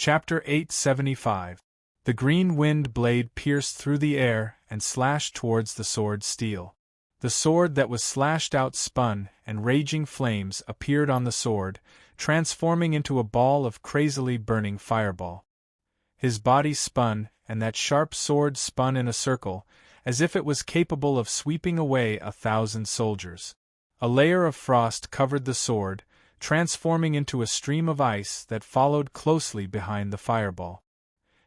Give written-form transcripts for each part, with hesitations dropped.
Chapter 875. The green wind blade pierced through the air and slashed towards the sword steel. The sword that was slashed out spun, and raging flames appeared on the sword, transforming into a ball of crazily burning fireball. His body spun, and that sharp sword spun in a circle, as if it was capable of sweeping away 1,000 soldiers. A layer of frost covered the sword, transforming into a stream of ice that followed closely behind the fireball.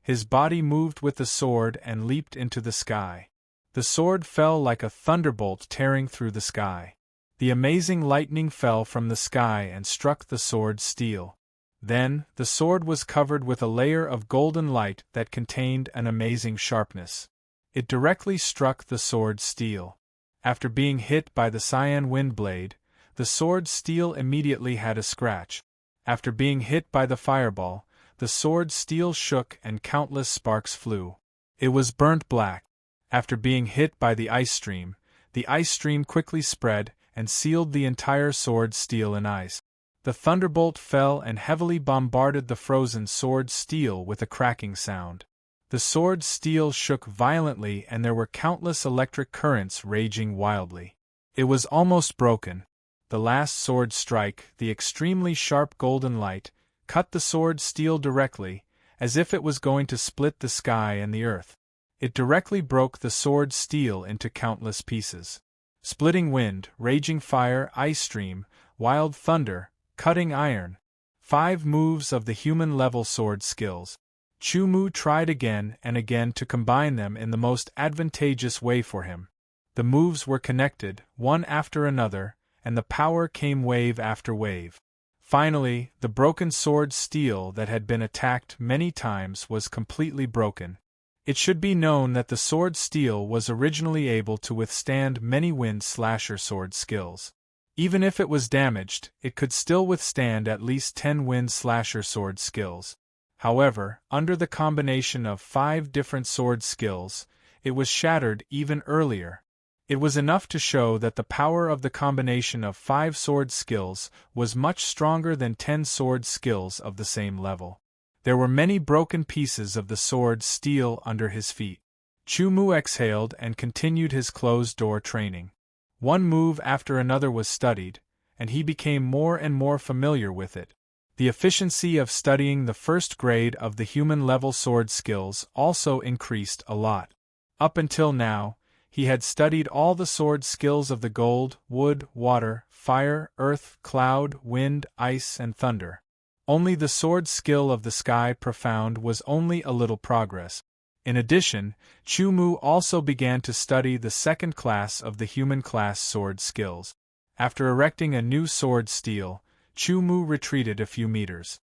His body moved with the sword and leaped into the sky. The sword fell like a thunderbolt tearing through the sky. The amazing lightning fell from the sky and struck the sword steel. Then, the sword was covered with a layer of golden light that contained an amazing sharpness. It directly struck the sword steel. After being hit by the cyan wind blade, the sword steel immediately had a scratch. After being hit by the fireball, the sword steel shook and countless sparks flew. It was burnt black. After being hit by the ice stream quickly spread and sealed the entire sword steel in ice. The thunderbolt fell and heavily bombarded the frozen sword steel with a cracking sound. The sword steel shook violently and there were countless electric currents raging wildly. It was almost broken. The last sword strike, the extremely sharp golden light, cut the sword steel directly, as if it was going to split the sky and the earth. It directly broke the sword steel into countless pieces. Splitting wind, raging fire, ice stream, wild thunder, cutting iron. 5 moves of the human-level sword skills. Chu-Mu tried again and again to combine them in the most advantageous way for him. The moves were connected, one after another, and the power came wave after wave. Finally, the broken sword steel that had been attacked many times was completely broken. It should be known that the sword steel was originally able to withstand many wind slasher sword skills. Even if it was damaged, it could still withstand at least 10 wind slasher sword skills. However, under the combination of 5 different sword skills, it was shattered even earlier. It was enough to show that the power of the combination of 5 sword skills was much stronger than 10 sword skills of the same level. There were many broken pieces of the sword steel under his feet. Chu-Mu exhaled and continued his closed-door training. One move after another was studied, and he became more and more familiar with it. The efficiency of studying the first grade of the human-level sword skills also increased a lot. Up until now, he had studied all the sword skills of the gold, wood, water, fire, earth, cloud, wind, ice, and thunder. Only the sword skill of the sky profound was only a little progress. In addition, Chu-Mu also began to study the second class of the human class sword skills. After erecting a new sword steel, Chu-Mu retreated a few meters.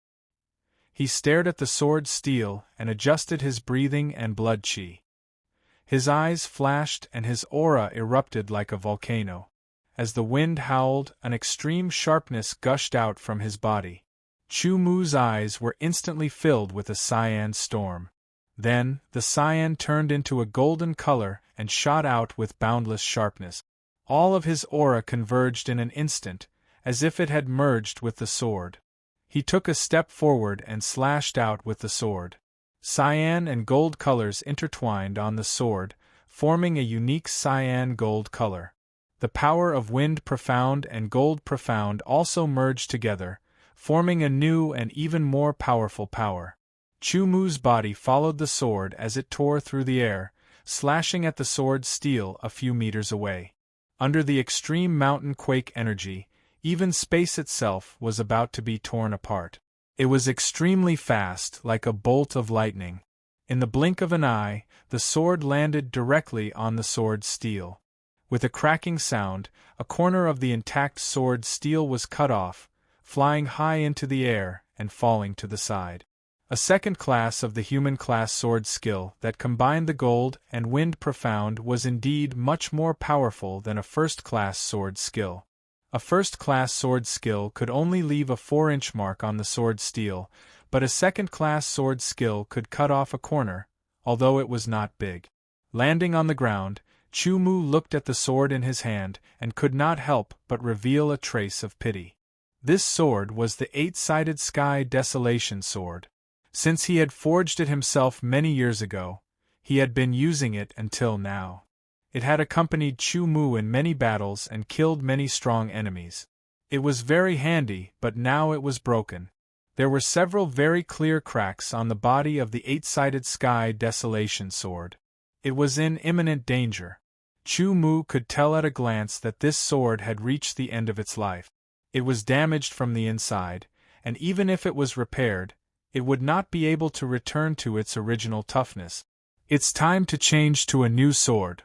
He stared at the sword steel and adjusted his breathing and blood qi. His eyes flashed and his aura erupted like a volcano. As the wind howled, an extreme sharpness gushed out from his body. Chu-Mu's eyes were instantly filled with a cyan storm. Then, the cyan turned into a golden color and shot out with boundless sharpness. All of his aura converged in an instant, as if it had merged with the sword. He took a step forward and slashed out with the sword. Cyan and gold colors intertwined on the sword, forming a unique cyan-gold color. The power of wind profound and gold profound also merged together, forming a new and even more powerful power. Chu-Mu's body followed the sword as it tore through the air, slashing at the sword steel a few meters away. Under the extreme mountain quake energy, even space itself was about to be torn apart. It was extremely fast, like a bolt of lightning. In the blink of an eye, the sword landed directly on the sword steel. With a cracking sound, a corner of the intact sword steel was cut off, flying high into the air and falling to the side. A second class of the human class sword skill that combined the gold and wind profound was indeed much more powerful than a first-class sword skill. A first-class sword skill could only leave a 4-inch mark on the sword steel, but a second-class sword skill could cut off a corner, although it was not big. Landing on the ground, Chu-Mu looked at the sword in his hand and could not help but reveal a trace of pity. This sword was the 8-sided sky desolation sword. Since he had forged it himself many years ago, he had been using it until now. It had accompanied Chu Mu in many battles and killed many strong enemies. It was very handy, but now it was broken. There were several very clear cracks on the body of the eight-sided sky desolation sword. It was in imminent danger. Chu Mu could tell at a glance that this sword had reached the end of its life. It was damaged from the inside, and even if it was repaired, it would not be able to return to its original toughness. It's time to change to a new sword,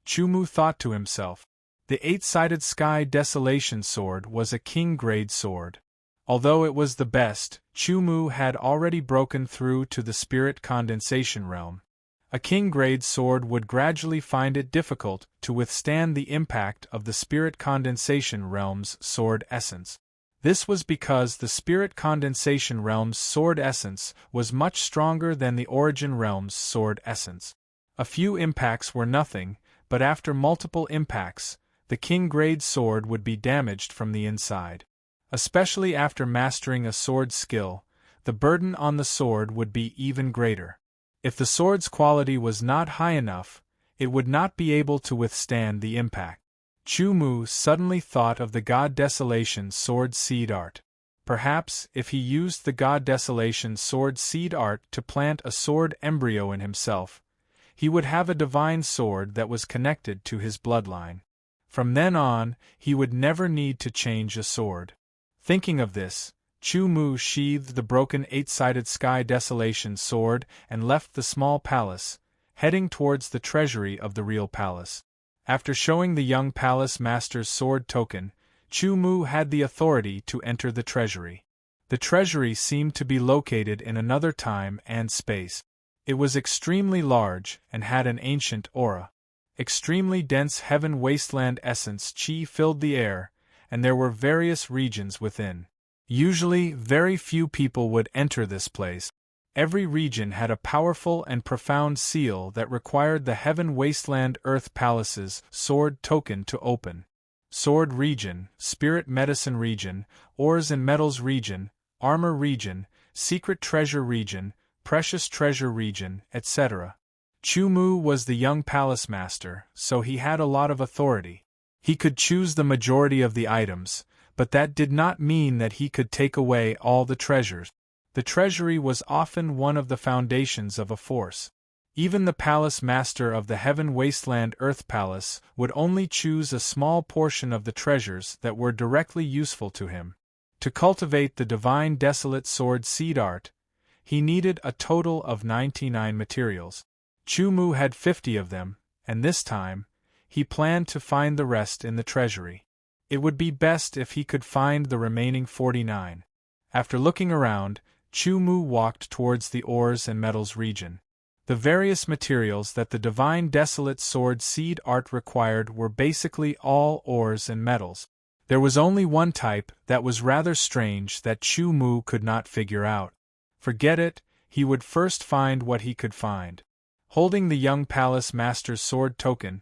Chu Mu thought to himself. The eight-sided sky desolation sword was a king-grade sword. Although it was the best, Chu Mu had already broken through to the spirit condensation realm. A king-grade sword would gradually find it difficult to withstand the impact of the spirit condensation realm's sword essence. This was because the spirit condensation realm's sword essence was much stronger than the origin realm's sword essence. A few impacts were nothing, but after multiple impacts, the king-grade sword would be damaged from the inside. Especially after mastering a sword skill, the burden on the sword would be even greater. If the sword's quality was not high enough, it would not be able to withstand the impact. Chu Mu suddenly thought of the God Desolation sword seed art. Perhaps, if he used the God Desolation sword seed art to plant a sword embryo in himself, he would have a divine sword that was connected to his bloodline. From then on, he would never need to change a sword. Thinking of this, Chu Mu sheathed the broken eight-sided sky desolation sword and left the small palace, heading towards the treasury of the real palace. After showing the young palace master's sword token, Chu Mu had the authority to enter the treasury. The treasury seemed to be located in another time and space. It was extremely large and had an ancient aura. Extremely dense heaven wasteland essence chi filled the air, and there were various regions within. Usually, very few people would enter this place. Every region had a powerful and profound seal that required the Heaven Wasteland Earth Palace's sword token to open. Sword region, spirit medicine region, ores and metals region, armor region, secret treasure region, precious treasure region, etc. Chu Mu was the young palace master, so he had a lot of authority. He could choose the majority of the items, but that did not mean that he could take away all the treasures. The treasury was often one of the foundations of a force. Even the palace master of the Heaven Wasteland Earth Palace would only choose a small portion of the treasures that were directly useful to him. To cultivate the divine desolate sword seed art, he needed a total of 99 materials. Chu Mu had 50 of them, and this time, he planned to find the rest in the treasury. It would be best if he could find the remaining 49. After looking around, Chu Mu walked towards the ores and metals region. The various materials that the divine desolate sword seed art required were basically all ores and metals. There was only one type that was rather strange that Chu Mu could not figure out. Forget it, he would first find what he could find. Holding the young palace master's sword token,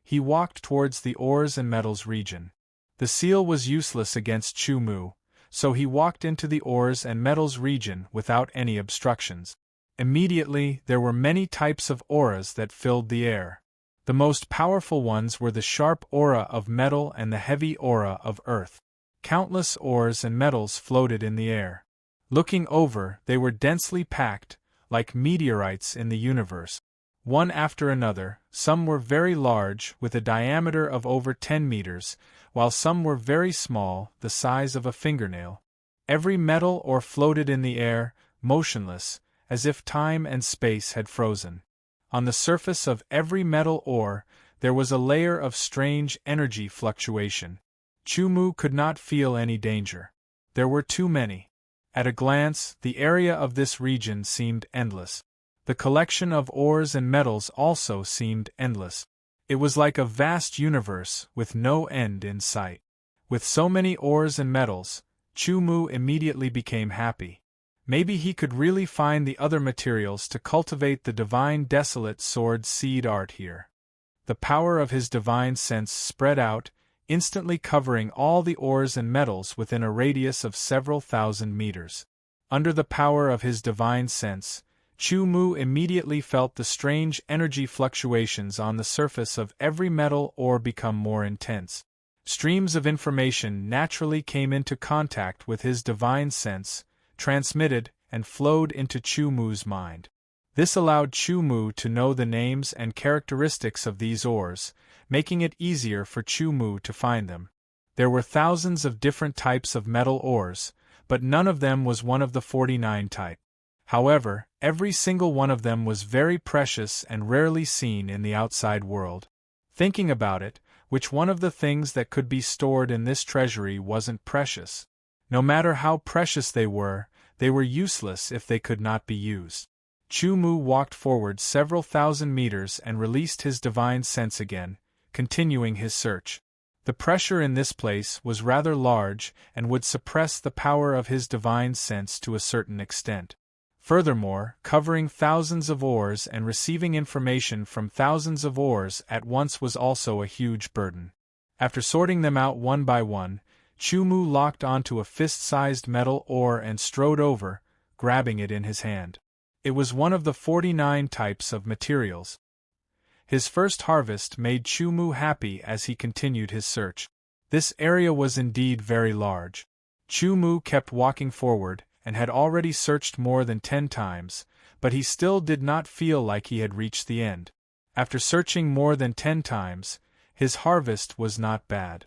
he walked towards the ores and metals region. The seal was useless against Chu Mu, so he walked into the ores and metals region without any obstructions. Immediately, there were many types of auras that filled the air. The most powerful ones were the sharp aura of metal and the heavy aura of earth. Countless ores and metals floated in the air. Looking over, they were densely packed, like meteorites in the universe. One after another, some were very large, with a diameter of over 10 meters, while some were very small, the size of a fingernail. Every metal ore floated in the air, motionless, as if time and space had frozen. On the surface of every metal ore, there was a layer of strange energy fluctuation. Chu Mu could not feel any danger. There were too many. At a glance, the area of this region seemed endless. The collection of ores and metals also seemed endless. It was like a vast universe with no end in sight. With so many ores and metals, Chu Mu immediately became happy. Maybe he could really find the other materials to cultivate the divine desolate sword seed art here. The power of his divine sense spread out, instantly covering all the ores and metals within a radius of several thousand meters. Under the power of his divine sense, Chu Mu immediately felt the strange energy fluctuations on the surface of every metal ore become more intense. Streams of information naturally came into contact with his divine sense, transmitted, and flowed into Chu Mu's mind. This allowed Chu Mu to know the names and characteristics of these ores, making it easier for Chu Mu to find them. There were thousands of different types of metal ores, but none of them was one of the 49 type. However, every single one of them was very precious and rarely seen in the outside world. Thinking about it, which one of the things that could be stored in this treasury wasn't precious? No matter how precious they were useless if they could not be used. Chu Mu walked forward several thousand meters and released his divine sense again, continuing his search. The pressure in this place was rather large and would suppress the power of his divine sense to a certain extent. Furthermore, covering thousands of ores and receiving information from thousands of ores at once was also a huge burden. After sorting them out one by one, Chu Mu locked onto a fist-sized metal ore and strode over, grabbing it in his hand. It was one of the 49 types of materials. His first harvest made Chu Mu happy as he continued his search. This area was indeed very large. Chu Mu kept walking forward, and had already searched more than 10 times, but he still did not feel like he had reached the end. After searching more than 10 times, his harvest was not bad.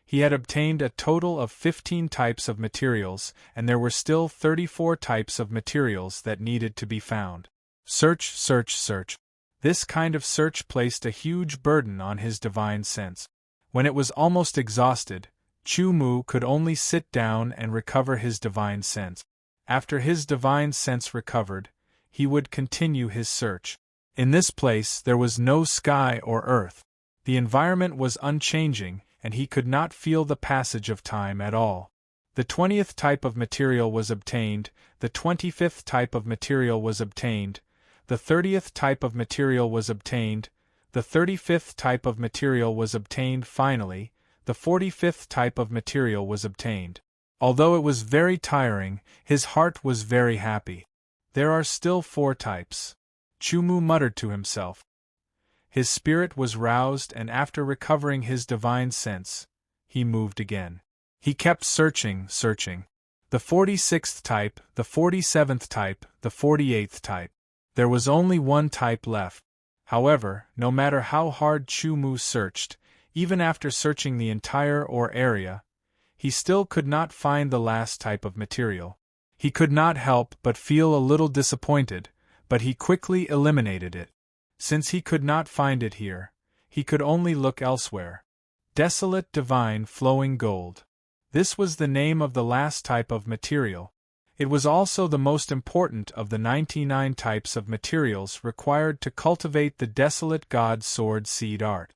He had obtained a total of 15 types of materials, and there were still 34 types of materials that needed to be found. Search, search, search. This kind of search placed a huge burden on his divine sense. When it was almost exhausted, Chu Mu could only sit down and recover his divine sense. After his divine sense recovered, he would continue his search. In this place there was no sky or earth. The environment was unchanging, and he could not feel the passage of time at all. The 20th type of material was obtained, the 25th type of material was obtained, the 30th type of material was obtained, the 35th type of material was obtained finally, the 45th type of material was obtained. Although it was very tiring, his heart was very happy. There are still 4 types. Chu Mu muttered to himself. His spirit was roused, and after recovering his divine sense, he moved again. He kept searching. The 46th type, the 47th type, the 48th type. There was only 1 type left. However, no matter how hard Chu Mu searched, even after searching the entire ore area, he still could not find the last type of material. He could not help but feel a little disappointed, but he quickly eliminated it. Since he could not find it here, he could only look elsewhere. Desolate divine flowing gold. This was the name of the last type of material. It was also the most important of the 99 types of materials required to cultivate the desolate god sword seed art.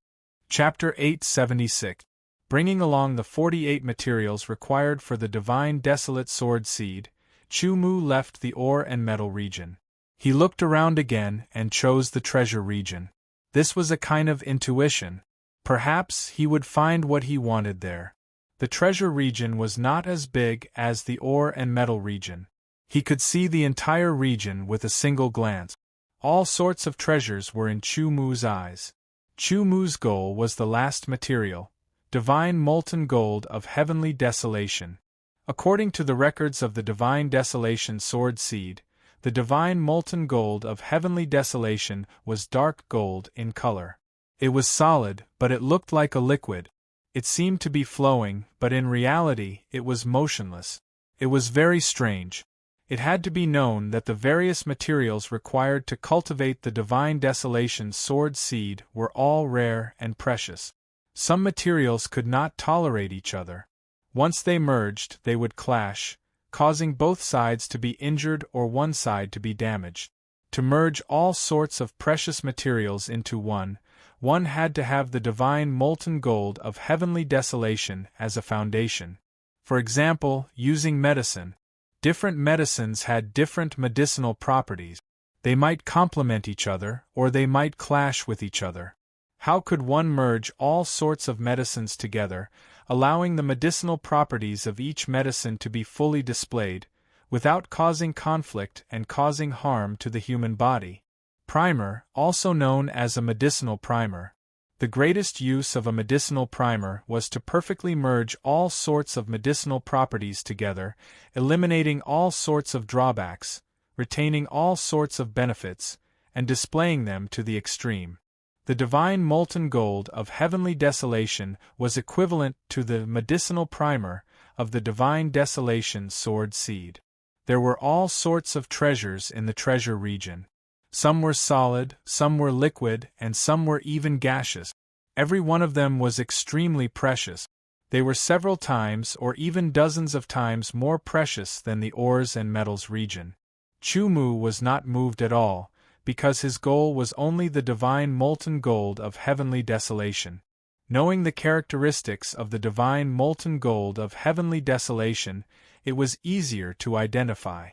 Chapter 876. Bringing along the 48 materials required for the divine desolate sword seed, Chu Mu left the ore and metal region. He looked around again and chose the treasure region. This was a kind of intuition. Perhaps he would find what he wanted there. The treasure region was not as big as the ore and metal region. He could see the entire region with a single glance. All sorts of treasures were in Chu Mu's eyes. Chu Mu's goal was the last material, divine molten gold of heavenly desolation. According to the records of the divine desolation sword seed, the divine molten gold of heavenly desolation was dark gold in color. It was solid, but it looked like a liquid. It seemed to be flowing, but in reality it was motionless. It was very strange. It had to be known that the various materials required to cultivate the divine desolation sword seed were all rare and precious. Some materials could not tolerate each other. Once they merged, they would clash, causing both sides to be injured or one side to be damaged. To merge all sorts of precious materials into one had to have the divine molten gold of heavenly desolation as a foundation. For example, using medicine. Different medicines had different medicinal properties. They might complement each other, or they might clash with each other. How could one merge all sorts of medicines together, allowing the medicinal properties of each medicine to be fully displayed, without causing conflict and causing harm to the human body. Primer, also known as a medicinal primer. The greatest use of a medicinal primer was to perfectly merge all sorts of medicinal properties together, eliminating all sorts of drawbacks, retaining all sorts of benefits, and displaying them to the extreme. The divine molten gold of heavenly desolation was equivalent to the medicinal primer of the divine desolation sword seed. There were all sorts of treasures in the treasure region. Some were solid, some were liquid, and some were even gaseous. Every one of them was extremely precious. They were several times or even dozens of times more precious than the ores and metals region. Chu Mu was not moved at all, because his goal was only the divine molten gold of heavenly desolation. Knowing the characteristics of the divine molten gold of heavenly desolation, it was easier to identify.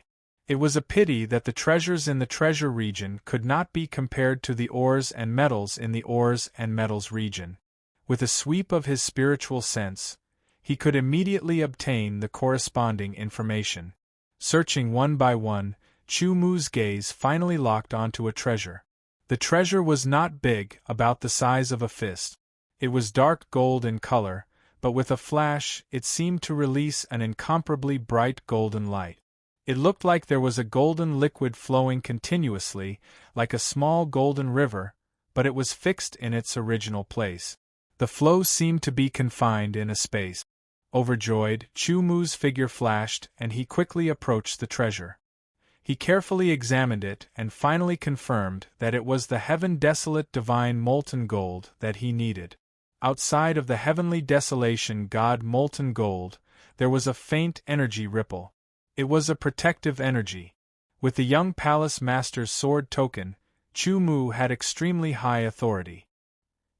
It was a pity that the treasures in the treasure region could not be compared to the ores and metals in the ores and metals region. With a sweep of his spiritual sense, he could immediately obtain the corresponding information. Searching one by one, Chu Mu's gaze finally locked onto a treasure. The treasure was not big, about the size of a fist. It was dark gold in color, but with a flash it seemed to release an incomparably bright golden light. It looked like there was a golden liquid flowing continuously, like a small golden river, but it was fixed in its original place. The flow seemed to be confined in a space. Overjoyed, Chu Mu's figure flashed and he quickly approached the treasure. He carefully examined it and finally confirmed that it was the heaven desolate divine molten gold that he needed. Outside of the heavenly desolation god molten gold, there was a faint energy ripple. It was a protective energy. With the young palace master's sword token, Chu Mu had extremely high authority.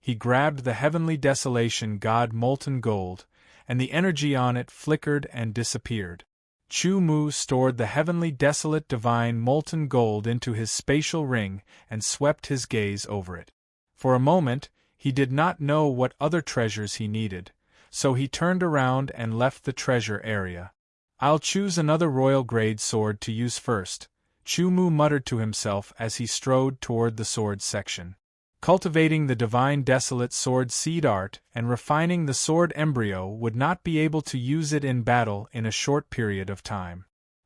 He grabbed the heavenly desolation god molten gold, and the energy on it flickered and disappeared. Chu Mu stored the heavenly desolate divine molten gold into his spatial ring and swept his gaze over it. For a moment, he did not know what other treasures he needed, so he turned around and left the treasure area. "I'll choose another royal grade sword to use first," Chu Mu muttered to himself as he strode toward the sword section. Cultivating the divine desolate sword seed art and refining the sword embryo would not be able to use it in battle in a short period of time.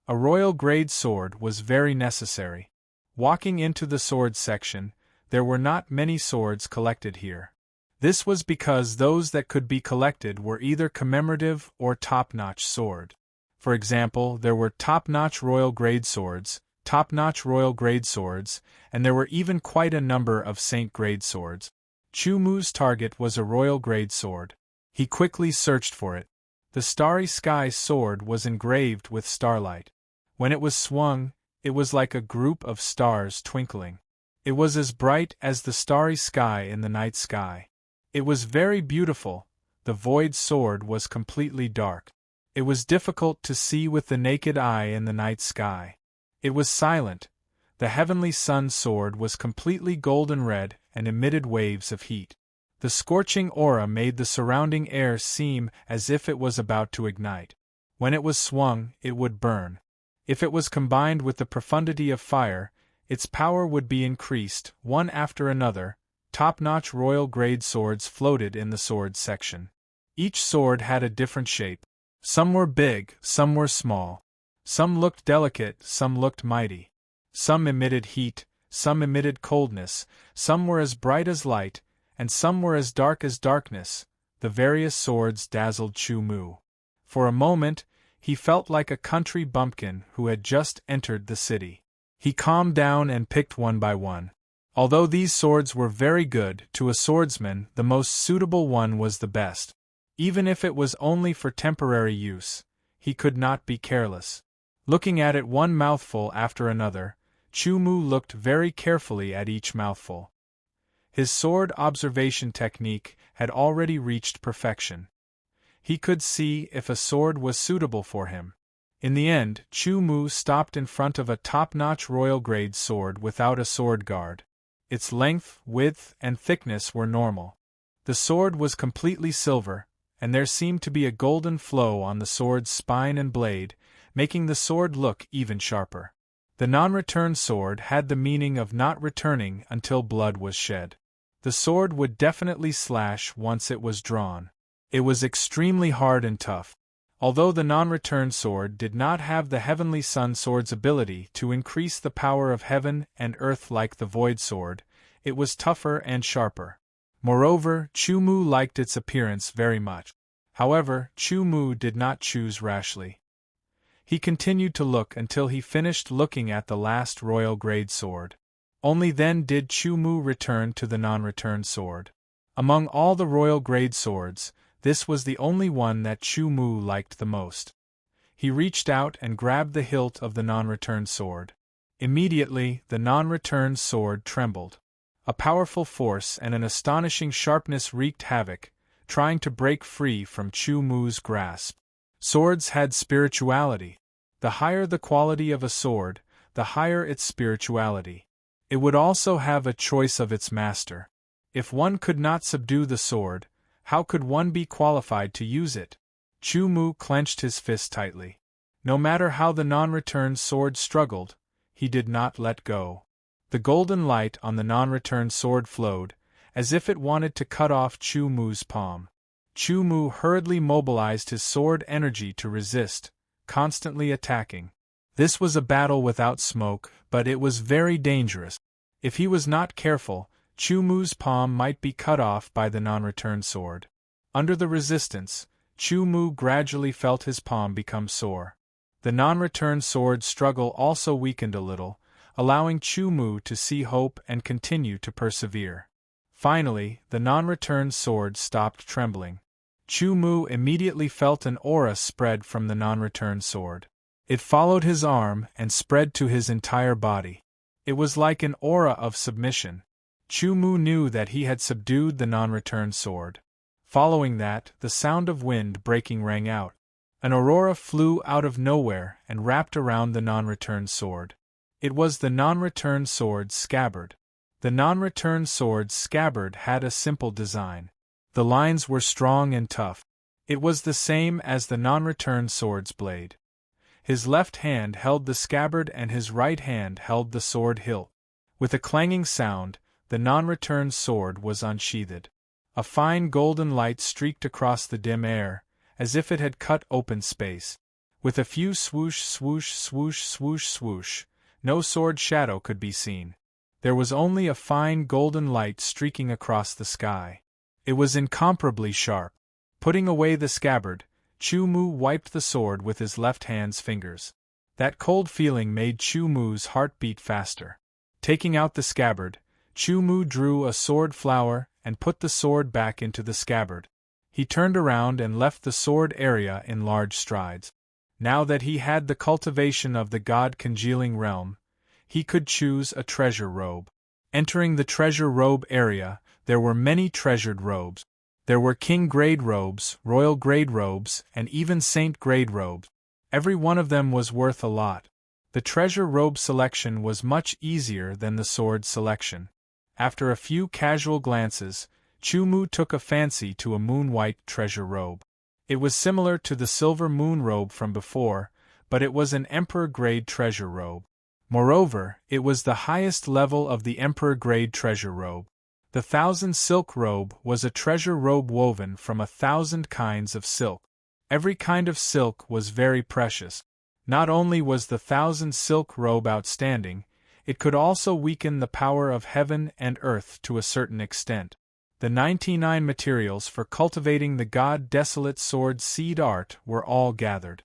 A royal grade sword was very necessary. Walking into the sword section, there were not many swords collected here. This was because those that could be collected were either commemorative or top-notch sword. For example, there were top-notch royal grade swords, top-notch royal grade swords, and there were even quite a number of saint grade swords. Chu Mu's target was a royal grade sword. He quickly searched for it. The starry sky sword was engraved with starlight. When it was swung, it was like a group of stars twinkling. It was as bright as the starry sky in the night sky. It was very beautiful. The void sword was completely dark. It was difficult to see with the naked eye in the night sky. It was silent. The heavenly sun sword was completely golden red and emitted waves of heat. The scorching aura made the surrounding air seem as if it was about to ignite. When it was swung, it would burn. If it was combined with the profundity of fire, its power would be increased, one after another. Top-notch royal grade swords floated in the sword section. Each sword had a different shape. Some were big, some were small. Some looked delicate, some looked mighty. Some emitted heat, some emitted coldness, some were as bright as light, and some were as dark as darkness. The various swords dazzled Chu Mu. For a moment, he felt like a country bumpkin who had just entered the city. He calmed down and picked one by one. Although these swords were very good, to a swordsman the most suitable one was the best. Even if it was only for temporary use, he could not be careless. Looking at it one mouthful after another, Chu Mu looked very carefully at each mouthful. His sword observation technique had already reached perfection. He could see if a sword was suitable for him. In the end, Chu Mu stopped in front of a top-notch royal grade sword without a sword guard. Its length, width, and thickness were normal. The sword was completely silver, and there seemed to be a golden flow on the sword's spine and blade, making the sword look even sharper. The non-return sword had the meaning of not returning until blood was shed. The sword would definitely slash once it was drawn. It was extremely hard and tough. Although the non-return sword did not have the Heavenly Sun Sword's ability to increase the power of heaven and earth like the Void Sword, it was tougher and sharper. Moreover, Chu Mu liked its appearance very much. However, Chu Mu did not choose rashly. He continued to look until he finished looking at the last royal grade sword. Only then did Chu Mu return to the non-return sword. Among all the royal grade swords, this was the only one that Chu Mu liked the most. He reached out and grabbed the hilt of the non-return sword. Immediately, the non-return sword trembled. A powerful force and an astonishing sharpness wreaked havoc, trying to break free from Chu Mu's grasp. Swords had spirituality. The higher the quality of a sword, the higher its spirituality. It would also have a choice of its master. If one could not subdue the sword, how could one be qualified to use it? Chu Mu clenched his fist tightly. No matter how the non-return sword struggled, he did not let go. The golden light on the non-return sword flowed, as if it wanted to cut off Chu Mu's palm. Chu Mu hurriedly mobilized his sword energy to resist, constantly attacking. This was a battle without smoke, but it was very dangerous. If he was not careful, Chu Mu's palm might be cut off by the non-return sword. Under the resistance, Chu Mu gradually felt his palm become sore. The non-return sword's struggle also weakened a little, allowing Chu Mu to see hope and continue to persevere. Finally, the non-return sword stopped trembling. Chu Mu immediately felt an aura spread from the non-return sword. It followed his arm and spread to his entire body. It was like an aura of submission. Chu Mu knew that he had subdued the non-return sword. Following that, the sound of wind breaking rang out. An aurora flew out of nowhere and wrapped around the non-return sword. It was the non-return sword's scabbard. The non-return sword's scabbard had a simple design. The lines were strong and tough. It was the same as the non-return sword's blade. His left hand held the scabbard and his right hand held the sword hilt. With a clanging sound, the non-return sword was unsheathed. A fine golden light streaked across the dim air, as if it had cut open space. With a few swoosh, swoosh, swoosh, swoosh, swoosh, no sword shadow could be seen. There was only a fine golden light streaking across the sky. It was incomparably sharp. Putting away the scabbard, Chu Mu wiped the sword with his left hand's fingers. That cold feeling made Chu Mu's heart beat faster. Taking out the scabbard, Chu Mu drew a sword flower and put the sword back into the scabbard. He turned around and left the sword area in large strides. Now that he had the cultivation of the God-congealing realm, he could choose a treasure robe. Entering the treasure robe area, there were many treasured robes. There were king-grade robes, royal-grade robes, and even saint-grade robes. Every one of them was worth a lot. The treasure robe selection was much easier than the sword selection. After a few casual glances, Chu Mu took a fancy to a moon-white treasure robe. It was similar to the silver moon robe from before, but it was an emperor-grade treasure robe. Moreover, it was the highest level of the emperor-grade treasure robe. The 1,000 silk robe was a treasure robe woven from 1,000 kinds of silk. Every kind of silk was very precious. Not only was the 1,000 silk robe outstanding, it could also weaken the power of heaven and earth to a certain extent. The 99 materials for cultivating the God-desolate sword seed art were all gathered.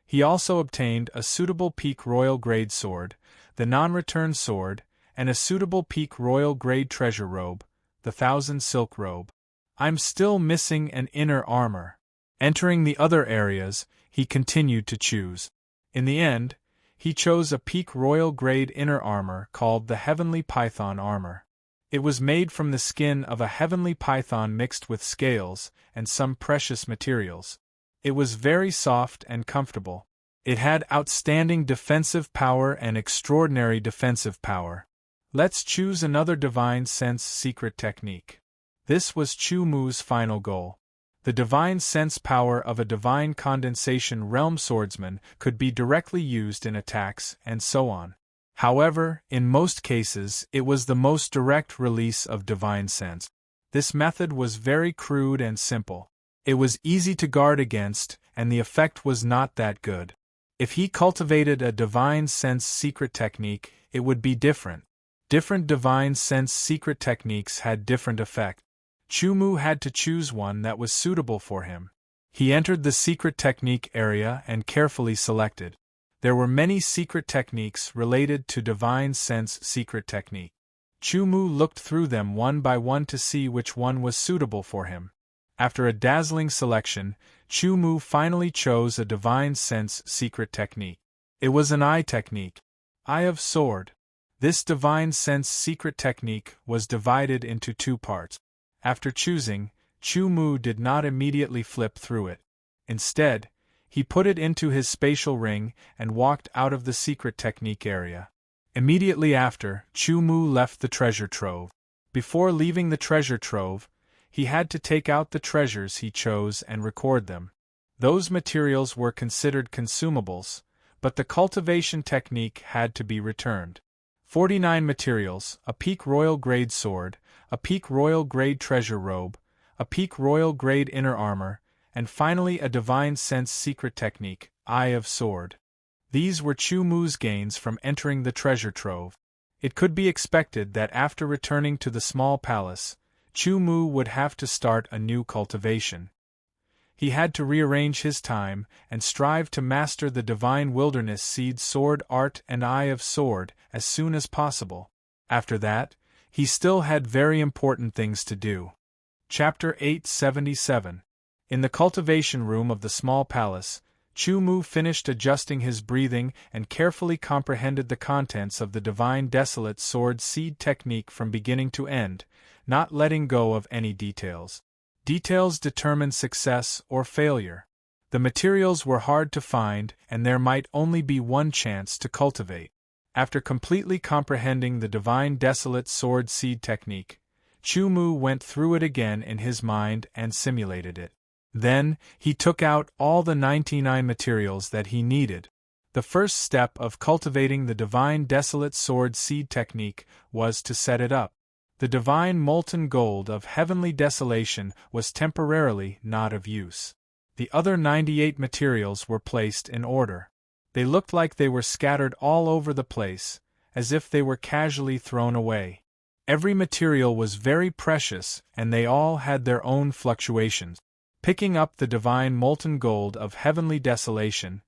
He also obtained a suitable peak royal grade sword, the non-return sword, and a suitable peak royal grade treasure robe, the 1,000 silk robe. I'm still missing an inner armor. Entering the other areas, he continued to choose. In the end, he chose a peak royal grade inner armor called the Heavenly Python armor. It was made from the skin of a heavenly python mixed with scales and some precious materials. It was very soft and comfortable. It had outstanding defensive power and extraordinary defensive power. Let's choose another divine sense secret technique. This was Chu Mu's final goal. The divine sense power of a divine condensation realm swordsman could be directly used in attacks and so on. However, in most cases, it was the most direct release of divine sense. This method was very crude and simple. It was easy to guard against, and the effect was not that good. If he cultivated a divine sense secret technique, it would be different. Different divine sense secret techniques had different effects. Chumu had to choose one that was suitable for him. He entered the secret technique area and carefully selected. There were many secret techniques related to divine sense secret technique. Chumu looked through them one by one to see which one was suitable for him. After a dazzling selection, Chumu finally chose a divine sense secret technique. It was an eye technique. Eye of Sword. This divine sense secret technique was divided into two parts. After choosing, Chumu did not immediately flip through it. Instead, he put it into his spatial ring and walked out of the secret technique area. Immediately after, Chumu left the treasure trove. Before leaving the treasure trove, he had to take out the treasures he chose and record them. Those materials were considered consumables, but the cultivation technique had to be returned. 49 materials: a peak royal grade sword, a peak royal grade treasure robe, a peak royal grade inner armor, and finally a divine sense secret technique, Eye of Sword. These were Chumu's gains from entering the treasure trove. It could be expected that after returning to the small palace, Chumu would have to start a new cultivation. He had to rearrange his time and strive to master the divine wilderness seed sword art and Eye of Sword as soon as possible. After that, he still had very important things to do. Chapter 877. In the cultivation room of the small palace, Chumu finished adjusting his breathing and carefully comprehended the contents of the divine desolate sword seed technique from beginning to end, not letting go of any details. Details determine success or failure. The materials were hard to find, and there might only be one chance to cultivate. After completely comprehending the divine desolate sword seed technique, Chumu went through it again in his mind and simulated it. Then, he took out all the 99 materials that he needed. The first step of cultivating the divine desolate sword seed technique was to set it up. The divine molten gold of heavenly desolation was temporarily not of use. The other 98 materials were placed in order. They looked like they were scattered all over the place, as if they were casually thrown away. Every material was very precious, and they all had their own fluctuations. Picking up the divine molten gold of heavenly desolation,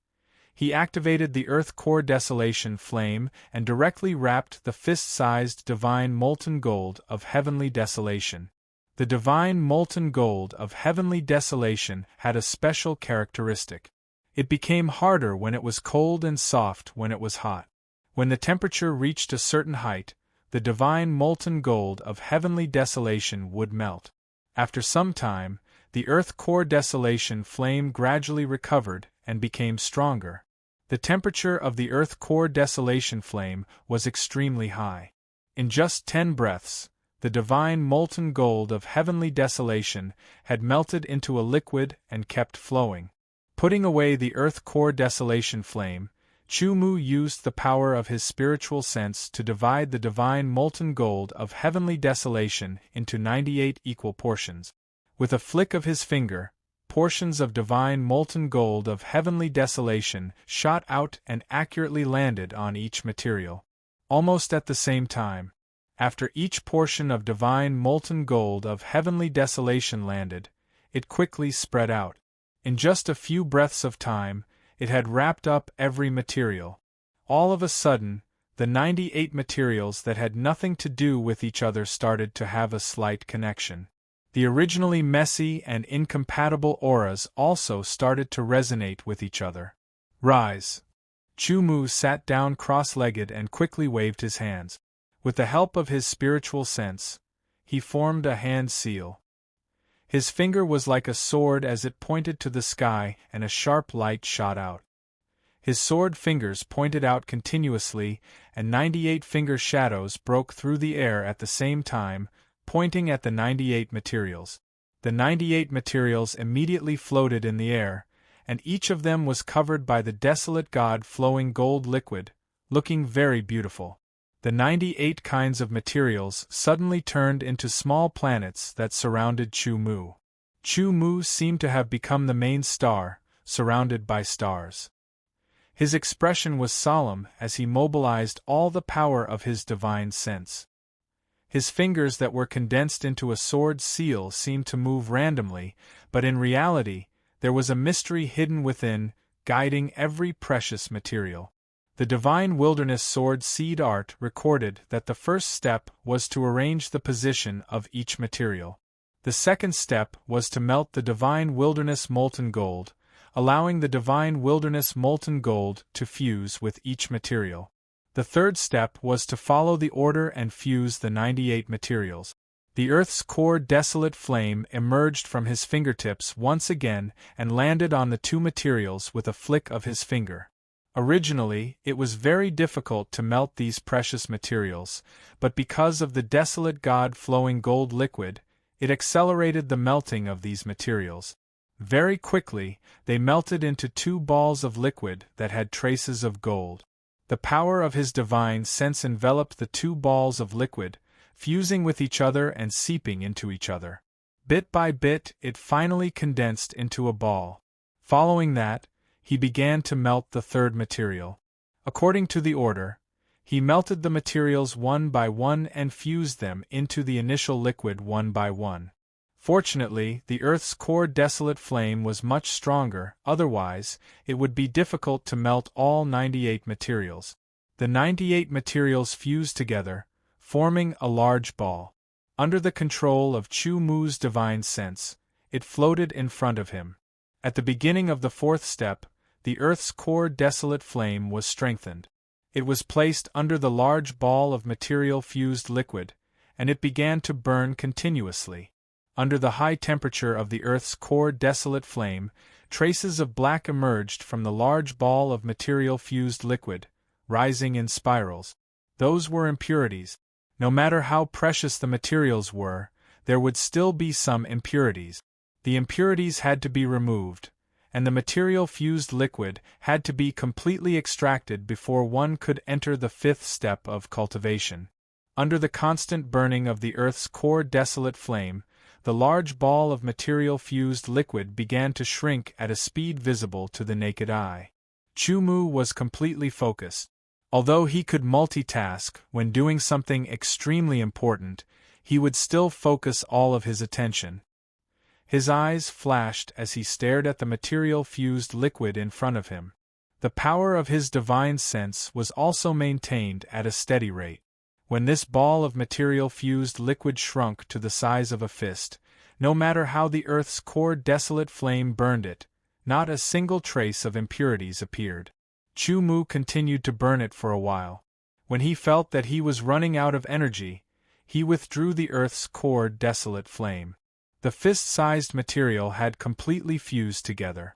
he activated the earth core desolation flame and directly wrapped the fist-sized divine molten gold of heavenly desolation. The divine molten gold of heavenly desolation had a special characteristic. It became harder when it was cold and soft when it was hot. When the temperature reached a certain height, the divine molten gold of heavenly desolation would melt. After some time, the earth core desolation flame gradually recovered and became stronger. The temperature of the earth core desolation flame was extremely high. In just 10 breaths, the divine molten gold of heavenly desolation had melted into a liquid and kept flowing. Putting away the earth core desolation flame, Chumu used the power of his spiritual sense to divide the divine molten gold of heavenly desolation into 98 equal portions. With a flick of his finger, portions of divine molten gold of heavenly desolation shot out and accurately landed on each material. Almost at the same time, after each portion of divine molten gold of heavenly desolation landed, it quickly spread out. In just a few breaths of time, it had wrapped up every material. All of a sudden, the 98 materials that had nothing to do with each other started to have a slight connection. The originally messy and incompatible auras also started to resonate with each other. Rise. Chumu sat down cross-legged and quickly waved his hands. With the help of his spiritual sense, he formed a hand seal. His finger was like a sword as it pointed to the sky and a sharp light shot out. His sword fingers pointed out continuously and 98 finger shadows broke through the air at the same time, pointing at the 98 materials. The 98 materials immediately floated in the air, and each of them was covered by the desolate god flowing gold liquid, looking very beautiful. The 98 kinds of materials suddenly turned into small planets that surrounded Chu Mu. Chu Mu seemed to have become the main star, surrounded by stars. His expression was solemn as he mobilized all the power of his divine sense. His fingers that were condensed into a sword seal seemed to move randomly, but in reality, there was a mystery hidden within, guiding every precious material. The Divine Wilderness Sword Seed art recorded that the first step was to arrange the position of each material. The second step was to melt the Divine Wilderness Molten Gold, allowing the Divine Wilderness Molten Gold to fuse with each material. The third step was to follow the order and fuse the 98 materials. The Earth's core desolate flame emerged from his fingertips once again and landed on the two materials with a flick of his finger. Originally, it was very difficult to melt these precious materials, but because of the desolate god flowing gold liquid, it accelerated the melting of these materials. Very quickly, they melted into two balls of liquid that had traces of gold. The power of his divine sense enveloped the two balls of liquid, fusing with each other and seeping into each other. Bit by bit, it finally condensed into a ball. Following that, he began to melt the third material. According to the order, he melted the materials one by one and fused them into the initial liquid one by one. Fortunately, the Earth's core desolate flame was much stronger, otherwise, it would be difficult to melt all 98 materials. The 98 materials fused together, forming a large ball. Under the control of Chu Mu's divine sense, it floated in front of him. At the beginning of the fourth step, the Earth's core desolate flame was strengthened. It was placed under the large ball of material-fused liquid, and it began to burn continuously. Under the high temperature of the Earth's core desolate flame, traces of black emerged from the large ball of material-fused liquid, rising in spirals. Those were impurities. No matter how precious the materials were, there would still be some impurities. The impurities had to be removed, and the material-fused liquid had to be completely extracted before one could enter the fifth step of cultivation. Under the constant burning of the Earth's core desolate flame, the large ball of material-fused liquid began to shrink at a speed visible to the naked eye. Chu Mu was completely focused. Although he could multitask when doing something extremely important, he would still focus all of his attention. His eyes flashed as he stared at the material-fused liquid in front of him. The power of his divine sense was also maintained at a steady rate. When this ball of material-fused liquid shrunk to the size of a fist, no matter how the Earth's core desolate flame burned it, not a single trace of impurities appeared. Chu Mu continued to burn it for a while. When he felt that he was running out of energy, he withdrew the Earth's core desolate flame. The fist-sized material had completely fused together.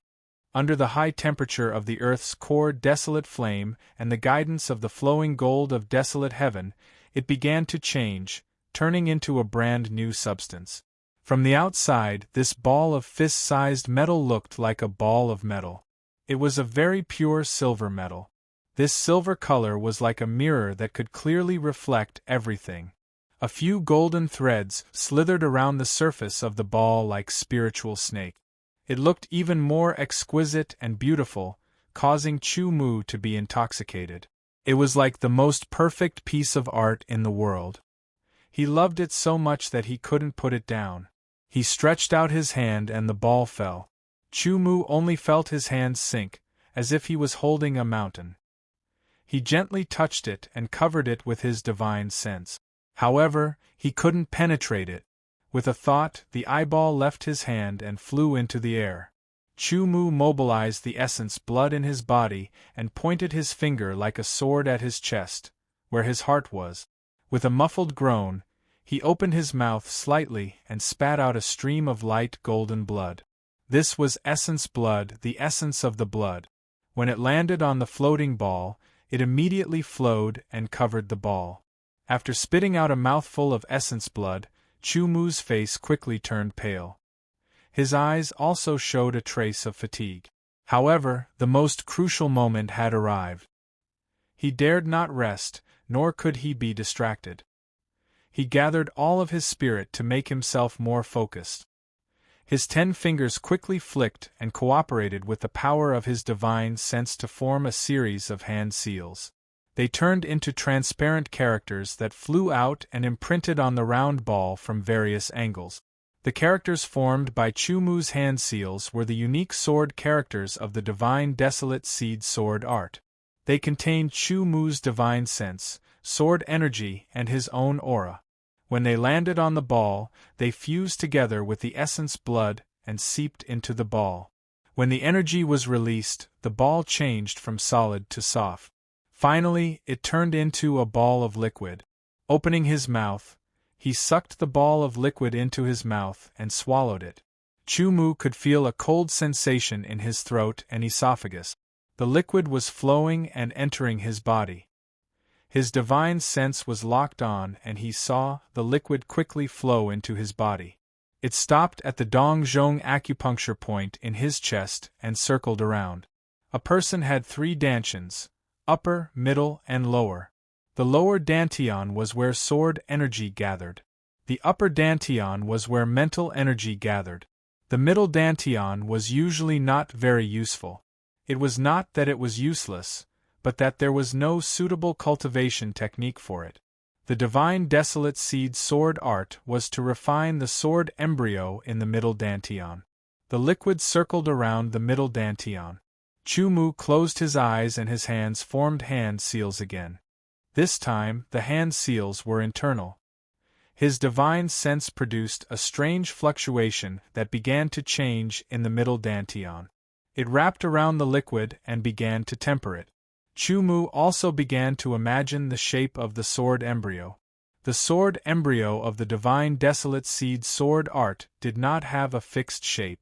Under the high temperature of the Earth's core desolate flame and the guidance of the flowing gold of desolate heaven, it began to change, turning into a brand new substance. From the outside, this ball of fist-sized metal looked like a ball of metal. It was a very pure silver metal. This silver color was like a mirror that could clearly reflect everything. A few golden threads slithered around the surface of the ball like spiritual snakes. It looked even more exquisite and beautiful, causing Chu Mu to be intoxicated. It was like the most perfect piece of art in the world. He loved it so much that he couldn't put it down. He stretched out his hand and the ball fell. Chu Mu only felt his hand sink, as if he was holding a mountain. He gently touched it and covered it with his divine sense. However, he couldn't penetrate it. With a thought, the eyeball left his hand and flew into the air. Chu Mu mobilized the essence blood in his body and pointed his finger like a sword at his chest, where his heart was. With a muffled groan, he opened his mouth slightly and spat out a stream of light golden blood. This was essence blood, the essence of the blood. When it landed on the floating ball, it immediately flowed and covered the ball. After spitting out a mouthful of essence blood, Chu Mu's face quickly turned pale. His eyes also showed a trace of fatigue. However, the most crucial moment had arrived. He dared not rest, nor could he be distracted. He gathered all of his spirit to make himself more focused. His 10 fingers quickly flicked and cooperated with the power of his divine sense to form a series of hand seals. They turned into transparent characters that flew out and imprinted on the round ball from various angles. The characters formed by Chumu's hand seals were the unique sword characters of the divine desolate seed sword art. They contained Chumu's divine sense, sword energy, and his own aura. When they landed on the ball, they fused together with the essence blood and seeped into the ball. When the energy was released, the ball changed from solid to soft. Finally, it turned into a ball of liquid. Opening his mouth, he sucked the ball of liquid into his mouth and swallowed it. Chumu could feel a cold sensation in his throat and esophagus. The liquid was flowing and entering his body. His divine sense was locked on and he saw the liquid quickly flow into his body. It stopped at the Dongzhong acupuncture point in his chest and circled around. A person had 3 dantians, upper, middle, and lower. The lower dantian was where sword energy gathered. The upper dantian was where mental energy gathered. The middle dantian was usually not very useful. It was not that it was useless, but that there was no suitable cultivation technique for it. The divine desolate seed sword art was to refine the sword embryo in the middle dantian. The liquid circled around the middle dantian. Chumu closed his eyes and his hands formed hand seals again. This time, the hand seals were internal. His divine sense produced a strange fluctuation that began to change in the middle dantian. It wrapped around the liquid and began to temper it. Chumu also began to imagine the shape of the sword embryo. The sword embryo of the divine desolate seed sword art did not have a fixed shape.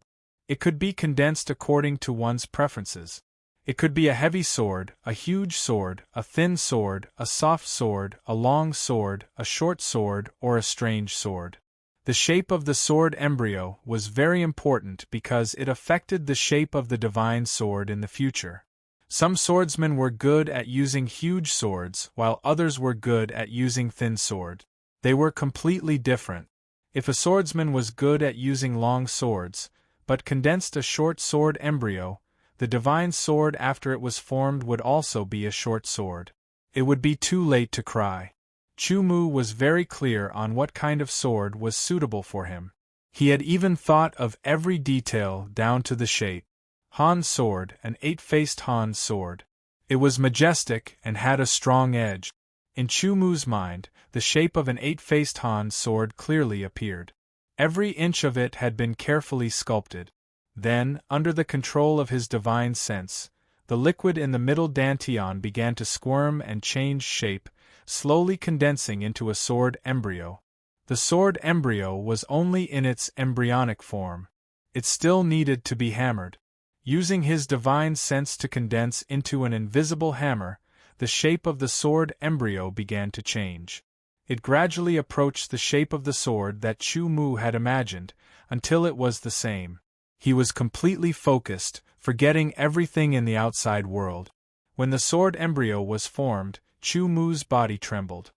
It could be condensed according to one's preferences. It could be a heavy sword, a huge sword, a thin sword, a soft sword, a long sword, a short sword, or a strange sword. The shape of the sword embryo was very important because it affected the shape of the divine sword in the future. Some swordsmen were good at using huge swords, while others were good at using thin swords. They were completely different. If a swordsman was good at using long swords, but condensed a short sword embryo, the divine sword after it was formed would also be a short sword. It would be too late to cry. Chumu was very clear on what kind of sword was suitable for him. He had even thought of every detail down to the shape. Han sword, an 8-faced Han sword. It was majestic and had a strong edge. In Chumu's mind, the shape of an 8-faced Han sword clearly appeared. Every inch of it had been carefully sculpted. Then, under the control of his divine sense, the liquid in the middle dantian began to squirm and change shape, slowly condensing into a sword embryo. The sword embryo was only in its embryonic form. It still needed to be hammered. Using his divine sense to condense into an invisible hammer, the shape of the sword embryo began to change. It gradually approached the shape of the sword that Chumu had imagined, until it was the same. He was completely focused, forgetting everything in the outside world. When the sword embryo was formed, Chumu's body trembled.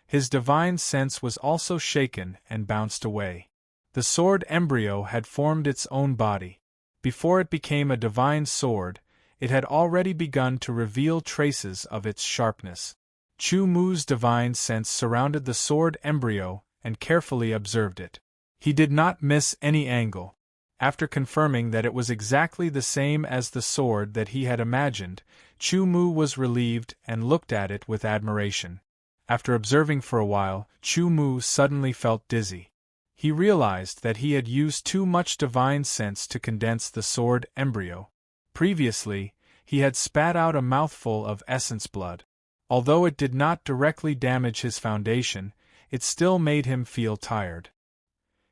His divine sense was also shaken and bounced away. The sword embryo had formed its own body. Before it became a divine sword, it had already begun to reveal traces of its sharpness. Chumu's divine sense surrounded the sword embryo and carefully observed it. He did not miss any angle. After confirming that it was exactly the same as the sword that he had imagined, Chumu was relieved and looked at it with admiration. After observing for a while, Chumu suddenly felt dizzy. He realized that he had used too much divine sense to condense the sword embryo. Previously, he had spat out a mouthful of essence blood. Although it did not directly damage his foundation, it still made him feel tired.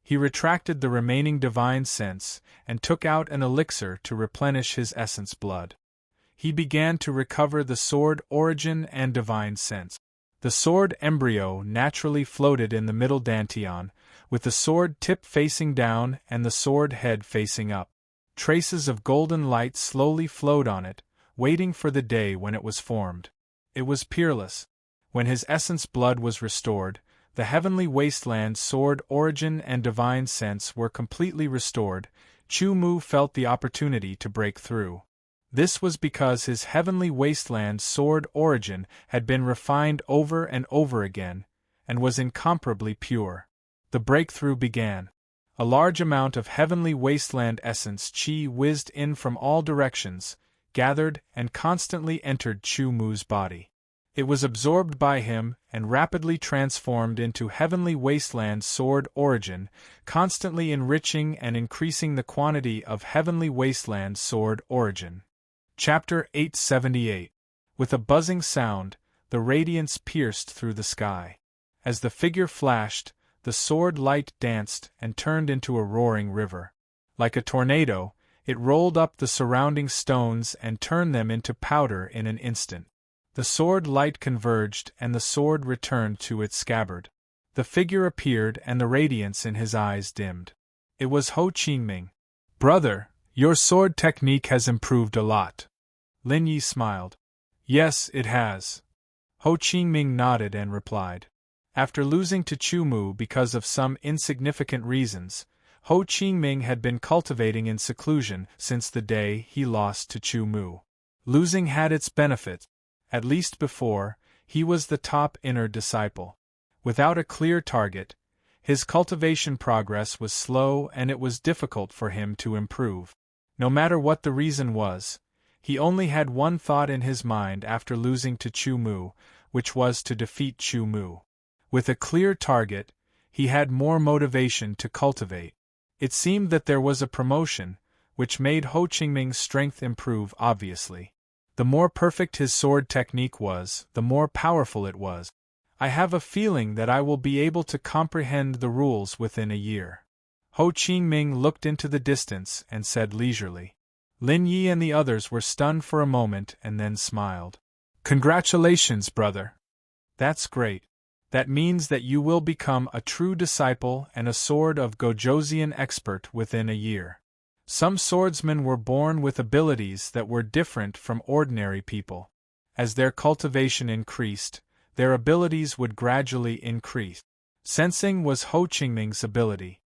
He retracted the remaining divine sense and took out an elixir to replenish his essence blood. He began to recover the sword origin and divine sense. The sword embryo naturally floated in the middle dantian, with the sword tip facing down and the sword head facing up. Traces of golden light slowly flowed on it, waiting for the day when it was formed. It was peerless. When his essence blood was restored, the heavenly wasteland sword origin and divine sense were completely restored. Chu Mu felt the opportunity to break through. This was because his heavenly wasteland sword origin had been refined over and over again, and was incomparably pure. The breakthrough began. A large amount of heavenly wasteland essence chi whizzed in from all directions, gathered and constantly entered Chu Mu's body. It was absorbed by him and rapidly transformed into heavenly wasteland sword origin, constantly enriching and increasing the quantity of heavenly wasteland sword origin. Chapter 878. With a buzzing sound, the radiance pierced through the sky. As the figure flashed, the sword light danced and turned into a roaring river. Like a tornado, it rolled up the surrounding stones and turned them into powder in an instant. The sword light converged and the sword returned to its scabbard. The figure appeared and the radiance in his eyes dimmed. It was Ho Qingming. "Brother, your sword technique has improved a lot." Lin Yi smiled. "Yes, it has." Ho Qingming nodded and replied. After losing to Chu Mu because of some insignificant reasons, Ho Qingming had been cultivating in seclusion since the day he lost to Chu Mu. Losing had its benefits. At least before, he was the top inner disciple. Without a clear target, his cultivation progress was slow and it was difficult for him to improve. No matter what the reason was, he only had one thought in his mind after losing to Chu Mu, which was to defeat Chu Mu. With a clear target, he had more motivation to cultivate. It seemed that there was a promotion, which made Ho Qingming's strength improve obviously. The more perfect his sword technique was, the more powerful it was. "I have a feeling that I will be able to comprehend the rules within a year." Ho Qingming looked into the distance and said leisurely. Lin Yi and the others were stunned for a moment and then smiled. "Congratulations, brother. That's great. That means that you will become a true disciple and a sword of Gojosian expert within a year." Some swordsmen were born with abilities that were different from ordinary people. As their cultivation increased, their abilities would gradually increase. Sensing was Ho Qingming's ability.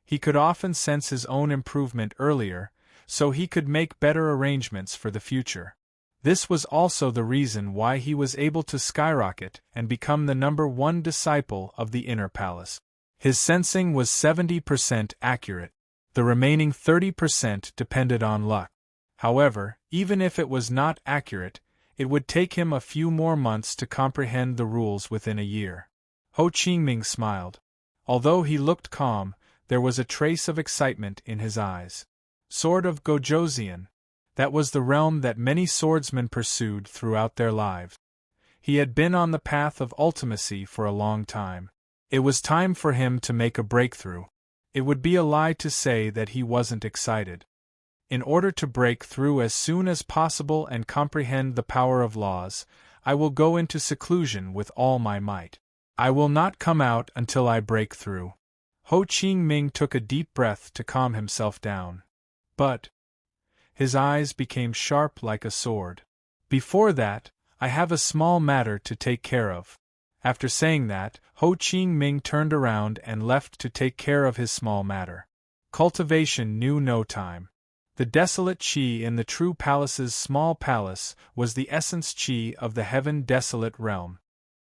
He could often sense his own improvement earlier, so he could make better arrangements for the future. This was also the reason why he was able to skyrocket and become the #1 disciple of the Inner Palace. His sensing was 70% accurate. The remaining 30% depended on luck. However, even if it was not accurate, it would take him a few more months to comprehend the rules within a year. Ho Qingming smiled. Although he looked calm, there was a trace of excitement in his eyes. Sword of Gojosian. That was the realm that many swordsmen pursued throughout their lives. He had been on the path of ultimacy for a long time. It was time for him to make a breakthrough. It would be a lie to say that he wasn't excited. In order to break through as soon as possible and comprehend the power of laws, I will go into seclusion with all my might. I will not come out until I break through. Ho Qingming took a deep breath to calm himself down. But his eyes became sharp like a sword. "Before that, I have a small matter to take care of." After saying that, Ho Qingming turned around and left to take care of his small matter. Cultivation knew no time. The desolate chi in the true palace's small palace was the essence chi of the heaven desolate realm.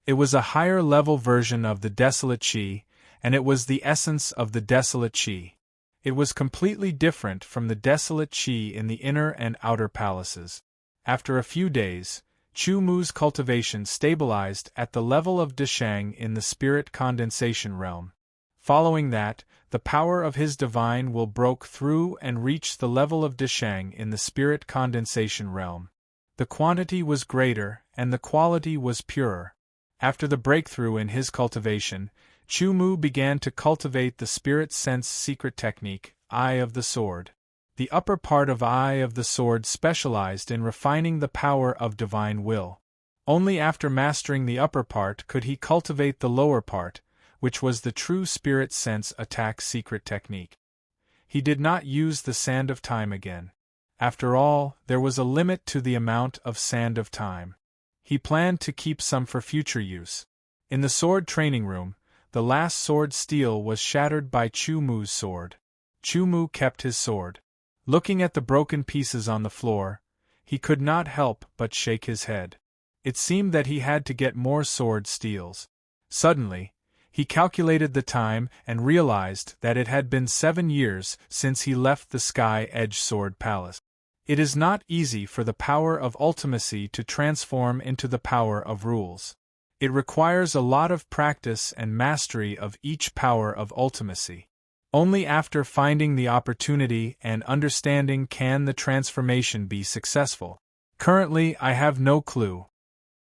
It was a higher level version of the desolate chi, and it was the essence of the desolate chi. It was completely different from the desolate chi in the inner and outer palaces. After a few days, Chu Mu's cultivation stabilized at the level of Deshang in the spirit condensation realm. Following that, the power of his divine will broke through and reach the level of Deshang in the spirit condensation realm. The quantity was greater and the quality was purer. After the breakthrough in his cultivation, Chu Mu began to cultivate the spirit sense secret technique, Eye of the Sword. The upper part of Eye of the Sword specialized in refining the power of divine will. Only after mastering the upper part could he cultivate the lower part, which was the true spirit sense attack secret technique. He did not use the Sand of Time again. After all, there was a limit to the amount of Sand of Time. He planned to keep some for future use. In the sword training room, the last sword steel was shattered by Chu Mu's sword. Chu Mu kept his sword. Looking at the broken pieces on the floor, he could not help but shake his head. It seemed that he had to get more sword steels. Suddenly, he calculated the time and realized that it had been 7 years since he left the Sky Edge Sword Palace. It is not easy for the power of ultimacy to transform into the power of rules. It requires a lot of practice and mastery of each power of ultimacy. Only after finding the opportunity and understanding can the transformation be successful. Currently, I have no clue.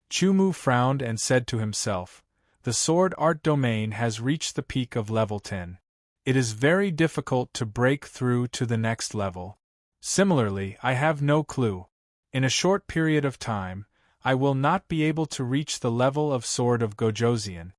Chu Mu frowned and said to himself, the sword art domain has reached the peak of level 10. It is very difficult to break through to the next level. Similarly, I have no clue. In a short period of time, I will not be able to reach the level of Sword of Gojoseon.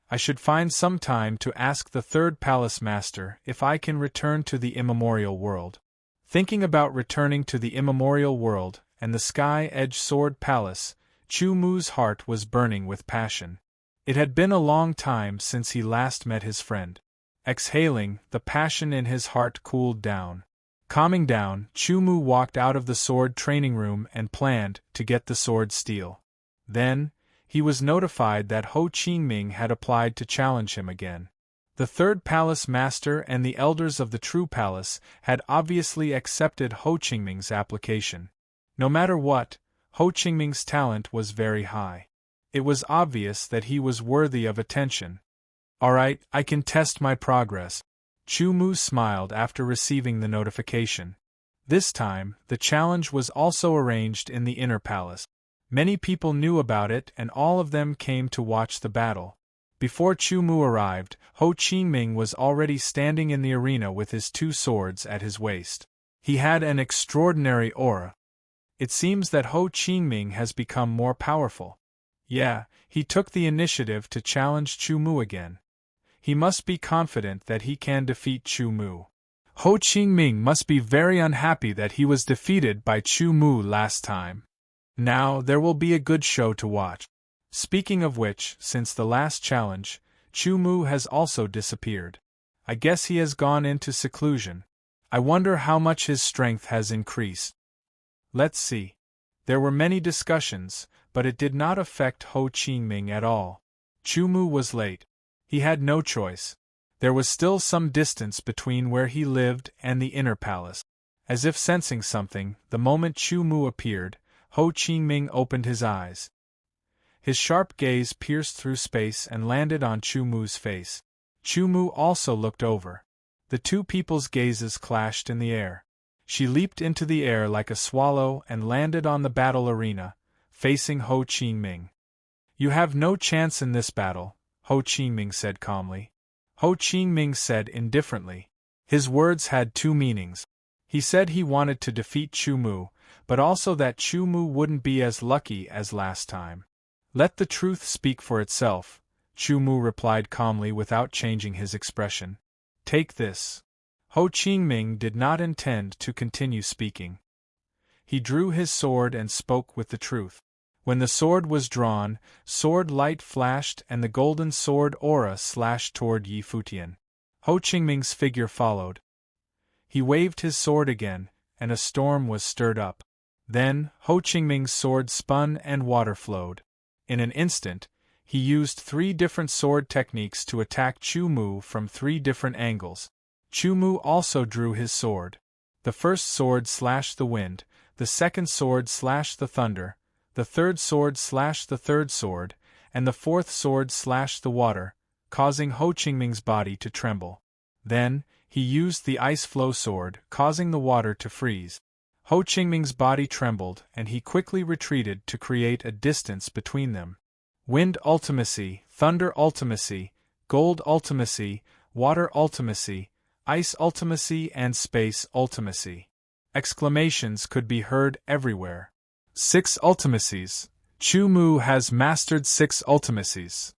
I should find some time to ask the third palace master if I can return to the immemorial world. Thinking about returning to the immemorial world and the Sky Edge Sword Palace, Chu Mu's heart was burning with passion. It had been a long time since he last met his friend. Exhaling, the passion in his heart cooled down. Calming down, Chu Mu walked out of the sword training room and planned to get the sword steel. Then, he was notified that Ho Qingming had applied to challenge him again. The third palace master and the elders of the true palace had obviously accepted Ho Qingming's application. No matter what, Ho Qingming's talent was very high. It was obvious that he was worthy of attention. Alright, I can test my progress. Chu Mu smiled after receiving the notification. This time, the challenge was also arranged in the inner palace. Many people knew about it and all of them came to watch the battle. Before Chu Mu arrived, Ho Qingming was already standing in the arena with his 2 swords at his waist. He had an extraordinary aura. It seems that Ho Qingming has become more powerful. Yeah, he took the initiative to challenge Chu Mu again. He must be confident that he can defeat Chu Mu. Ho Qingming must be very unhappy that he was defeated by Chu Mu last time. Now there will be a good show to watch. Speaking of which, since the last challenge, Chu Mu has also disappeared. I guess he has gone into seclusion. I wonder how much his strength has increased. Let's see. There were many discussions, but it did not affect Ho Qingming at all. Chu Mu was late. He had no choice. There was still some distance between where he lived and the inner palace. As if sensing something, the moment Chu Mu appeared, Ho Qingming opened his eyes. His sharp gaze pierced through space and landed on Chu Mu's face. Chu Mu also looked over. The 2 people's gazes clashed in the air. She leaped into the air like a swallow and landed on the battle arena, facing Ho Qingming. You have no chance in this battle, Ho Qingming said calmly. Ho Qingming said indifferently. His words had 2 meanings. He said he wanted to defeat Chu Mu, but also that Chu Mu wouldn't be as lucky as last time. Let the truth speak for itself, Chu Mu replied calmly without changing his expression. Take this. Ho Qingming did not intend to continue speaking. He drew his sword and spoke with the truth. When the sword was drawn, sword light flashed and the golden sword aura slashed toward Yi Futian. Ho Qingming's figure followed. He waved his sword again, and a storm was stirred up. Then, Ho Qingming's sword spun and water flowed. In an instant, he used 3 different sword techniques to attack Chu Mu from 3 different angles. Chu Mu also drew his sword. The first sword slashed the wind, the second sword slashed the thunder, the third sword slashed the third sword, and the fourth sword slashed the water, causing Ho Qingming's body to tremble. Then, he used the ice flow sword, causing the water to freeze. Ho Qingming's body trembled and he quickly retreated to create a distance between them. Wind ultimacy, thunder ultimacy, gold ultimacy, water ultimacy, ice ultimacy and space ultimacy. Exclamations could be heard everywhere. 6 ultimacies. Chu Mu has mastered 6 ultimacies.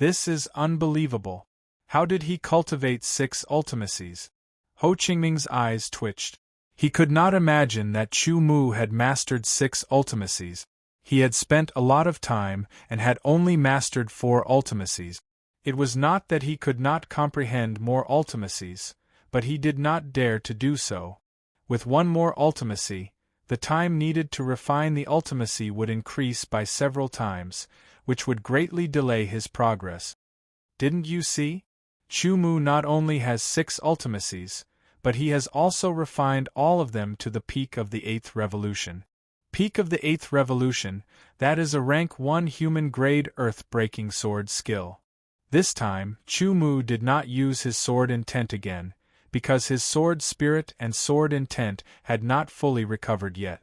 This is unbelievable. How did he cultivate 6 ultimacies? Ho Qingming's eyes twitched. He could not imagine that Chu Mu had mastered 6 ultimacies. He had spent a lot of time and had only mastered 4 ultimacies. It was not that he could not comprehend more ultimacies, but he did not dare to do so. With one more ultimacy, the time needed to refine the ultimacy would increase by several times, which would greatly delay his progress. Didn't you see? Chu Mu not only has 6 ultimacies, but he has also refined all of them to the peak of the 8th revolution. Peak of the 8th revolution, that is a rank 1 human-grade earth-breaking sword skill. This time, Chu Mu did not use his sword intent again, because his sword spirit and sword intent had not fully recovered yet.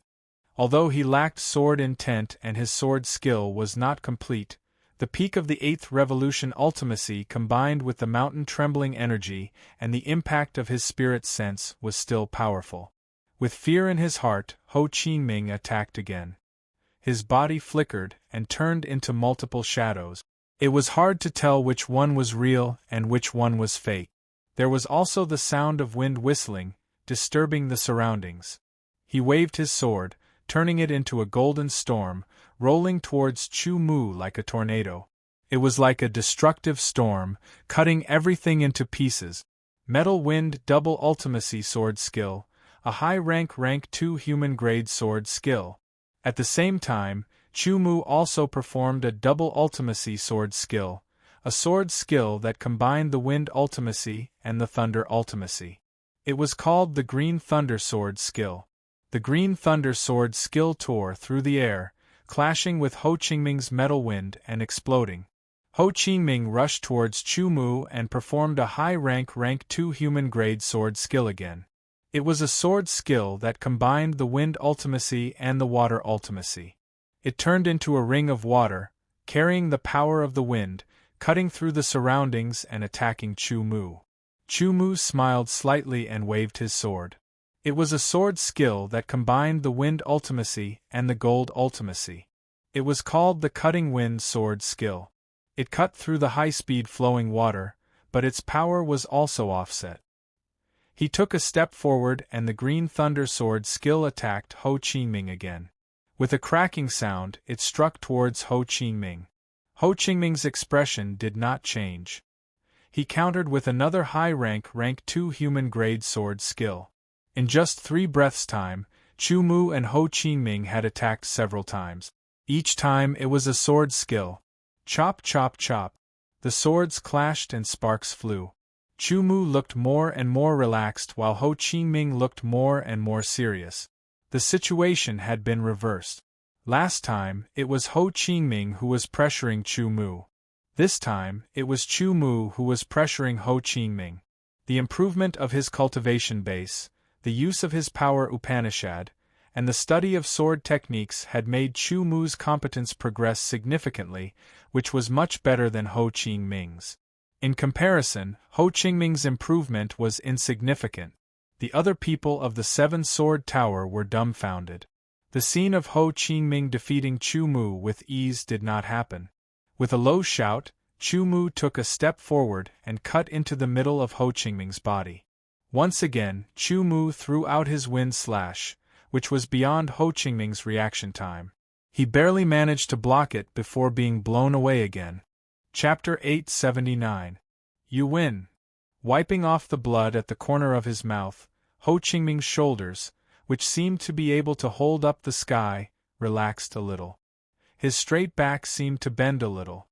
Although he lacked sword intent and his sword skill was not complete, the peak of the 8th revolution ultimacy combined with the mountain-trembling energy and the impact of his spirit sense was still powerful. With fear in his heart, Ho Qingming attacked again. His body flickered and turned into multiple shadows. It was hard to tell which one was real and which one was fake. There was also the sound of wind whistling, disturbing the surroundings. He waved his sword, turning it into a golden storm, rolling towards Chu Mu like a tornado. It was like a destructive storm, cutting everything into pieces. Metal Wind Double Ultimacy Sword Skill, a high rank 2 human-grade sword skill. At the same time, Chu Mu also performed a Double Ultimacy Sword Skill, a sword skill that combined the Wind Ultimacy and the Thunder Ultimacy. It was called the Green Thunder Sword Skill. The Green Thunder Sword Skill tore through the air, clashing with Ho Qingming's Metal Wind and exploding. Ho Qingming rushed towards Chu Mu and performed a high rank 2 human-grade sword skill again. It was a sword skill that combined the Wind Ultimacy and the Water Ultimacy. It turned into a ring of water, carrying the power of the wind, cutting through the surroundings and attacking Chu Mu. Chu Mu smiled slightly and waved his sword. It was a sword skill that combined the Wind Ultimacy and the Gold Ultimacy. It was called the Cutting Wind Sword Skill. It cut through the high-speed flowing water, but its power was also offset. He took a step forward and the Green Thunder Sword Skill attacked Ho Qingming again. With a cracking sound, it struck towards Ho Qingming. Ho Qingming's expression did not change. He countered with another high rank 2 human-grade sword skill. In just 3 breaths' time, Chu Mu and Ho Qingming had attacked several times. Each time it was a sword skill. Chop chop chop. The swords clashed and sparks flew. Chu Mu looked more and more relaxed while Ho Qingming looked more and more serious. The situation had been reversed. Last time, it was Ho Qingming who was pressuring Chu Mu. This time, it was Chu Mu who was pressuring Ho Qingming. The improvement of his cultivation base, the use of his power Upanishad, and the study of sword techniques had made Chu Mu's competence progress significantly, which was much better than Ho Qingming's. In comparison, Ho Qingming's improvement was insignificant. The other people of the 7-sword tower were dumbfounded. The scene of Ho Qingming defeating Chu Mu with ease did not happen. With a low shout, Chu Mu took a step forward and cut into the middle of Ho Qingming's body. Once again, Chu Mu threw out his wind slash, which was beyond Ho Qingming's reaction time. He barely managed to block it before being blown away again. Chapter 879. You win. Wiping off the blood at the corner of his mouth, Ho Qingming's shoulders, which seemed to be able to hold up the sky, relaxed a little. His straight back seemed to bend a little.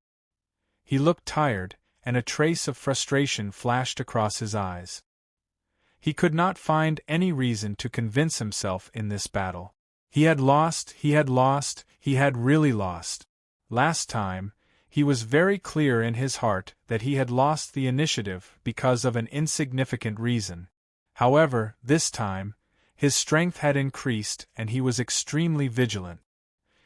He looked tired, and a trace of frustration flashed across his eyes. He could not find any reason to convince himself in this battle. He had lost, he had really lost. Last time, he was very clear in his heart that he had lost the initiative because of an insignificant reason. However, this time, his strength had increased and he was extremely vigilant.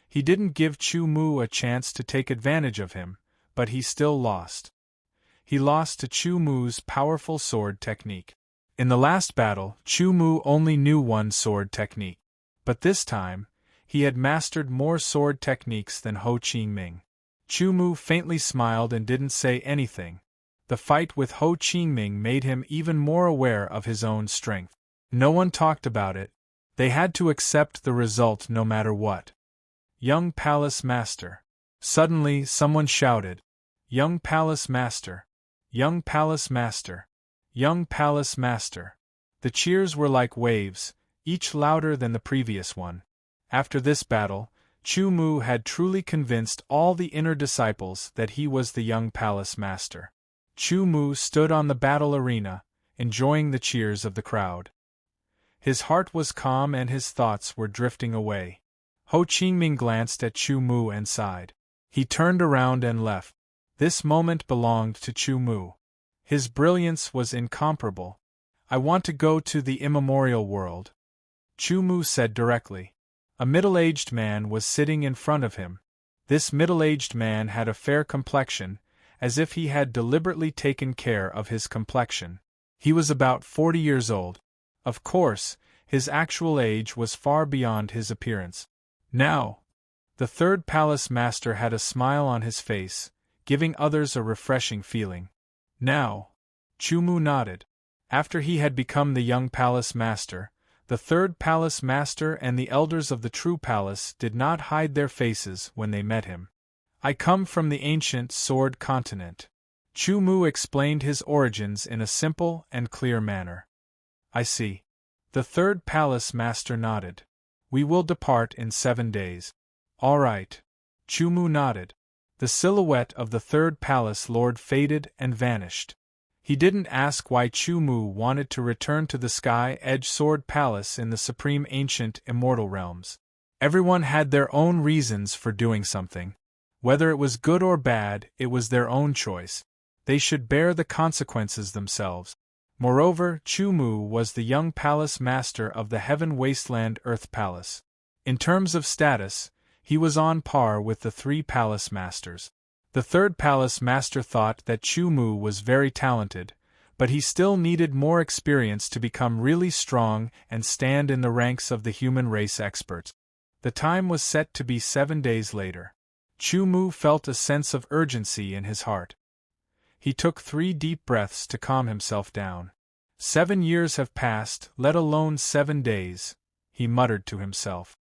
He didn't give Chu Mu a chance to take advantage of him, but he still lost. He lost to Chu Mu's powerful sword technique. In the last battle, Chu Mu only knew one sword technique. But this time, he had mastered more sword techniques than Ho Qingming. Chu Mu faintly smiled and didn't say anything. The fight with Ho Qingming made him even more aware of his own strength. No one talked about it. They had to accept the result no matter what. Young Palace Master. Suddenly, someone shouted, "Young Palace Master! Young Palace Master! Young Palace Master!" The cheers were like waves, each louder than the previous one. After this battle, Chu Mu had truly convinced all the inner disciples that he was the young Palace Master. Chu Mu stood on the battle arena, enjoying the cheers of the crowd. His heart was calm and his thoughts were drifting away. Ho Qingming glanced at Chu Mu and sighed. He turned around and left. This moment belonged to Chu Mu. His brilliance was incomparable. "I want to go to the immemorial world," Chu Mu said directly. A middle-aged man was sitting in front of him. This middle-aged man had a fair complexion, as if he had deliberately taken care of his complexion. He was about 40 years old. Of course, his actual age was far beyond his appearance. "Now!" The third Palace Master had a smile on his face, giving others a refreshing feeling. "Now!" Chu Mu nodded. After he had become the young Palace Master, the third Palace Master and the elders of the true palace did not hide their faces when they met him. "I come from the ancient Sword Continent." Chu Mu explained his origins in a simple and clear manner. "I see." The third Palace Master nodded. "We will depart in 7 days." "All right." Chu Mu nodded. The silhouette of the third Palace Lord faded and vanished. He didn't ask why Chu Mu wanted to return to the Sky-Edge Sword Palace in the supreme ancient immortal realms. Everyone had their own reasons for doing something. Whether it was good or bad, it was their own choice. They should bear the consequences themselves. Moreover, Chu Mu was the young Palace Master of the Heaven Wasteland Earth Palace. In terms of status, he was on par with the 3 Palace Masters. The third Palace Master thought that Chu Mu was very talented, but he still needed more experience to become really strong and stand in the ranks of the human race experts. The time was set to be 7 days later. Chu Mu felt a sense of urgency in his heart. He took 3 deep breaths to calm himself down. 7 years have passed, let alone 7 days, he muttered to himself.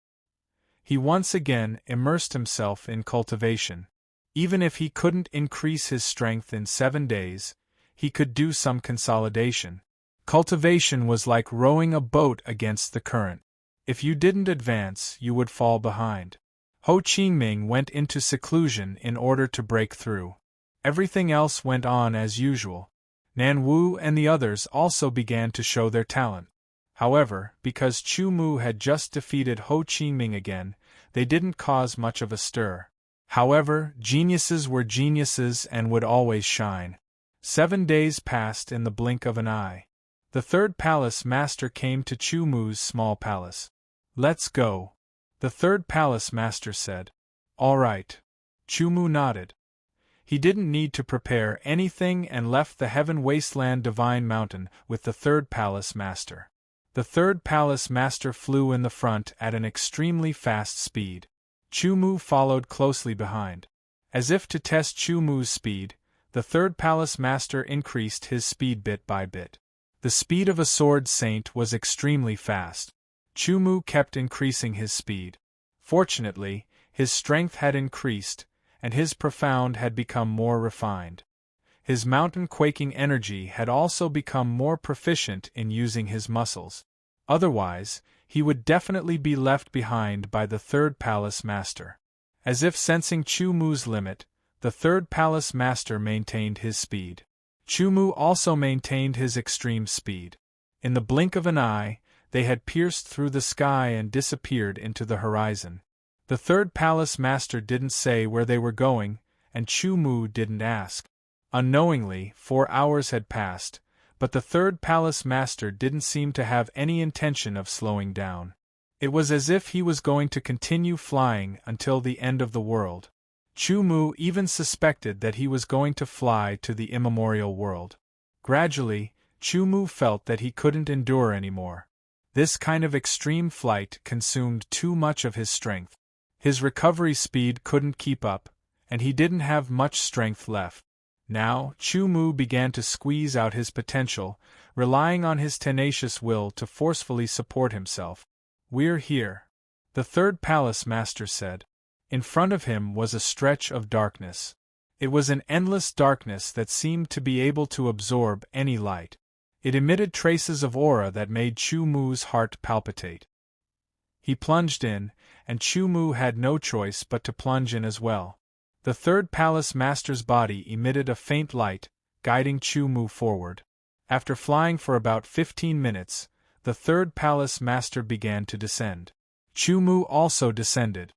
He once again immersed himself in cultivation. Even if he couldn't increase his strength in 7 days, he could do some consolidation. Cultivation was like rowing a boat against the current. If you didn't advance, you would fall behind. Ho Qingming went into seclusion in order to break through. Everything else went on as usual. Nan Wu and the others also began to show their talent. However, because Chu Mu had just defeated Ho Qingming again, they didn't cause much of a stir. However, geniuses were geniuses and would always shine. 7 days passed in the blink of an eye. The third Palace Master came to Chu Mu's small palace. "Let's go," the third Palace Master said. "All right." Chu Mu nodded. He didn't need to prepare anything and left the Heaven Wasteland Divine Mountain with the third Palace Master. The third Palace Master flew in the front at an extremely fast speed. Chu Mu followed closely behind. As if to test Chu Mu's speed, the third Palace Master increased his speed bit by bit. The speed of a sword saint was extremely fast. Chu Mu kept increasing his speed. Fortunately, his strength had increased, and his profound had become more refined. His mountain-quaking energy had also become more proficient in using his muscles. Otherwise, he would definitely be left behind by the third Palace Master. As if sensing Chu Mu's limit, the third Palace Master maintained his speed. Chu Mu also maintained his extreme speed. In the blink of an eye, they had pierced through the sky and disappeared into the horizon. The third Palace Master didn't say where they were going, and Chu Mu didn't ask. Unknowingly, 4 hours had passed, but the third Palace Master didn't seem to have any intention of slowing down. It was as if he was going to continue flying until the end of the world. Chu Mu even suspected that he was going to fly to the immemorial world. Gradually, Chu Mu felt that he couldn't endure anymore. This kind of extreme flight consumed too much of his strength. His recovery speed couldn't keep up, and he didn't have much strength left. Now, Chu-Mu began to squeeze out his potential, relying on his tenacious will to forcefully support himself. "We're here," the third palace master said. In front of him was a stretch of darkness. It was an endless darkness that seemed to be able to absorb any light. It emitted traces of aura that made Chu-Mu's heart palpitate. He plunged in, and Chu-Mu had no choice but to plunge in as well. The third palace master's body emitted a faint light, guiding Chu-Mu forward. After flying for about 15 minutes, the third palace master began to descend. Chu-Mu also descended.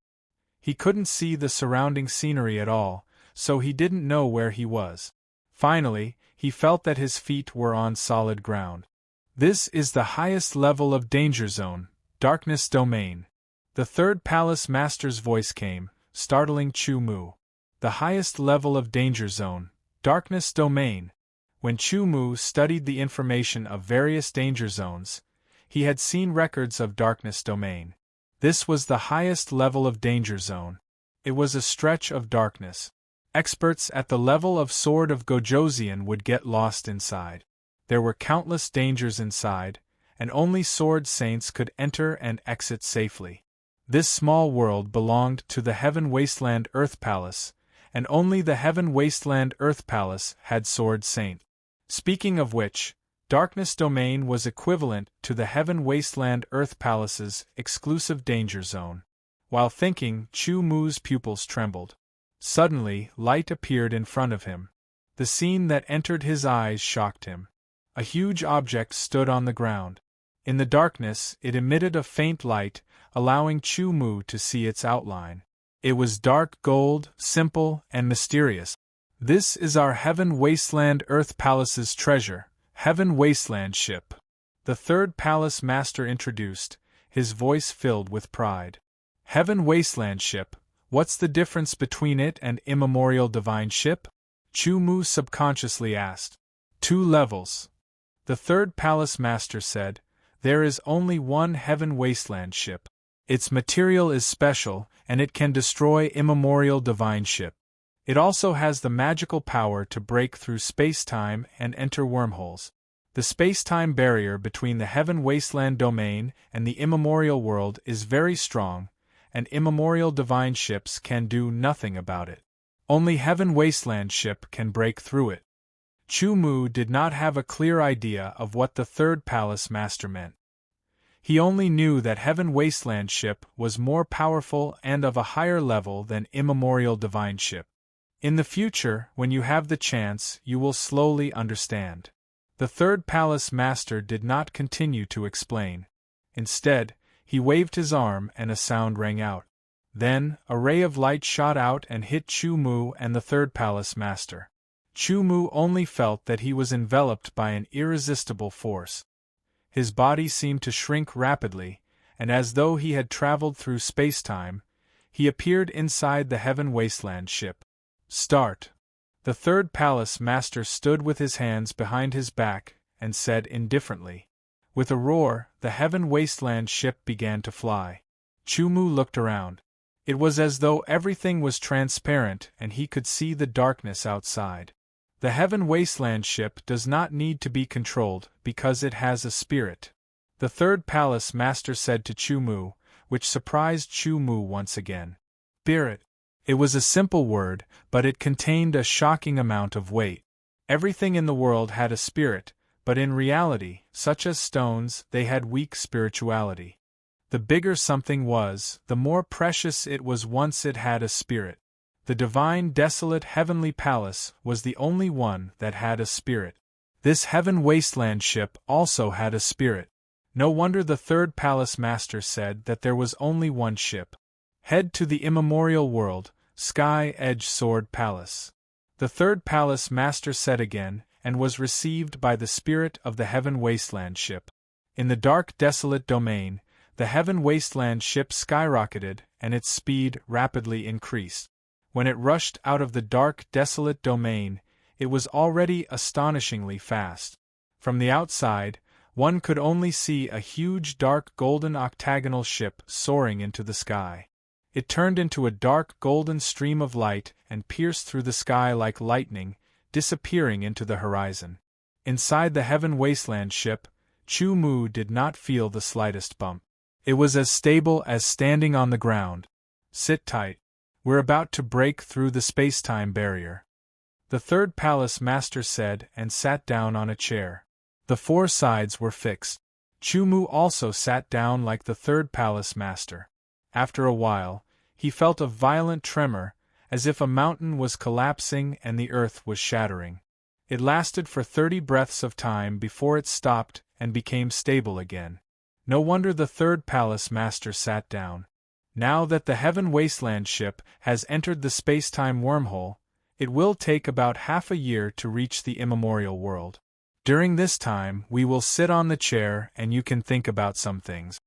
He couldn't see the surrounding scenery at all, so he didn't know where he was. Finally, he felt that his feet were on solid ground. "This is the highest level of danger zone, darkness domain." The third palace master's voice came, startling Chu-Mu. The highest level of danger zone, darkness domain. When Chu-Mu studied the information of various danger zones, he had seen records of darkness domain. This was the highest level of danger zone. It was a stretch of darkness. Experts at the level of Sword of Gojoseon would get lost inside. There were countless dangers inside, and only sword saints could enter and exit safely. This small world belonged to the Heaven Wasteland Earth Palace, and only the Heaven Wasteland Earth Palace had sword saint. Speaking of which, Darkness Domain was equivalent to the Heaven Wasteland Earth Palace's exclusive danger zone. While thinking, Chu-Mu's pupils trembled. Suddenly, light appeared in front of him. The scene that entered his eyes shocked him. A huge object stood on the ground. In the darkness, it emitted a faint light, allowing Chu-Mu to see its outline. It was dark gold, simple, and mysterious. "This is our Heaven Wasteland Earth Palace's treasure, Heaven Wasteland ship," the third palace master introduced, his voice filled with pride. "Heaven Wasteland ship, what's the difference between it and Immemorial Divine ship?" Chu-Mu subconsciously asked. "2 levels. The third palace master said, "There is only one Heaven Wasteland ship. Its material is special, and it can destroy Immemorial Divine ship. It also has the magical power to break through space-time and enter wormholes. The space-time barrier between the Heaven Wasteland domain and the Immemorial world is very strong, and Immemorial Divine ships can do nothing about it. Only Heaven Wasteland ship can break through it." Chu-Mu did not have a clear idea of what the third palace master meant. He only knew that Heaven Wasteland ship was more powerful and of a higher level than Immemorial Divine ship. In the future, when you have the chance, you will slowly understand. The third palace master did not continue to explain. Instead, he waved his arm and a sound rang out. Then, a ray of light shot out and hit Chu-Mu and the third palace master. Chu-Mu only felt that he was enveloped by an irresistible force. His body seemed to shrink rapidly, and as though he had traveled through space-time, he appeared inside the Heaven Wasteland ship. "Start." The third palace master stood with his hands behind his back and said indifferently. With a roar, the Heaven Wasteland ship began to fly. Chu-Mu looked around. It was as though everything was transparent and he could see the darkness outside. The Heaven Wasteland ship does not need to be controlled because it has a spirit, the third palace master said to Chu-Mu, which surprised Chu-Mu once again. Spirit. It was a simple word, but it contained a shocking amount of weight. Everything in the world had a spirit, but in reality, such as stones, they had weak spirituality. The bigger something was, the more precious it was once it had a spirit. The divine desolate heavenly palace was the only one that had a spirit. This Heaven Wasteland ship also had a spirit. No wonder the third palace master said that there was only one ship. Head to the immemorial world, Sky Edge Sword Palace. The third palace master said again, and was received by the spirit of the Heaven Wasteland ship. In the dark desolate domain, the Heaven Wasteland ship skyrocketed and its speed rapidly increased. When it rushed out of the dark desolate domain, it was already astonishingly fast. From the outside, one could only see a huge dark golden octagonal ship soaring into the sky. It turned into a dark golden stream of light and pierced through the sky like lightning, disappearing into the horizon. Inside the Heaven Wasteland ship, Chu Mu did not feel the slightest bump. It was as stable as standing on the ground. Sit tight. We're about to break through the space-time barrier, the third palace master said and sat down on a chair. The four sides were fixed. Chu Mu also sat down like the third palace master. After a while, he felt a violent tremor, as if a mountain was collapsing and the earth was shattering. It lasted for 30 breaths of time before it stopped and became stable again. No wonder the third palace master sat down. Now that the Heaven Wasteland ship has entered the space-time wormhole, it will take about half a year to reach the immemorial world. During this time, we will sit on the chair and you can think about some things,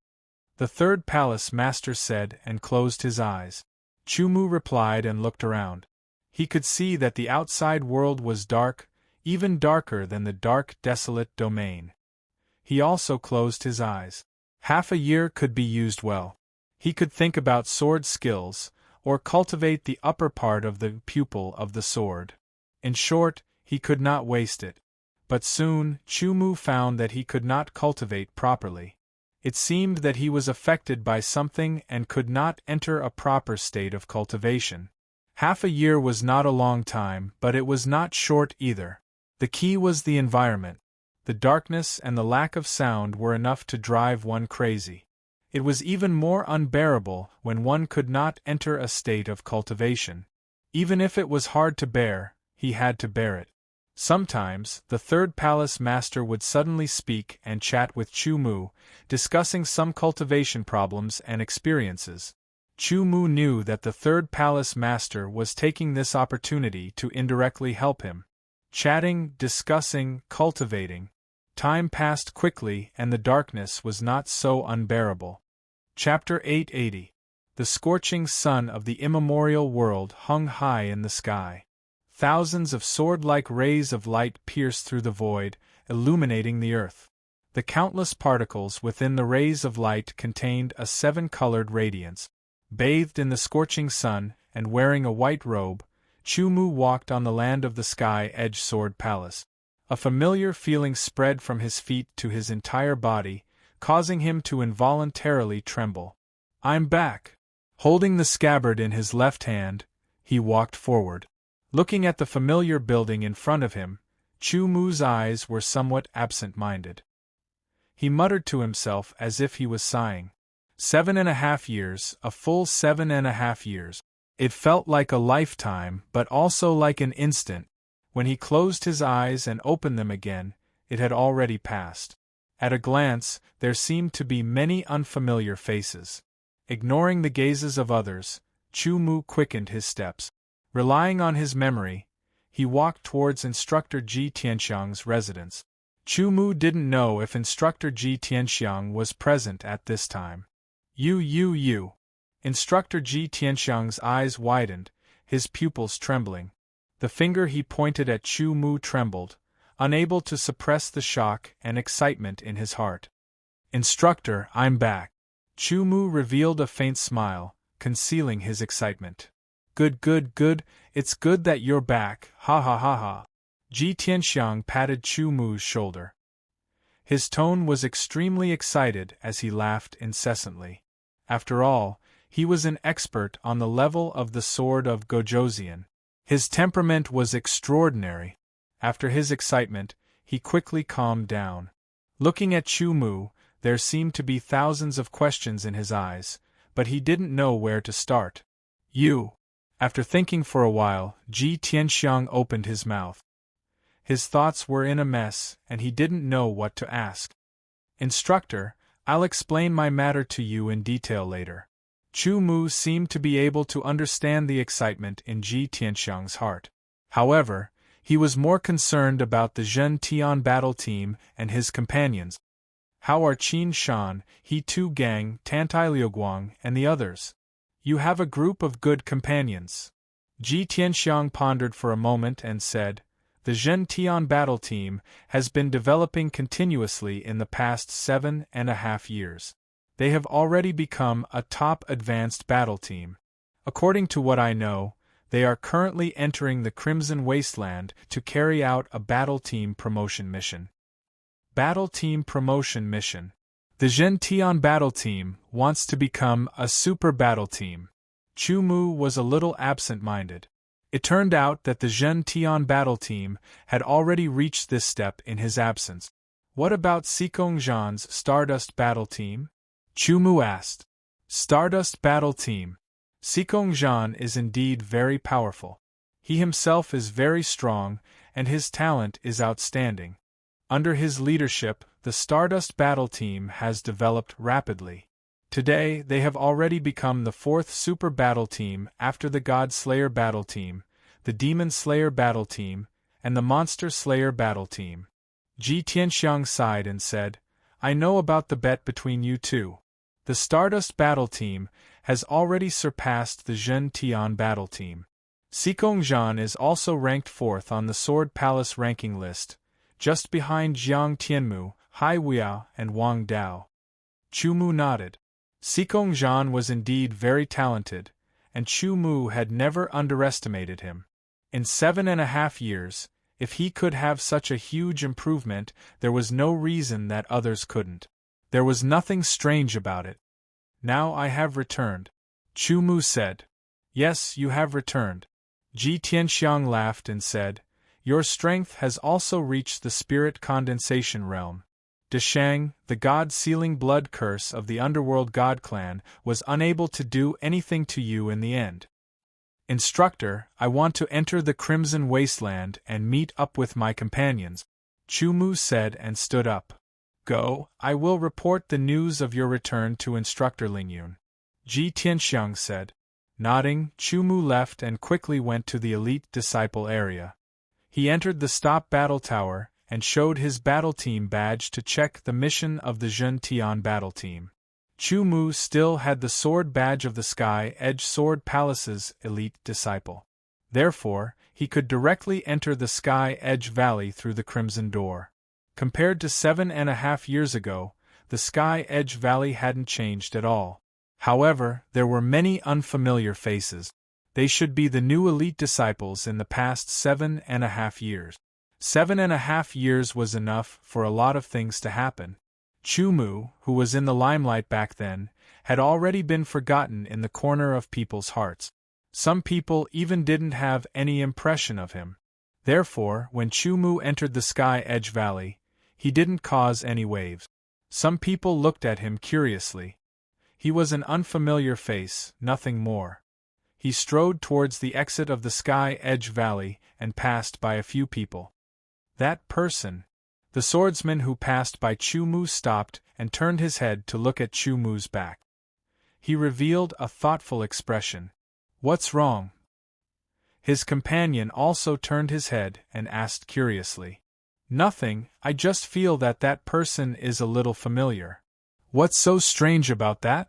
the third palace master said and closed his eyes. Chu Mu replied and looked around. He could see that the outside world was dark, even darker than the dark, desolate domain. He also closed his eyes. Half a year could be used well. He could think about sword skills, or cultivate the upper part of the pupil of the sword. In short, he could not waste it. But soon, Chu Mu found that he could not cultivate properly. It seemed that he was affected by something and could not enter a proper state of cultivation. Half a year was not a long time, but it was not short either. The key was the environment. The darkness and the lack of sound were enough to drive one crazy. It was even more unbearable when one could not enter a state of cultivation. Even if it was hard to bear, he had to bear it. Sometimes, the third palace master would suddenly speak and chat with Chu Mu, discussing some cultivation problems and experiences. Chu Mu knew that the third palace master was taking this opportunity to indirectly help him. Chatting, discussing, cultivating. Time passed quickly and the darkness was not so unbearable. Chapter 880. The scorching sun of the immemorial world hung high in the sky. Thousands of sword-like rays of light pierced through the void, illuminating the earth. The countless particles within the rays of light contained a 7-colored radiance. Bathed in the scorching sun, and wearing a white robe, Chu Mu walked on the land of the Sky-Edge Sword Palace. A familiar feeling spread from his feet to his entire body, causing him to involuntarily tremble. "I'm back!" Holding the scabbard in his left hand, he walked forward. Looking at the familiar building in front of him, Chu Mu's eyes were somewhat absent-minded. He muttered to himself as if he was sighing. 7.5 years, a full 7.5 years. It felt like a lifetime, but also like an instant. When he closed his eyes and opened them again, it had already passed. At a glance, there seemed to be many unfamiliar faces. Ignoring the gazes of others, Chu Mu quickened his steps. Relying on his memory, he walked towards Instructor Ji Tianxiang's residence. Chu Mu didn't know if Instructor Ji Tianxiang was present at this time. You. Instructor Ji Tianxiang's eyes widened, his pupils trembling. The finger he pointed at Chu Mu trembled, unable to suppress the shock and excitement in his heart. "Instructor, I'm back." Chu Mu revealed a faint smile, concealing his excitement. Good, it's good that you're back, ha ha ha ha." Ji Tianxiang patted Chu Mu's shoulder. His tone was extremely excited as he laughed incessantly. After all, he was an expert on the level of the sword of Gojoseon. His temperament was extraordinary. After his excitement, he quickly calmed down. Looking at Chu Mu, there seemed to be thousands of questions in his eyes, but he didn't know where to start. "You." After thinking for a while, Ji Tianxiang opened his mouth. His thoughts were in a mess, and he didn't know what to ask. "Instructor, I'll explain my matter to you in detail later." Chu Mu seemed to be able to understand the excitement in Ji Tianxiang's heart. However, he was more concerned about the Zhen Tian battle team and his companions. How are Qin Shan, He Tu Gang, Tantai Liuguang, and the others? "You have a group of good companions." Ji Tianxiang pondered for a moment and said, "The Zhen Tian battle team has been developing continuously in the past 7.5 years. They have already become a top advanced battle team. According to what I know, they are currently entering the Crimson Wasteland to carry out a battle team promotion mission. Battle team promotion mission. The Zhen Tian battle team wants to become a super battle team. Chu Mu was a little absent-minded. It turned out that the Zhen Tian battle team had already reached this step in his absence. What about Xikong Zhan's Stardust battle team? Chu Mu asked. Stardust battle team. Xikong Zhan is indeed very powerful. He himself is very strong, and his talent is outstanding. Under his leadership, the Stardust battle team has developed rapidly. Today, they have already become the fourth super battle team after the God Slayer battle team, the Demon Slayer battle team, and the Monster Slayer battle team. Ji Tianxiang sighed and said, I know about the bet between you two. The Stardust battle team has already surpassed the Zhen Tian battle team. Xikong Zhan is also ranked 4th on the Sword Palace ranking list, just behind Jiang Tianmu, Hai Weiao, and Wang Dao. Chu Mu nodded. Xikong Zhan was indeed very talented, and Chu Mu had never underestimated him. In 7.5 years, if he could have such a huge improvement, there was no reason that others couldn't. There was nothing strange about it. Now I have returned, Chu Mu said. Yes, you have returned. Ji Tianxiang laughed and said, Your strength has also reached the spirit condensation realm. Deshang, the god-sealing blood curse of the underworld god clan, was unable to do anything to you in the end. Instructor, I want to enter the Crimson Wasteland and meet up with my companions, Chu Mu said and stood up. Go, I will report the news of your return to Instructor Lingyun. Ji Tianxiang said. Nodding, Chu Mu left and quickly went to the elite disciple area. He entered the stop battle tower and showed his battle team badge to check the mission of the Zhen Tian battle team. Chu Mu still had the sword badge of the Sky Edge Sword Palace's elite disciple. Therefore, he could directly enter the Sky Edge Valley through the Crimson Door. Compared to 7.5 years ago, the Sky Edge Valley hadn't changed at all. However, there were many unfamiliar faces. They should be the new elite disciples in the past 7.5 years. 7.5 years was enough for a lot of things to happen. Chu Mu, who was in the limelight back then, had already been forgotten in the corner of people's hearts. Some people even didn't have any impression of him. Therefore, when Chu Mu entered the Sky Edge Valley, he didn't cause any waves. Some people looked at him curiously. He was an unfamiliar face, nothing more. He strode towards the exit of the Sky Edge Valley and passed by a few people. That person. The swordsman who passed by Chu Mu stopped and turned his head to look at Chu Mu's back. He revealed a thoughtful expression. What's wrong? His companion also turned his head and asked curiously. Nothing, I just feel that that person is a little familiar. What's so strange about that?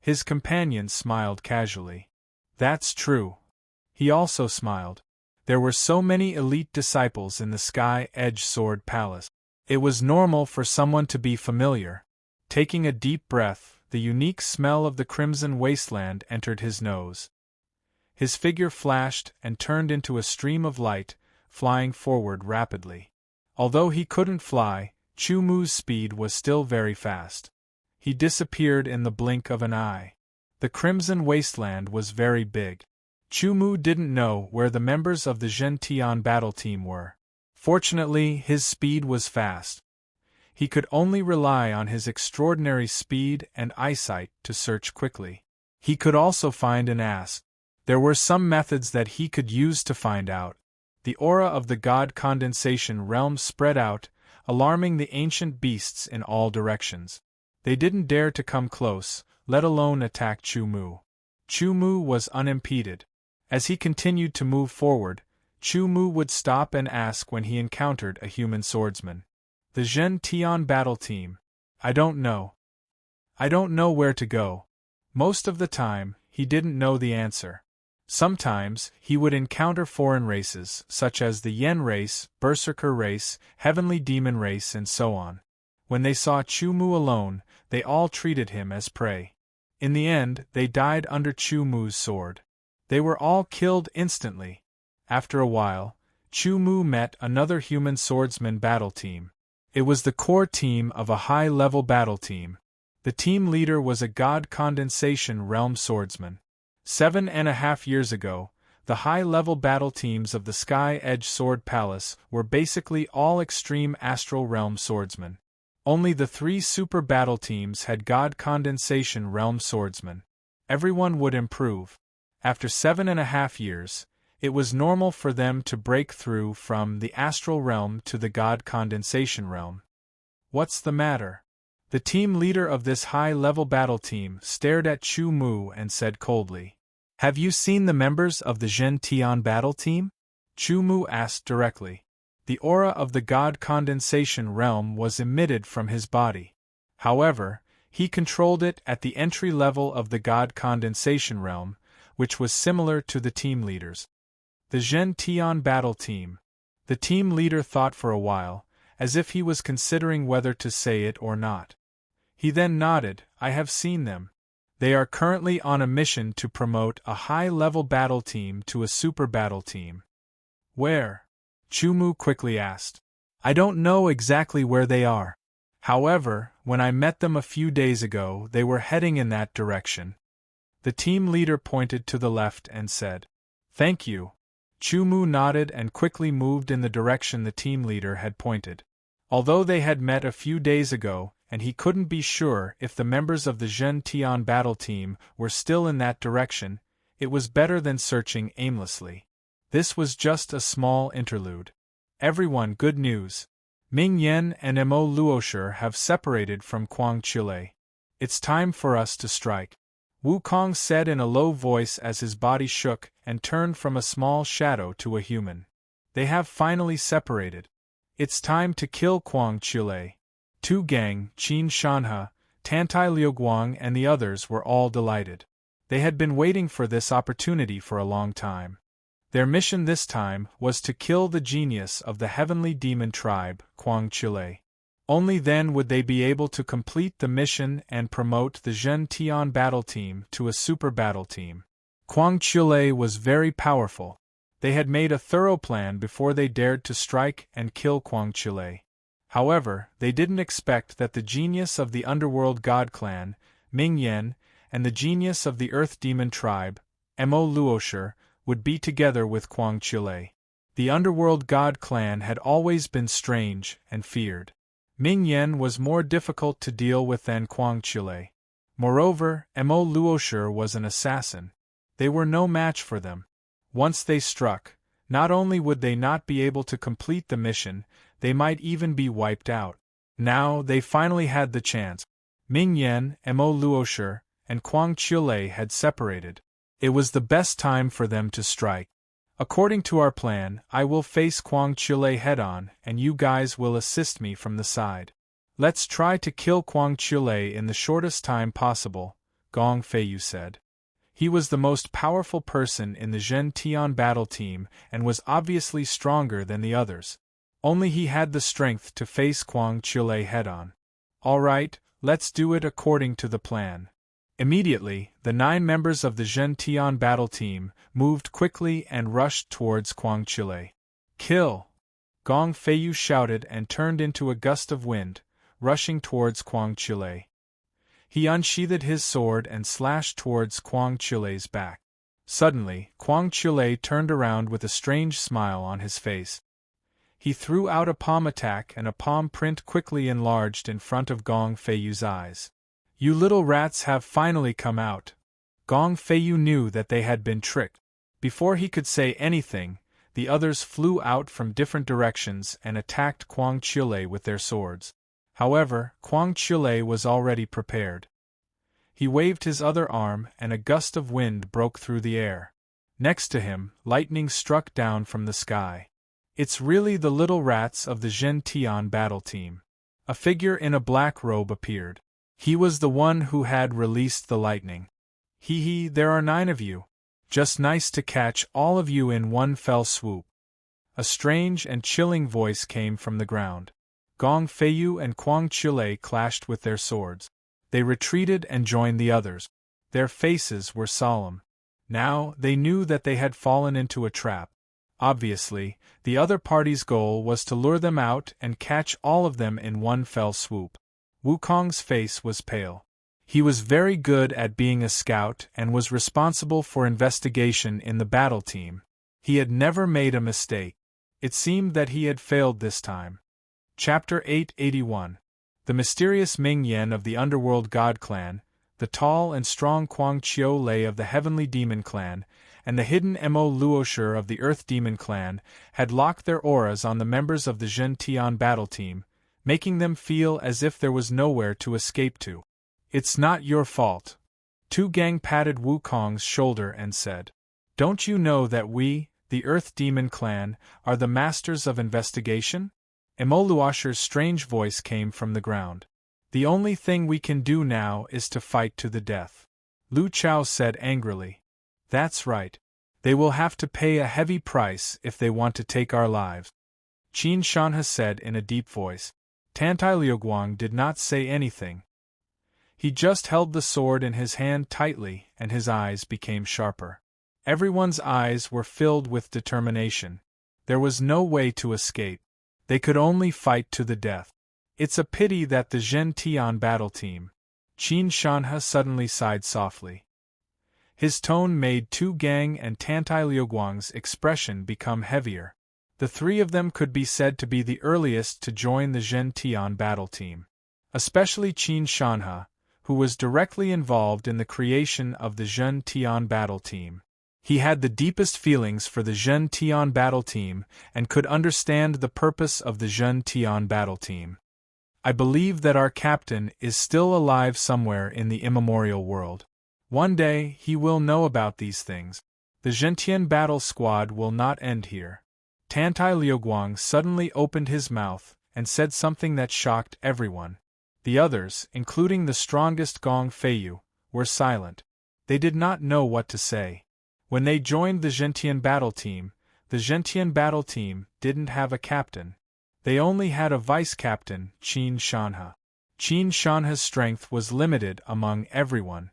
His companion smiled casually. That's true. He also smiled. There were so many elite disciples in the Sky Edge Sword Palace. It was normal for someone to be familiar. Taking a deep breath, the unique smell of the Crimson Wasteland entered his nose. His figure flashed and turned into a stream of light, flying forward rapidly. Although he couldn't fly, Chu Mu's speed was still very fast. He disappeared in the blink of an eye. The Crimson Wasteland was very big. Chu Mu didn't know where the members of the Zhen Tian battle team were. Fortunately, his speed was fast. He could only rely on his extraordinary speed and eyesight to search quickly. He could also find and ask. There were some methods that he could use to find out. The aura of the god condensation realm spread out, alarming the ancient beasts in all directions. They didn't dare to come close, let alone attack Chu Mu. Chu Mu was unimpeded. As he continued to move forward, Chu Mu would stop and ask when he encountered a human swordsman. The Zhen Tian battle team. I don't know. I don't know where to go. Most of the time, he didn't know the answer. Sometimes, he would encounter foreign races, such as the Yen race, Berserker race, Heavenly Demon race and so on. When they saw Chu Mu alone, they all treated him as prey. In the end, they died under Chu Mu's sword. They were all killed instantly. After a while, Chu Mu met another human swordsman battle team. It was the core team of a high-level battle team. The team leader was a god condensation realm swordsman. 7.5 years ago, the high-level battle teams of the Sky Edge Sword Palace were basically all extreme astral realm swordsmen. Only the 3 super battle teams had god condensation realm swordsmen. Everyone would improve. After 7.5 years, it was normal for them to break through from the astral realm to the god condensation realm. What's the matter? The team leader of this high-level battle team stared at Chu Mu and said coldly, "Have you seen the members of the Zhen Tian battle team?" Chu Mu asked directly. The aura of the god condensation realm was emitted from his body. However, he controlled it at the entry level of the god condensation realm, which was similar to the team leaders. The Zhen Tian battle team. The team leader thought for a while, as if he was considering whether to say it or not. He then nodded. "I have seen them. They are currently on a mission to promote a high-level battle team to a super battle team." "Where?" Chu Mu quickly asked. "I don't know exactly where they are. However, when I met them a few days ago, they were heading in that direction." The team leader pointed to the left and said, "Thank you." Chu Mu nodded and quickly moved in the direction the team leader had pointed. Although they had met a few days ago, and he couldn't be sure if the members of the Zhen Tian battle team were still in that direction, it was better than searching aimlessly. This was just a small interlude. "Everyone, good news. Ming Yen and Mo Luosher have separated from Kuang Chile. It's time for us to strike," Wukong said in a low voice as his body shook and turned from a small shadow to a human. "They have finally separated. It's time to kill Kuang Chile." Tu Gang, Qin Shanhe, Tantai Liuguang and the others were all delighted. They had been waiting for this opportunity for a long time. Their mission this time was to kill the genius of the heavenly demon tribe, Kuang Chile. Only then would they be able to complete the mission and promote the Zhen Tian battle team to a super battle team. Kuang Chile was very powerful. They had made a thorough plan before they dared to strike and kill Kuang Chile. However, they didn't expect that the genius of the underworld god clan, Ming Yen, and the genius of the earth demon tribe, Mo Luosher, would be together with Kuang Chile. The underworld god clan had always been strange and feared. Ming Yen was more difficult to deal with than Kuang Chile. Moreover, Mo Luosher was an assassin. They were no match for them. Once they struck, not only would they not be able to complete the mission, they might even be wiped out. Now they finally had the chance. Ming Yen, Mo Luosher, and Kuang Chile had separated. It was the best time for them to strike. "According to our plan, I will face Kuang Chile head-on, and you guys will assist me from the side. Let's try to kill Kuang Chile in the shortest time possible," Gong Feiyu said. He was the most powerful person in the Zhen Tian battle team and was obviously stronger than the others. Only he had the strength to face Kuang Chile head-on. "All right, let's do it according to the plan." Immediately, the 9 members of the Zhen Tian battle team moved quickly and rushed towards Kuang Chile. "Kill!" Gong Feiyu shouted and turned into a gust of wind, rushing towards Kuang Chile. He unsheathed his sword and slashed towards Kuang Chile's back. Suddenly, Kuang Chile turned around with a strange smile on his face. He threw out a palm attack and a palm print quickly enlarged in front of Gong Feiyu's eyes. "You little rats have finally come out." Gong Feiyu knew that they had been tricked. Before he could say anything, the others flew out from different directions and attacked Kuang Chile with their swords. However, Kuang Chile was already prepared. He waved his other arm and a gust of wind broke through the air. Next to him, lightning struck down from the sky. "It's really the little rats of the Zhen Tian battle team." A figure in a black robe appeared. He was the one who had released the lightning. "Hee, there are 9 of you. Just nice to catch all of you in one fell swoop." A strange and chilling voice came from the ground. Gong Feiyu and Kuang Chile clashed with their swords. They retreated and joined the others. Their faces were solemn. Now, they knew that they had fallen into a trap. Obviously, the other party's goal was to lure them out and catch all of them in one fell swoop. Wukong's face was pale. He was very good at being a scout and was responsible for investigation in the battle team. He had never made a mistake. It seemed that he had failed this time. Chapter 881. The mysterious Ming Yen of the Underworld God Clan, the tall and strong Kuang Chiu Lei of the Heavenly Demon Clan, and the hidden Mo Luoshi of the Earth Demon Clan had locked their auras on the members of the Zhen Tian battle team, making them feel as if there was nowhere to escape to. "It's not your fault." Tu Gang patted Wukong's shoulder and said, "Don't you know that we, the Earth Demon Clan, are the masters of investigation?" Mo Luoshi's strange voice came from the ground. "The only thing we can do now is to fight to the death." Lu Chao said angrily. "That's right. They will have to pay a heavy price if they want to take our lives." Qin Shanhe said in a deep voice. Tantai Liuguang did not say anything. He just held the sword in his hand tightly, and his eyes became sharper. Everyone's eyes were filled with determination. There was no way to escape. They could only fight to the death. "It's a pity that the Zhen Tian battle team." Qin Shanhe suddenly sighed softly. His tone made Tu Gang and Tantai Liuguang's expression become heavier. The three of them could be said to be the earliest to join the Zhen Tian battle team. Especially Qin Shanhe, who was directly involved in the creation of the Zhen Tian battle team. He had the deepest feelings for the Zhen Tian battle team and could understand the purpose of the Zhen Tian battle team. "I believe that our captain is still alive somewhere in the immemorial world. One day he will know about these things. The Zhentian battle squad will not end here." Tantai Liuguang suddenly opened his mouth and said something that shocked everyone. The others, including the strongest Gong Feiyu, were silent. They did not know what to say. When they joined the Zhentian battle team, the Zhentian battle team didn't have a captain. They only had a vice-captain, Qin Shanhe. Qin Shanhe's strength was limited among everyone.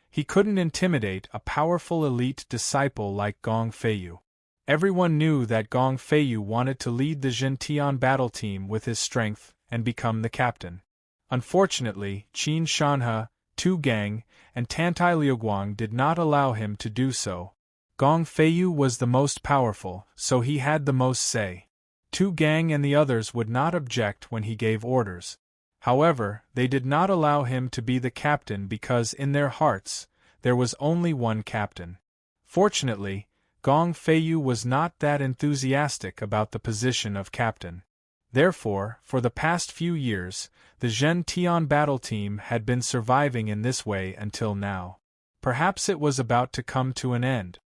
He couldn't intimidate a powerful elite disciple like Gong Feiyu. Everyone knew that Gong Feiyu wanted to lead the Zhentian battle team with his strength and become the captain. Unfortunately, Qin Shanhe, Tu Gang, and Tantai Liuguang did not allow him to do so. Gong Feiyu was the most powerful, so he had the most say. Tu Gang and the others would not object when he gave orders. However, they did not allow him to be the captain because in their hearts, there was only one captain. Fortunately, Gong Feiyu was not that enthusiastic about the position of captain. Therefore, for the past few years, the Zhen Tian battle team had been surviving in this way until now. Perhaps it was about to come to an end.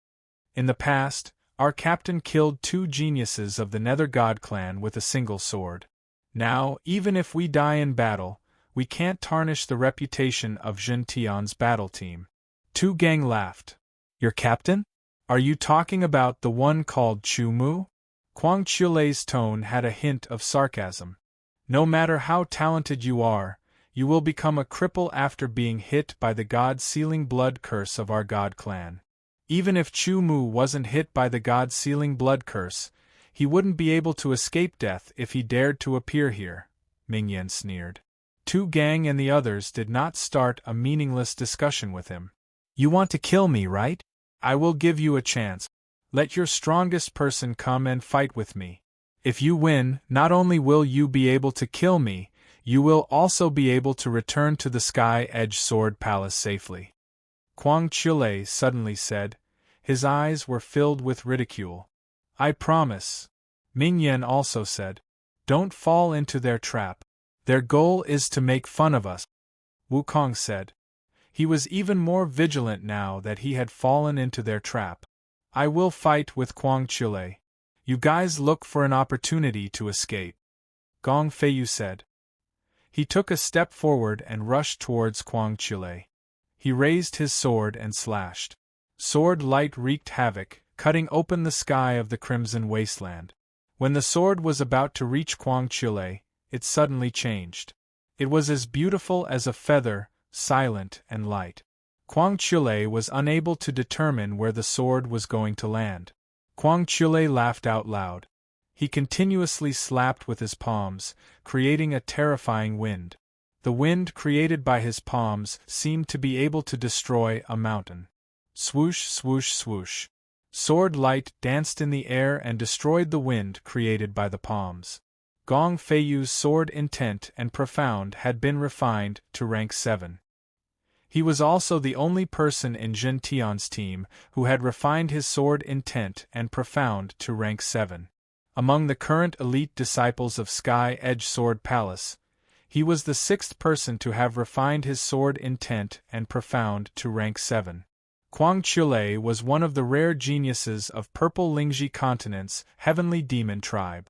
In the past, our captain killed 2 geniuses of the Nether God clan with a single sword. Now, even if we die in battle, we can't tarnish the reputation of Zhen Tian's battle team. Tu Gang laughed. "Your captain? Are you talking about the one called Chu Mu?" Kuang Chiulei's tone had a hint of sarcasm. "No matter how talented you are, you will become a cripple after being hit by the God-sealing blood curse of our God clan. Even if Chu Mu wasn't hit by the God-sealing blood curse, he wouldn't be able to escape death if he dared to appear here," Ming Yen sneered. Tu Gang and the others did not start a meaningless discussion with him. "You want to kill me, right? I will give you a chance. Let your strongest person come and fight with me. If you win, not only will you be able to kill me, you will also be able to return to the Sky Edge Sword Palace safely." Kuang Chiulei suddenly said. His eyes were filled with ridicule. "I promise." Ming Yen also said. "Don't fall into their trap. Their goal is to make fun of us." Wukong said. He was even more vigilant now that he had fallen into their trap. "I will fight with Kuang Chiulei. You guys look for an opportunity to escape," Gong Feiyu said. He took a step forward and rushed towards Kuang Chiulei. He raised his sword and slashed. Sword light wreaked havoc, cutting open the sky of the Crimson Wasteland. When the sword was about to reach Kuang Chiulei, it suddenly changed. It was as beautiful as a feather, silent and light. Kuang Chule was unable to determine where the sword was going to land. Kuang Chule laughed out loud. He continuously slapped with his palms, creating a terrifying wind. The wind created by his palms seemed to be able to destroy a mountain. Swoosh, swoosh, swoosh. Sword light danced in the air and destroyed the wind created by the palms. Gong Feiyu's sword intent and profound had been refined to rank 7. He was also the only person in Jin Tian's team who had refined his sword intent and profound to rank 7. Among the current elite disciples of Sky Edge Sword Palace, he was the 6th person to have refined his sword intent and profound to rank 7. Kuang Chule was one of the rare geniuses of Purple Lingji Continent's Heavenly Demon tribe.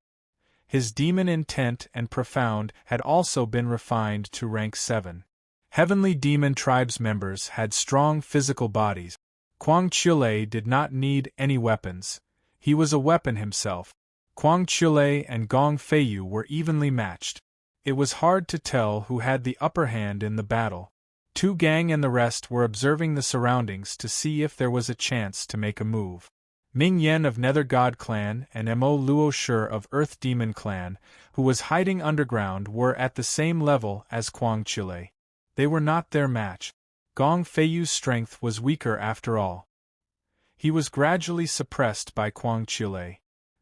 His demon intent and profound had also been refined to rank 7. Heavenly Demon tribe's members had strong physical bodies. Kuang Chule did not need any weapons. He was a weapon himself. Kuang Chule and Gong Feiyu were evenly matched. It was hard to tell who had the upper hand in the battle. Tu Gang and the rest were observing the surroundings to see if there was a chance to make a move. Ming Yen of Nether God Clan and Mo Luo Shi of Earth Demon Clan, who was hiding underground, were at the same level as Kuang Chule. They were not their match. Gong Feiyu's strength was weaker after all. He was gradually suppressed by Kuang Chule.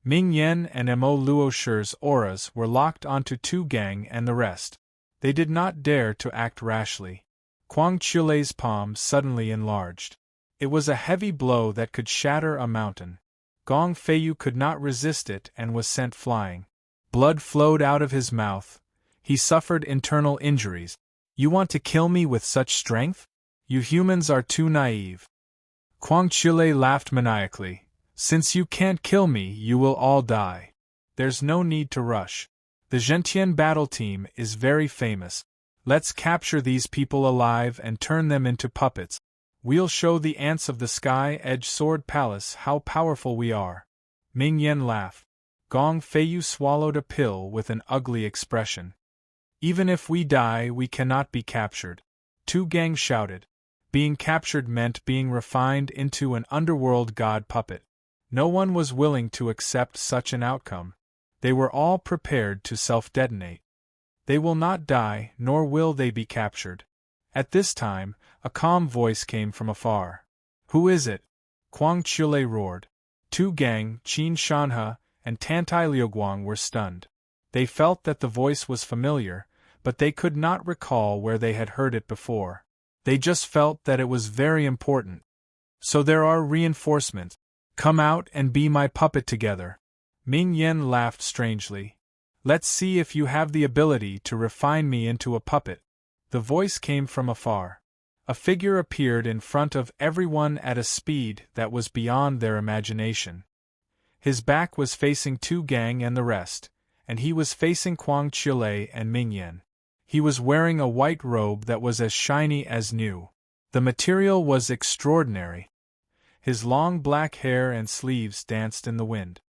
Ming Yen and Mo Luo Shi's auras were locked onto Tu Gang and the rest. They did not dare to act rashly. Kuang Chule's palm suddenly enlarged. It was a heavy blow that could shatter a mountain. Gong Feiyu could not resist it and was sent flying. Blood flowed out of his mouth. He suffered internal injuries. You want to kill me with such strength? You humans are too naive. Kuang Chule laughed maniacally. Since you can't kill me, you will all die. There's no need to rush. The Zhentian battle team is very famous. Let's capture these people alive and turn them into puppets. We'll show the ants of the Sky Edge Sword Palace how powerful we are. Ming Yen laughed. Gong Feiyu swallowed a pill with an ugly expression. Even if we die, we cannot be captured. Tu Gang shouted. Being captured meant being refined into an underworld god puppet. No one was willing to accept such an outcome. They were all prepared to self-detonate. They will not die, nor will they be captured. At this time, a calm voice came from afar. Who is it? Kuang Chule roared. Tu Gang, Qin Shanhe, and Tantai Liuguang were stunned. They felt that the voice was familiar, but they could not recall where they had heard it before. They just felt that it was very important. So there are reinforcements. Come out and be my puppet together. Ming Yen laughed strangely. Let's see if you have the ability to refine me into a puppet. The voice came from afar. A figure appeared in front of everyone at a speed that was beyond their imagination. His back was facing Tu Gang and the rest, and he was facing Kuang Chule and Ming Yen. He was wearing a white robe that was as shiny as new. The material was extraordinary. His long black hair and sleeves danced in the wind.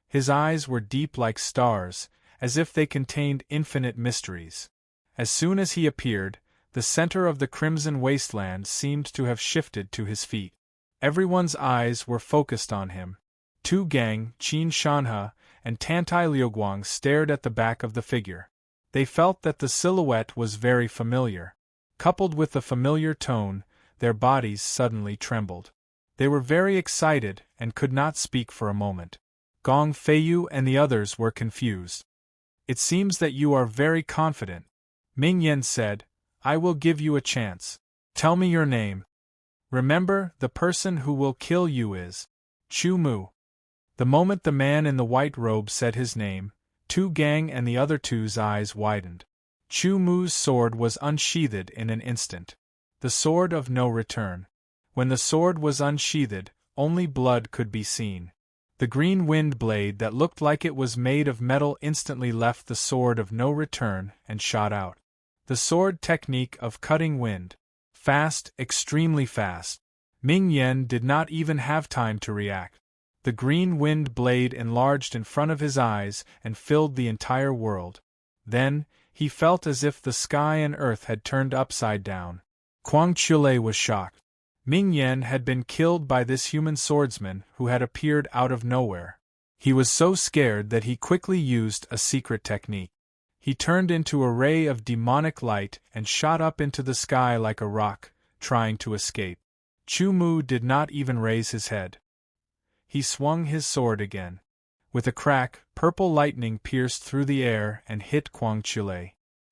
His eyes were deep like stars, as if they contained infinite mysteries. As soon as he appeared, the center of the crimson wasteland seemed to have shifted to his feet. Everyone's eyes were focused on him. Tu Gang, Qin Shanhe, and Tantai Liuguang stared at the back of the figure. They felt that the silhouette was very familiar. Coupled with the familiar tone, their bodies suddenly trembled. They were very excited and could not speak for a moment. Gong Feiyu and the others were confused. It seems that you are very confident. Ming Yen said, I will give you a chance. Tell me your name. Remember, the person who will kill you is Chu Mu. The moment the man in the white robe said his name, Tu Gang and the other two's eyes widened. Chu Mu's sword was unsheathed in an instant. The sword of no return. When the sword was unsheathed, only blood could be seen. The green wind blade that looked like it was made of metal instantly left the sword of no return and shot out. The sword technique of cutting wind. Fast, extremely fast. Ming Yen did not even have time to react. The green wind blade enlarged in front of his eyes and filled the entire world. Then, he felt as if the sky and earth had turned upside down. Kuang Chule was shocked. Ming Yen had been killed by this human swordsman who had appeared out of nowhere. He was so scared that he quickly used a secret technique. He turned into a ray of demonic light and shot up into the sky like a rock, trying to escape. Chu Mu did not even raise his head. He swung his sword again. With a crack, purple lightning pierced through the air and hit Kuang Chule.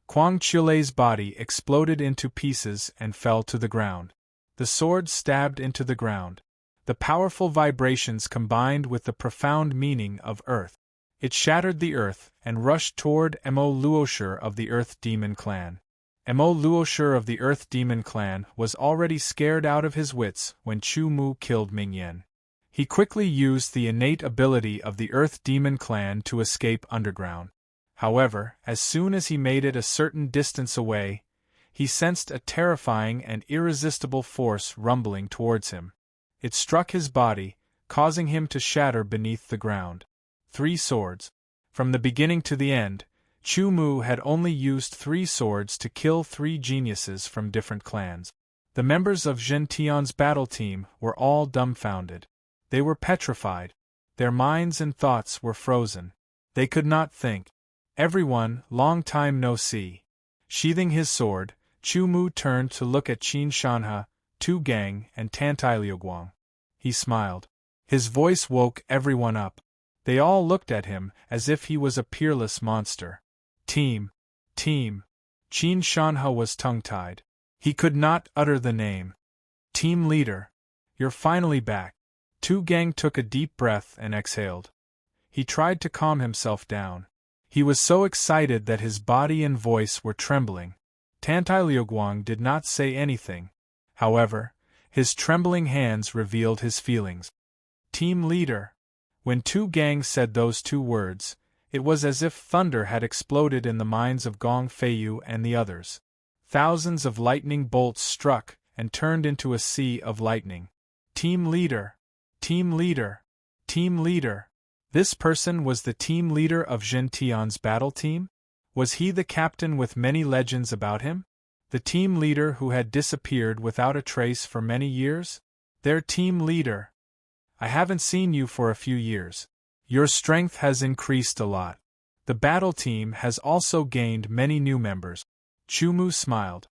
Kuang Chule's body exploded into pieces and fell to the ground. The sword stabbed into the ground. The powerful vibrations combined with the profound meaning of earth. It shattered the earth and rushed toward Mo Luoshi of the Earth Demon Clan. Mo Luoshi of the Earth Demon Clan was already scared out of his wits when Chu Mu killed Ming Yen. He quickly used the innate ability of the Earth Demon Clan to escape underground. However, as soon as he made it a certain distance away, he sensed a terrifying and irresistible force rumbling towards him. It struck his body, causing him to shatter beneath the ground. 3 swords. From the beginning to the end, Chu Mu had only used 3 swords to kill 3 geniuses from different clans. The members of Zhen Tian's battle team were all dumbfounded. They were petrified. Their minds and thoughts were frozen. They could not think. Everyone, long time no see. Sheathing his sword, Chu Mu turned to look at Qin Shanhe, Tu Gang, and Tantai Liuguang. He smiled. His voice woke everyone up. They all looked at him as if he was a peerless monster. Team. Qin Shanhe was tongue-tied. He could not utter the name. Team leader. You're finally back. Tu Gang took a deep breath and exhaled. He tried to calm himself down. He was so excited that his body and voice were trembling. Tantai Liuguang did not say anything. However, his trembling hands revealed his feelings. Team leader. When Tu Gang said those 2 words, it was as if thunder had exploded in the minds of Gong Feiyu and the others. Thousands of lightning bolts struck and turned into a sea of lightning. Team leader. Team leader. Team leader. This person was the team leader of Zhen Tian's battle team? Was he the captain with many legends about him? The team leader who had disappeared without a trace for many years? Their team leader. I haven't seen you for a few years. Your strength has increased a lot. The battle team has also gained many new members. Chu Mu smiled.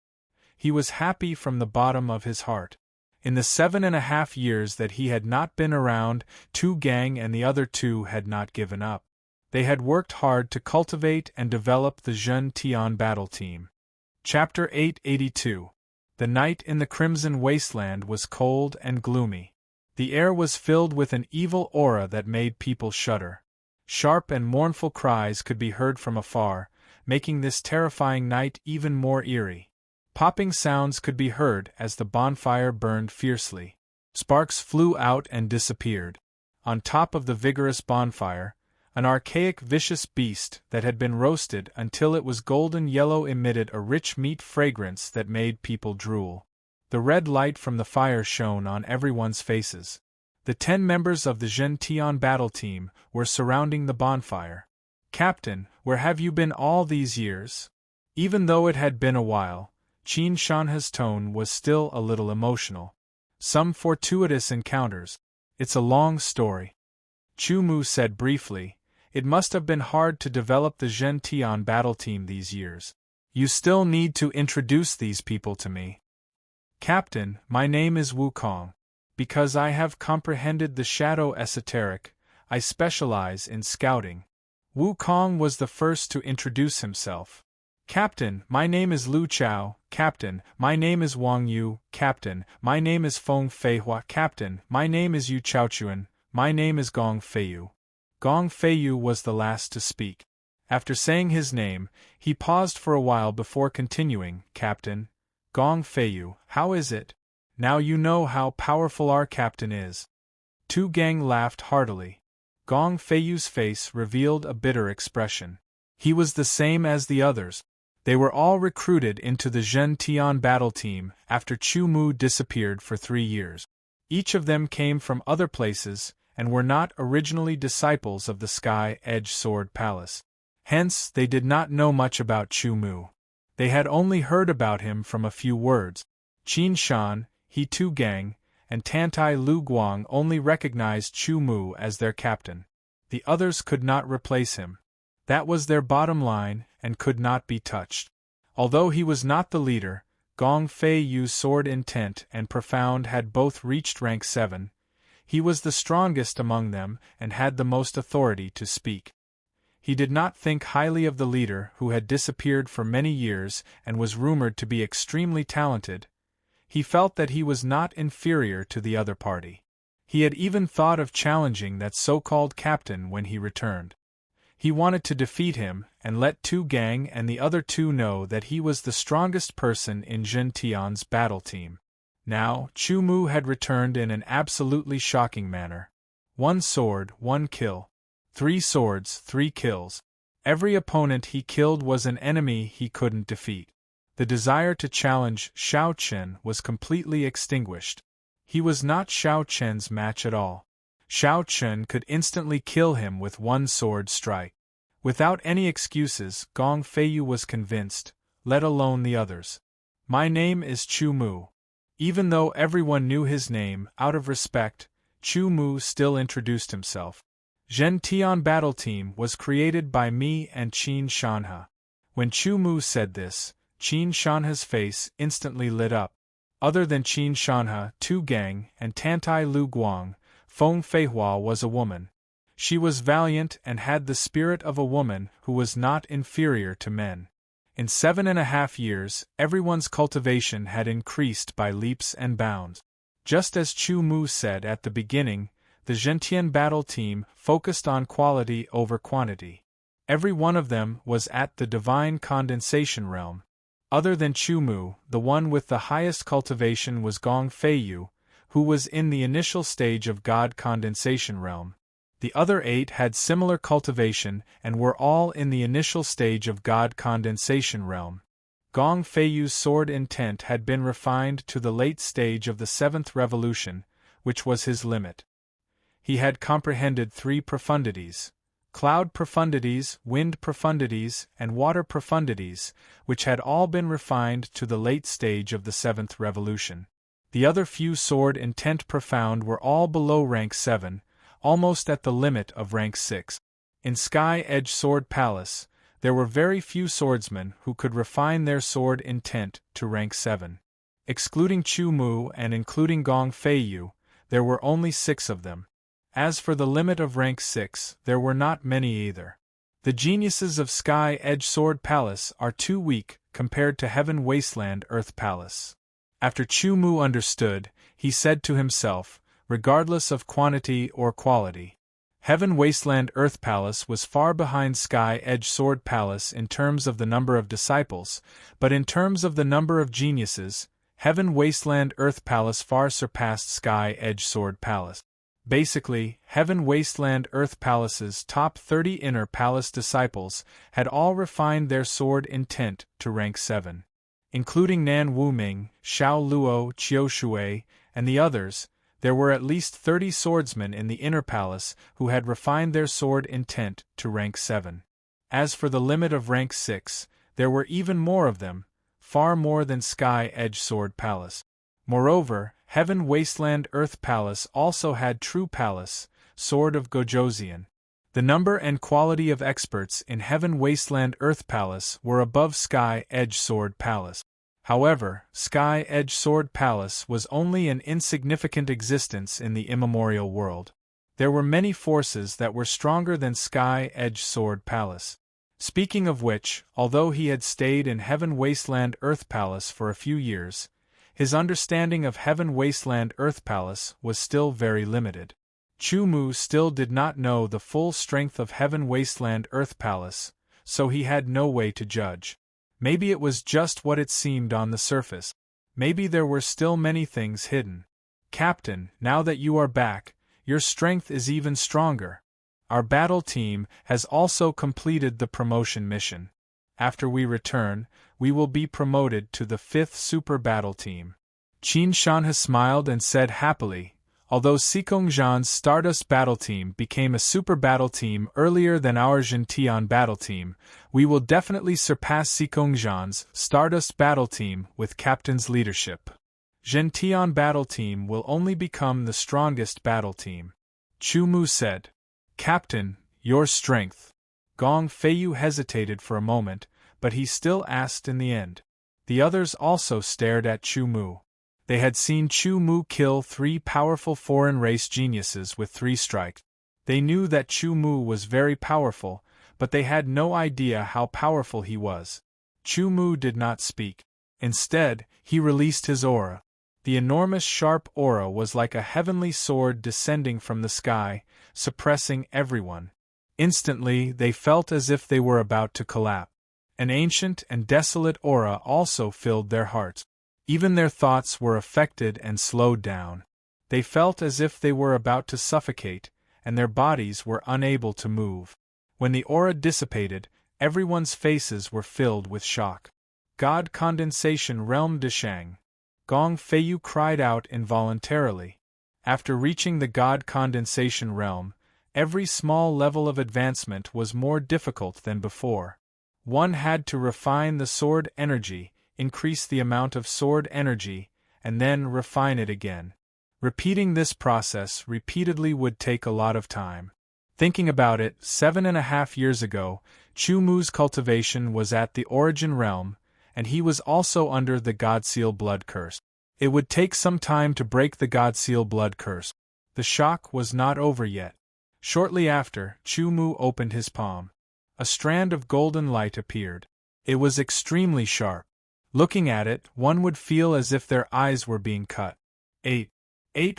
He was happy from the bottom of his heart. In the 7.5 years that he had not been around, Tu Gang and the other 2 had not given up. They had worked hard to cultivate and develop the Zhen Tian battle team. Chapter 882. The night in the Crimson Wasteland was cold and gloomy. The air was filled with an evil aura that made people shudder. Sharp and mournful cries could be heard from afar, making this terrifying night even more eerie. Popping sounds could be heard as the bonfire burned fiercely. Sparks flew out and disappeared. On top of the vigorous bonfire, an archaic vicious beast that had been roasted until it was golden yellow emitted a rich meat fragrance that made people drool. The red light from the fire shone on everyone's faces. The 10 members of the Zhen Tian battle team were surrounding the bonfire. Captain, where have you been all these years? Even though it had been a while, Qin Shanhe's tone was still a little emotional. Some fortuitous encounters. It's a long story. Chu Mu said briefly. It must have been hard to develop the Zhen Tian battle team these years. You still need to introduce these people to me. Captain, my name is Wukong. Because I have comprehended the shadow esoteric, I specialize in scouting. Wukong was the first to introduce himself. Captain, my name is Lu Chao. Captain, my name is Wang Yu. Captain, my name is Feng Feihua. Captain, my name is Yu Chaochuan. My name is Gong Feiyu. Gong Feiyu was the last to speak. After saying his name, he paused for a while before continuing. Captain, Gong Feiyu, how is it? Now you know how powerful our captain is. Tu Gang laughed heartily. Gong Feiyu's face revealed a bitter expression. He was the same as the others. They were all recruited into the Zhen Tian battle team after Chu Mu disappeared for 3 years. Each of them came from other places and were not originally disciples of the Sky Edge Sword Palace. Hence, they did not know much about Chu Mu. They had only heard about him from a few words. Qin Shan, He Tu Gang, and Tantai Lu Guang only recognized Chu Mu as their captain. The others could not replace him. That was their bottom line, and could not be touched. Although he was not the leader, Gong Fei Yu's sword intent and profound had both reached rank 7. He was the strongest among them and had the most authority to speak. He did not think highly of the leader who had disappeared for many years and was rumored to be extremely talented. He felt that he was not inferior to the other party. He had even thought of challenging that so-called captain when he returned. He wanted to defeat him and let Tu Gang and the other two know that he was the strongest person in Zhen Tian's battle team. Now, Chu Mu had returned in an absolutely shocking manner. 1 sword, 1 kill. 3 swords, 3 kills. Every opponent he killed was an enemy he couldn't defeat. The desire to challenge Xiao Chen was completely extinguished. He was not Xiao Chen's match at all. Xiao Chen could instantly kill him with 1 sword strike. Without any excuses, Gong Feiyu was convinced, let alone the others. My name is Chu Mu. Even though everyone knew his name, out of respect, Chu Mu still introduced himself. Zhen Tian Battle Team was created by me and Qin Shanhe. When Chu Mu said this, Qin Shanhe's face instantly lit up. Other than Qin Shanhe, Tu Gang, and Tantai Lu Guang, Feng Feihua was a woman. She was valiant and had the spirit of a woman who was not inferior to men. In 7.5 years, everyone's cultivation had increased by leaps and bounds. Just as Chu Mu said at the beginning, the Zhentian battle team focused on quality over quantity. Every one of them was at the divine condensation realm. Other than Chu Mu, the one with the highest cultivation was Gong Feiyu, who was in the initial stage of God condensation realm. The other 8 had similar cultivation and were all in the initial stage of God condensation realm. Gong Feiyu's sword intent had been refined to the late stage of the 7th revolution, which was his limit. He had comprehended 3 profundities: cloud profundities, wind profundities, and water profundities, which had all been refined to the late stage of the 7th revolution. The other few sword intent profound were all below rank 7, almost at the limit of rank 6. In Sky Edge Sword Palace, there were very few swordsmen who could refine their sword intent to rank 7. Excluding Chu Mu and including Gong Feiyu, there were only 6 of them. As for the limit of rank 6, there were not many either. The geniuses of Sky Edge Sword Palace are too weak compared to Heaven Wasteland Earth Palace. After Chu Mu understood, he said to himself, regardless of quantity or quality, Heaven Wasteland Earth Palace was far behind Sky Edge Sword Palace in terms of the number of disciples, but in terms of the number of geniuses, Heaven Wasteland Earth Palace far surpassed Sky Edge Sword Palace. Basically, Heaven Wasteland Earth Palace's top 30 inner palace disciples had all refined their sword intent to rank 7. Including Nan Wuming, Xiao Luo, Qiu Shui, and the others, there were at least 30 swordsmen in the inner palace who had refined their sword intent to rank 7. As for the limit of rank 6, there were even more of them, far more than Sky Edge Sword Palace. Moreover, Heaven Wasteland Earth Palace also had True Palace, Sword of Gojoseon. The number and quality of experts in Heaven Wasteland Earth Palace were above Sky Edge Sword Palace. However, Sky Edge Sword Palace was only an insignificant existence in the immemorial world. There were many forces that were stronger than Sky Edge Sword Palace. Speaking of which, although he had stayed in Heaven Wasteland Earth Palace for a few years, his understanding of Heaven Wasteland Earth Palace was still very limited. Chu Mu still did not know the full strength of Heaven Wasteland Earth Palace, so he had no way to judge. Maybe it was just what it seemed on the surface. Maybe there were still many things hidden. Captain, now that you are back, your strength is even stronger. Our battle team has also completed the promotion mission. After we return, we will be promoted to the 5th Super Battle Team. Qin Shanhe smiled and said happily, Although Seikongjian's Stardust Battle Team became a super battle team earlier than our Gentian Battle Team, we will definitely surpass Seikongjian's Stardust Battle Team with Captain's leadership. Gentian Battle Team will only become the strongest battle team. Chu Mu said. Captain, your strength. Gong Feiyu hesitated for a moment, but he still asked in the end. The others also stared at Chu Mu. They had seen Chu Mu kill 3 powerful foreign race geniuses with 3 strikes. They knew that Chu Mu was very powerful, but they had no idea how powerful he was. Chu Mu did not speak. Instead, he released his aura. The enormous sharp aura was like a heavenly sword descending from the sky, suppressing everyone. Instantly, they felt as if they were about to collapse. An ancient and desolate aura also filled their hearts. Even their thoughts were affected and slowed down. They felt as if they were about to suffocate, and their bodies were unable to move. When the aura dissipated, everyone's faces were filled with shock. God Condensation Realm Deshang. Gong Feiyu cried out involuntarily. After reaching the God Condensation Realm, every small level of advancement was more difficult than before. One had to refine the sword energy, increase the amount of sword energy, and then refine it again. Repeating this process repeatedly would take a lot of time. Thinking about it, 7.5 years ago, Chu Mu's cultivation was at the Origin Realm, and he was also under the Godseal Blood Curse. It would take some time to break the Godseal Blood Curse. The shock was not over yet. Shortly after, Chu Mu opened his palm. A strand of golden light appeared. It was extremely sharp. Looking at it, one would feel as if their eyes were being cut. 8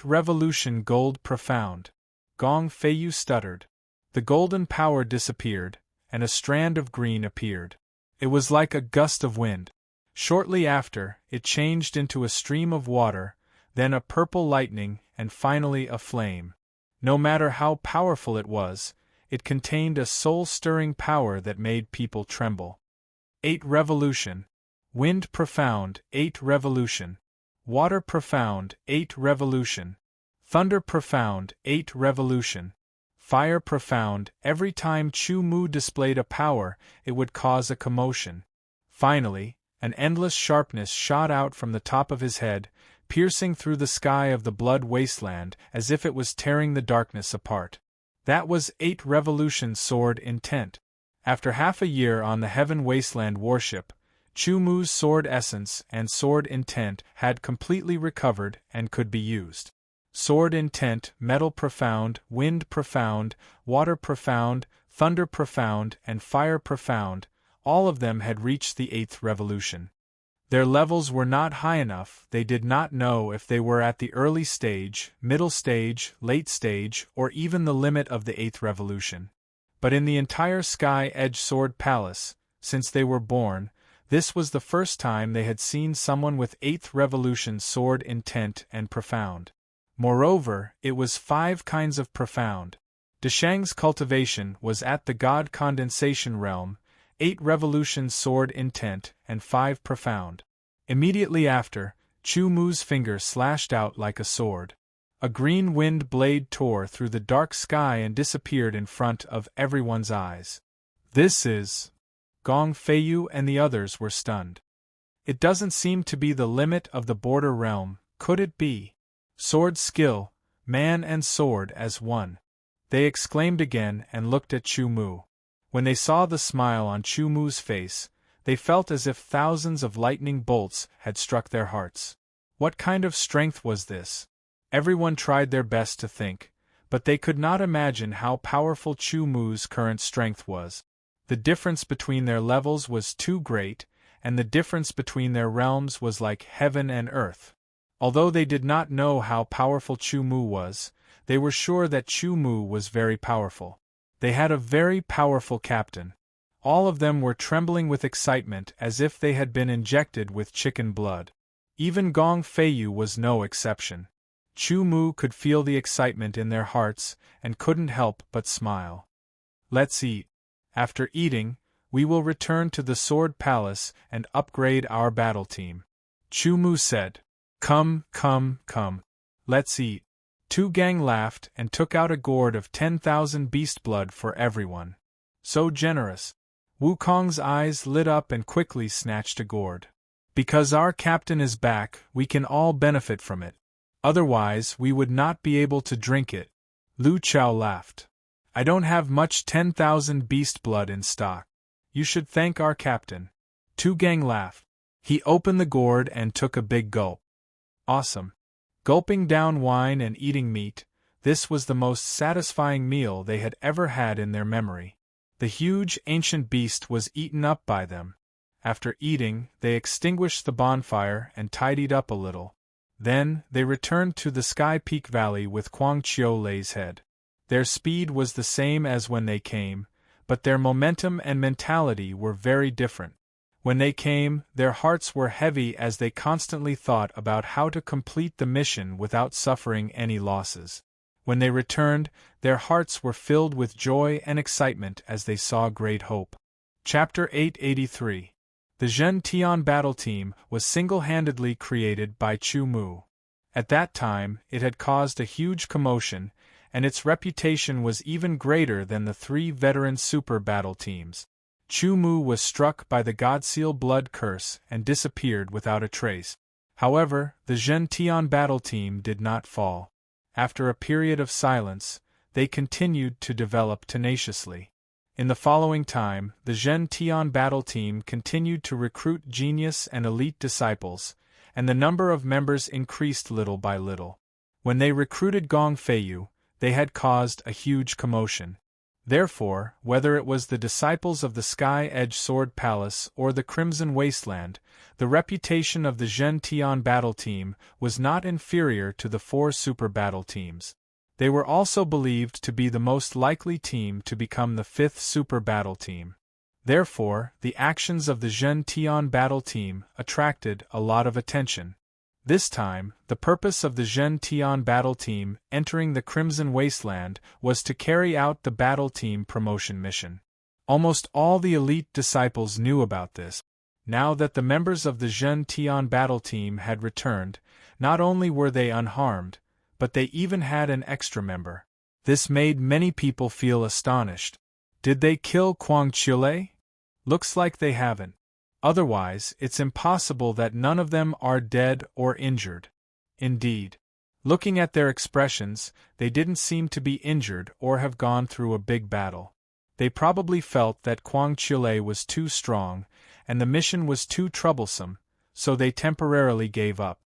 Revolution Gold Profound. Gong Feiyu stuttered. The golden power disappeared, and a strand of green appeared. It was like a gust of wind. Shortly after, it changed into a stream of water, then a purple lightning, and finally a flame. No matter how powerful it was, it contained a soul-stirring power that made people tremble. 8 Revolution. Wind Profound, 8 Revolution. Water Profound, 8 Revolution. Thunder Profound, 8 Revolution. Fire Profound. Every time Chu Mu displayed a power, it would cause a commotion. Finally, an endless sharpness shot out from the top of his head, piercing through the sky of the blood wasteland as if it was tearing the darkness apart. That was 8 Revolution Sword Intent. After half a year on the Heaven Wasteland warship, Chu Mu's sword essence and sword intent had completely recovered and could be used. Sword intent, metal profound, wind profound, water profound, thunder profound, and fire profound, all of them had reached the 8th revolution. Their levels were not high enough, they did not know if they were at the early stage, middle stage, late stage, or even the limit of the 8th revolution. But in the entire Sky Edge Sword Palace, since they were born, this was the first time they had seen someone with 8th revolution sword intent and profound. Moreover, it was 5 kinds of profound. Deshang's cultivation was at the God Condensation Realm, 8 revolution sword intent, and 5 profound. Immediately after, Chu Mu's finger slashed out like a sword. A green wind blade tore through the dark sky and disappeared in front of everyone's eyes. This is... Gong Feiyu and the others were stunned. It doesn't seem to be the limit of the border realm, could it be? Sword skill, man and sword as one. They exclaimed again and looked at Chu Mu. When they saw the smile on Chu Mu's face, they felt as if thousands of lightning bolts had struck their hearts. What kind of strength was this? Everyone tried their best to think, but they could not imagine how powerful Chu Mu's current strength was. The difference between their levels was too great, and the difference between their realms was like heaven and earth. Although they did not know how powerful Chu Mu was, they were sure that Chu Mu was very powerful. They had a very powerful captain. All of them were trembling with excitement as if they had been injected with chicken blood. Even Gong Feiyu was no exception. Chu Mu could feel the excitement in their hearts and couldn't help but smile. Let's eat. After eating, we will return to the Sword Palace and upgrade our battle team. Chu Mu said. Come. Let's eat. Two Gang laughed and took out a gourd of 10,000 beast blood for everyone. So generous. Wukong's eyes lit up and quickly snatched a gourd. Because our captain is back, we can all benefit from it. Otherwise, we would not be able to drink it. Lu Chao laughed. I don't have much 10,000 beast blood in stock. You should thank our captain. Two Gang laughed. He opened the gourd and took a big gulp. Awesome. Gulping down wine and eating meat, this was the most satisfying meal they had ever had in their memory. The huge ancient beast was eaten up by them. After eating, they extinguished the bonfire and tidied up a little. Then, they returned to the Sky Peak Valley with Kuang Chiu Lei's head. Their speed was the same as when they came, but their momentum and mentality were very different. When they came, their hearts were heavy as they constantly thought about how to complete the mission without suffering any losses. When they returned, their hearts were filled with joy and excitement as they saw great hope. Chapter 883. The Zhen Tian Battle Team was single-handedly created by Chu Mu. At that time, it had caused a huge commotion, and its reputation was even greater than the three veteran super battle teams. Chu Mu was struck by the Godseal blood curse and disappeared without a trace. However, the Zhen Tian battle team did not fall. After a period of silence, they continued to develop tenaciously. In the following time, the Zhen Tian battle team continued to recruit genius and elite disciples, and the number of members increased little by little. When they recruited Gong Feiyu, they had caused a huge commotion. Therefore, whether it was the disciples of the Sky Edge Sword Palace or the Crimson Wasteland, the reputation of the Zhen Tian battle team was not inferior to the four super battle teams. They were also believed to be the most likely team to become the fifth super battle team. Therefore, the actions of the Zhen Tian battle team attracted a lot of attention. This time, the purpose of the Zhen Tian battle team entering the Crimson Wasteland was to carry out the battle team promotion mission. Almost all the elite disciples knew about this. Now that the members of the Zhen Tian battle team had returned, not only were they unharmed, but they even had an extra member. This made many people feel astonished. Did they kill Kuang Chiu Lei? Looks like they haven't. Otherwise, it's impossible that none of them are dead or injured. Indeed. Looking at their expressions, they didn't seem to be injured or have gone through a big battle. They probably felt that Kuang Chiu Lei was too strong, and the mission was too troublesome, so they temporarily gave up.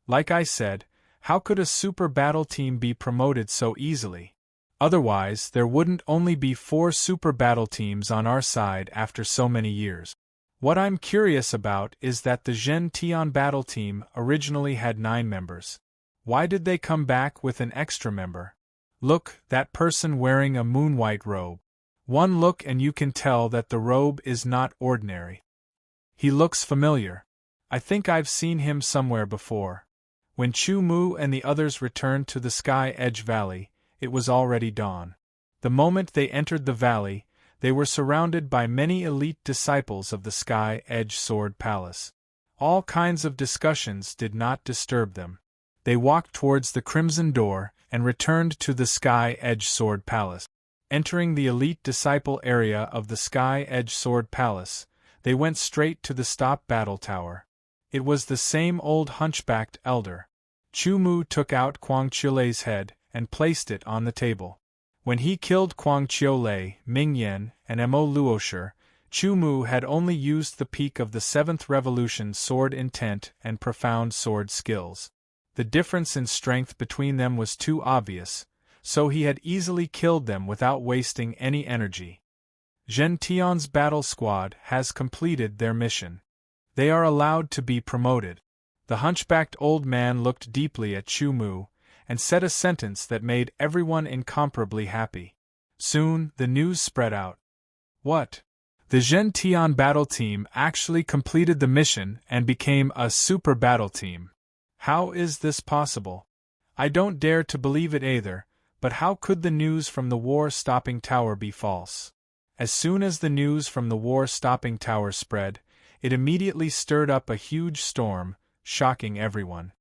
Like I said, how could a super battle team be promoted so easily? Otherwise, there wouldn't only be 4 super battle teams on our side after so many years. What I'm curious about is that the Zhen Tian battle team originally had 9 members. Why did they come back with an extra member? Look, that person wearing a moon-white robe. One look and you can tell that the robe is not ordinary. He looks familiar. I think I've seen him somewhere before. When Chu Mu and the others returned to the Sky Edge Valley, it was already dawn. The moment they entered the valley, they were surrounded by many elite disciples of the Sky Edge Sword Palace. All kinds of discussions did not disturb them. They walked towards the Crimson Door and returned to the Sky Edge Sword Palace. Entering the elite disciple area of the Sky Edge Sword Palace, they went straight to the Stop Battle Tower. It was the same old hunchbacked elder. Chu Mu took out Kuang Chiu Lei's head and placed it on the table. When he killed Kuang Chiu Lei, Ming Yan, and Mo Luoshi, Chu Mu had only used the peak of the 7th Revolution sword intent and profound sword skills. The difference in strength between them was too obvious, so he had easily killed them without wasting any energy. Zhen Tian's battle squad has completed their mission. They are allowed to be promoted. The hunchbacked old man looked deeply at Chu Mu and said a sentence that made everyone incomparably happy. Soon, the news spread out. What? The Zhen Tian battle team actually completed the mission and became a super battle team. How is this possible? I don't dare to believe it either, but how could the news from the war-stopping tower be false? As soon as the news from the war-stopping tower spread, it immediately stirred up a huge storm, shocking everyone.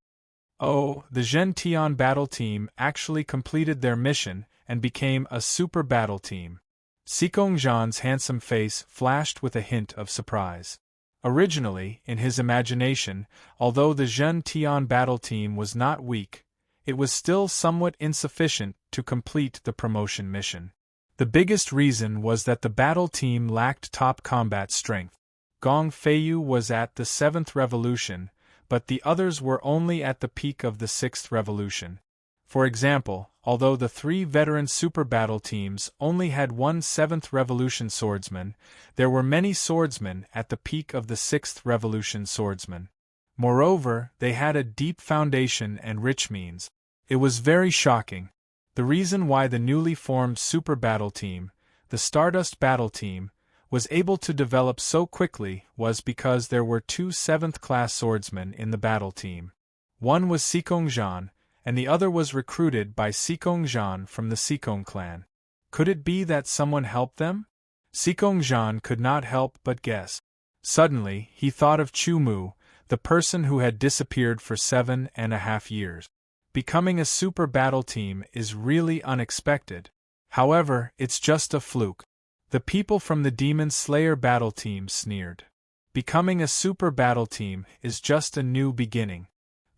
Oh, the Gentian battle team actually completed their mission and became a super battle team. Sikongjan's handsome face flashed with a hint of surprise. Originally, in his imagination, although the Gentian battle team was not weak, it was still somewhat insufficient to complete the promotion mission. The biggest reason was that the battle team lacked top combat strength. Gong Feiyu was at the 7th revolution, but the others were only at the peak of the 6th revolution. For example, although the 3 veteran super battle teams only had one 7th revolution swordsman, there were many swordsmen at the peak of the 6th revolution swordsman. Moreover, they had a deep foundation and rich means. It was very shocking. The reason why the newly formed super battle team, the Stardust battle team, was able to develop so quickly was because there were 2 7th-class swordsmen in the battle team. One was Sikongjan, and the other was recruited by Sikongjan from the Sikong clan. Could it be that someone helped them? Sikongjan could not help but guess. Suddenly, he thought of Chu-Mu, the person who had disappeared for 7.5 years. Becoming a super battle team is really unexpected. However, it's just a fluke. The people from the Demon Slayer battle team sneered. Becoming a super battle team is just a new beginning.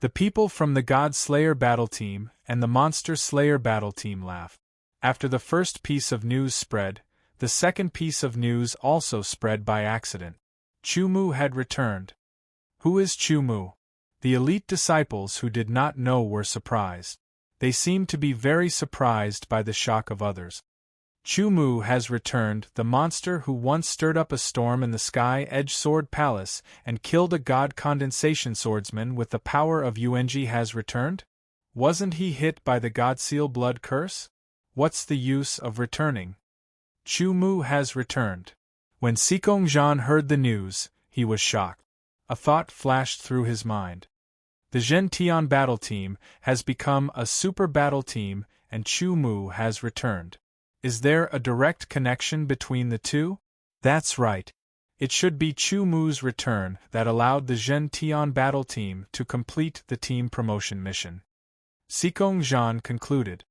The people from the God Slayer battle team and the Monster Slayer battle team laughed. After the first piece of news spread, the second piece of news also spread by accident. Chu-Mu had returned. Who is Chu-Mu? The elite disciples who did not know were surprised. They seemed to be very surprised by the shock of others. Chu-Mu has returned, the monster who once stirred up a storm in the Sky Edge Sword Palace and killed a god condensation swordsman with the power of UNG has returned? Wasn't he hit by the Godseal blood curse? What's the use of returning? Chu-Mu has returned. When Sikongjan heard the news, he was shocked. A thought flashed through his mind. The Gentian battle team has become a super battle team and Chu-Mu has returned. Is there a direct connection between the two? That's right. It should be Chu-Mu's return that allowed the Gentian battle team to complete the team promotion mission. Sikongjan concluded.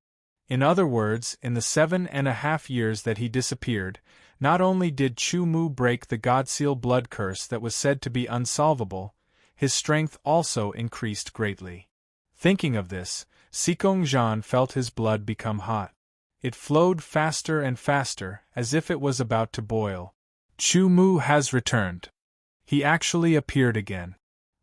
In other words, in the 7.5 years that he disappeared, not only did Chu-Mu break the Godseal blood curse that was said to be unsolvable, his strength also increased greatly. Thinking of this, Sikongjan felt his blood become hot. It flowed faster and faster, as if it was about to boil. Chu-Mu has returned. He actually appeared again.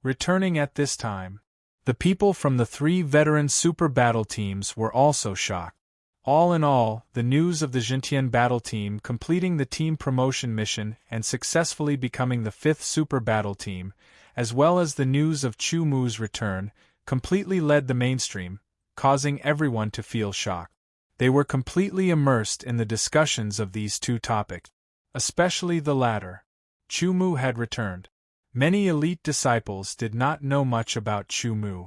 Returning at this time, the people from the 3 veteran super battle teams were also shocked. All in all, the news of the Gentian battle team completing the team promotion mission and successfully becoming the 5th super battle team, as well as the news of Chu-Mu's return, completely led the mainstream, causing everyone to feel shocked. They were completely immersed in the discussions of these 2 topics, especially the latter. Chu-Mu had returned. Many elite disciples did not know much about Chu-Mu.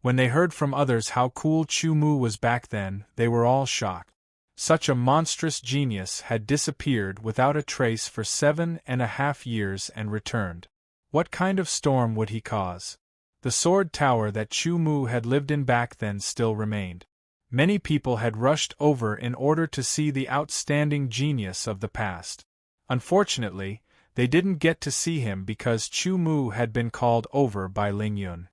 When they heard from others how cool Chu-Mu was back then, they were all shocked. Such a monstrous genius had disappeared without a trace for 7.5 years and returned. What kind of storm would he cause? The sword tower that Chu-Mu had lived in back then still remained. Many people had rushed over in order to see the outstanding genius of the past. Unfortunately, they didn't get to see him because Chu-Mu had been called over by Ling Yun.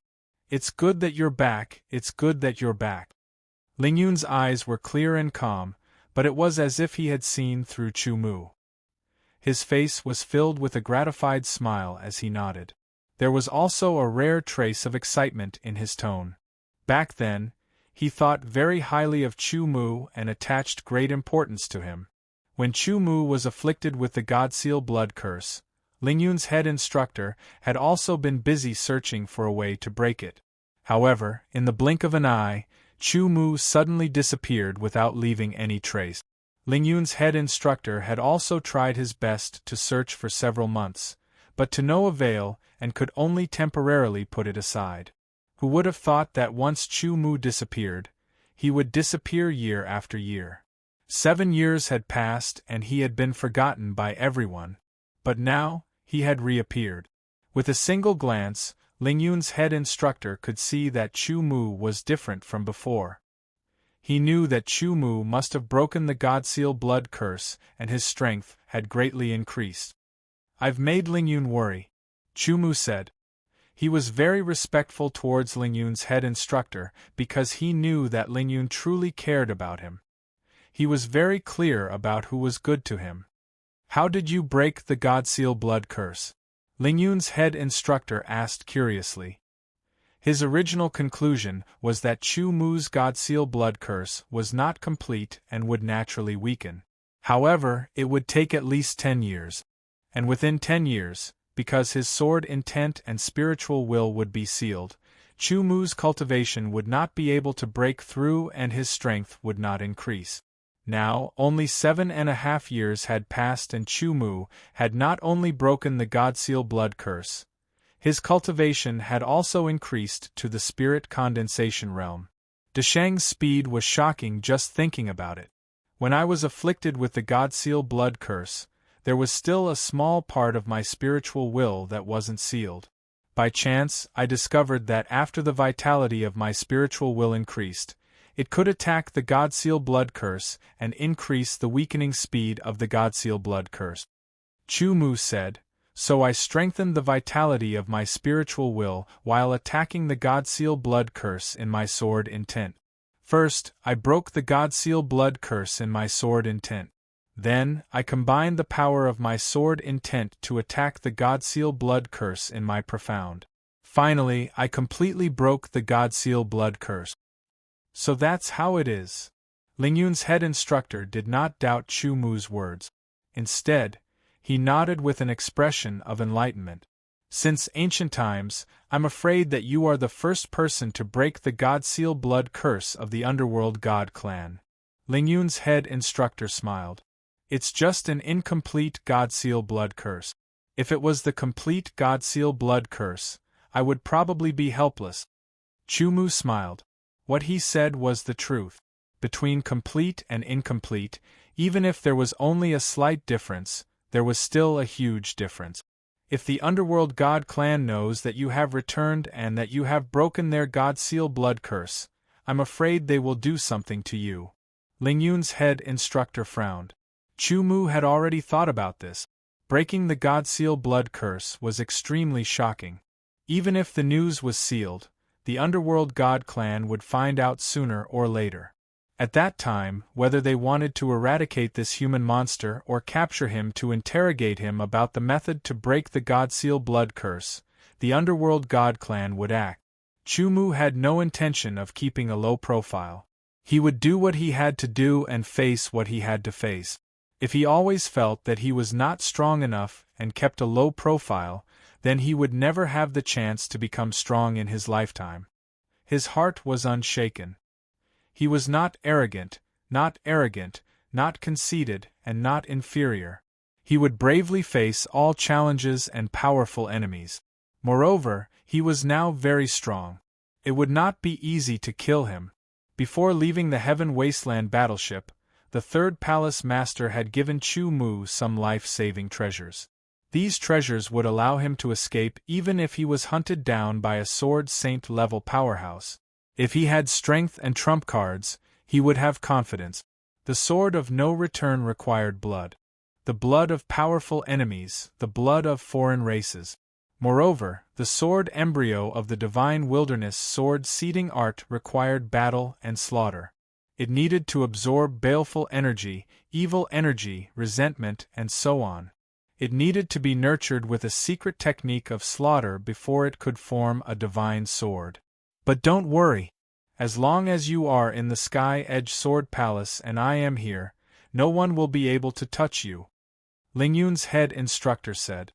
It's good that you're back, it's good that you're back. Ling Yun's eyes were clear and calm, but it was as if he had seen through Chu-Mu. His face was filled with a gratified smile as he nodded. There was also a rare trace of excitement in his tone. Back then, he thought very highly of Chu-Mu and attached great importance to him. When Chu-Mu was afflicted with the Godseal blood curse, Ling Yun's head instructor had also been busy searching for a way to break it. However, in the blink of an eye, Chu-Mu suddenly disappeared without leaving any trace. Ling Yun's head instructor had also tried his best to search for several months, but to no avail and could only temporarily put it aside. Who would have thought that once Chu-Mu disappeared, he would disappear year after year? 7 years had passed and he had been forgotten by everyone. But now, he had reappeared. With a single glance, Ling Yun's head instructor could see that Chu Mu was different from before. He knew that Chu Mu must have broken the Godseal blood curse, and his strength had greatly increased. "I've made Ling Yun worry," Chu Mu said. He was very respectful towards Ling Yun's head instructor because he knew that Ling Yun truly cared about him. He was very clear about who was good to him. "How did you break the Godseal blood curse?" Ling Yun's head instructor asked curiously. His original conclusion was that Chu Mu's Godseal blood curse was not complete and would naturally weaken. However, it would take at least 10 years. And within 10 years, because his sword intent and spiritual will would be sealed, Chu Mu's cultivation would not be able to break through and his strength would not increase. Now, only 7.5 years had passed and Chu Mu had not only broken the Godseal blood curse, his cultivation had also increased to the spirit condensation realm. Desheng's speed was shocking just thinking about it. When I was afflicted with the Godseal blood curse, there was still a small part of my spiritual will that wasn't sealed. By chance, I discovered that after the vitality of my spiritual will increased, it could attack the Godseal blood curse and increase the weakening speed of the Godseal blood curse. Chu Mu said, "So I strengthened the vitality of my spiritual will while attacking the Godseal blood curse in my sword intent. First, I broke the Godseal blood curse in my sword intent. Then, I combined the power of my sword intent to attack the Godseal blood curse in my profound. Finally, I completely broke the Godseal blood curse." "So that's how it is." Ling Yun's head instructor did not doubt Chu Mu's words. Instead, he nodded with an expression of enlightenment. "Since ancient times, I'm afraid that you are the first person to break the Godseal blood curse of the Underworld God clan." Ling Yun's head instructor smiled. "It's just an incomplete Godseal blood curse. If it was the complete Godseal blood curse, I would probably be helpless." Chu Mu smiled. What he said was the truth. Between complete and incomplete, even if there was only a slight difference, there was still a huge difference. If the Underworld God clan knows that you have returned and that you have broken their Godseal blood curse, I'm afraid they will do something to you. Ling Yun's head instructor frowned. Chu Mu had already thought about this. Breaking the Godseal blood curse was extremely shocking. Even if the news was sealed, the Underworld God clan would find out sooner or later. At that time, whether they wanted to eradicate this human monster or capture him to interrogate him about the method to break the Godseal blood curse, the Underworld God clan would act. Chu Mu had no intention of keeping a low profile. He would do what he had to do and face what he had to face. If he always felt that he was not strong enough and kept a low profile, then he would never have the chance to become strong in his lifetime. His heart was unshaken. He was not arrogant, not conceited, and not inferior. He would bravely face all challenges and powerful enemies. Moreover, he was now very strong. It would not be easy to kill him. Before leaving the Heaven Wasteland battleship, the Third Palace Master had given Chu Mu some life-saving treasures. These treasures would allow him to escape even if he was hunted down by a Sword Saint-level powerhouse. If he had strength and trump cards, he would have confidence. The sword of no return required blood. The blood of powerful enemies, the blood of foreign races. Moreover, the sword embryo of the divine wilderness sword seeding art required battle and slaughter. It needed to absorb baleful energy, evil energy, resentment, and so on. It needed to be nurtured with a secret technique of slaughter before it could form a divine sword. But don't worry. As long as you are in the Sky Edge Sword Palace and I am here, no one will be able to touch you," Ling Yun's head instructor said.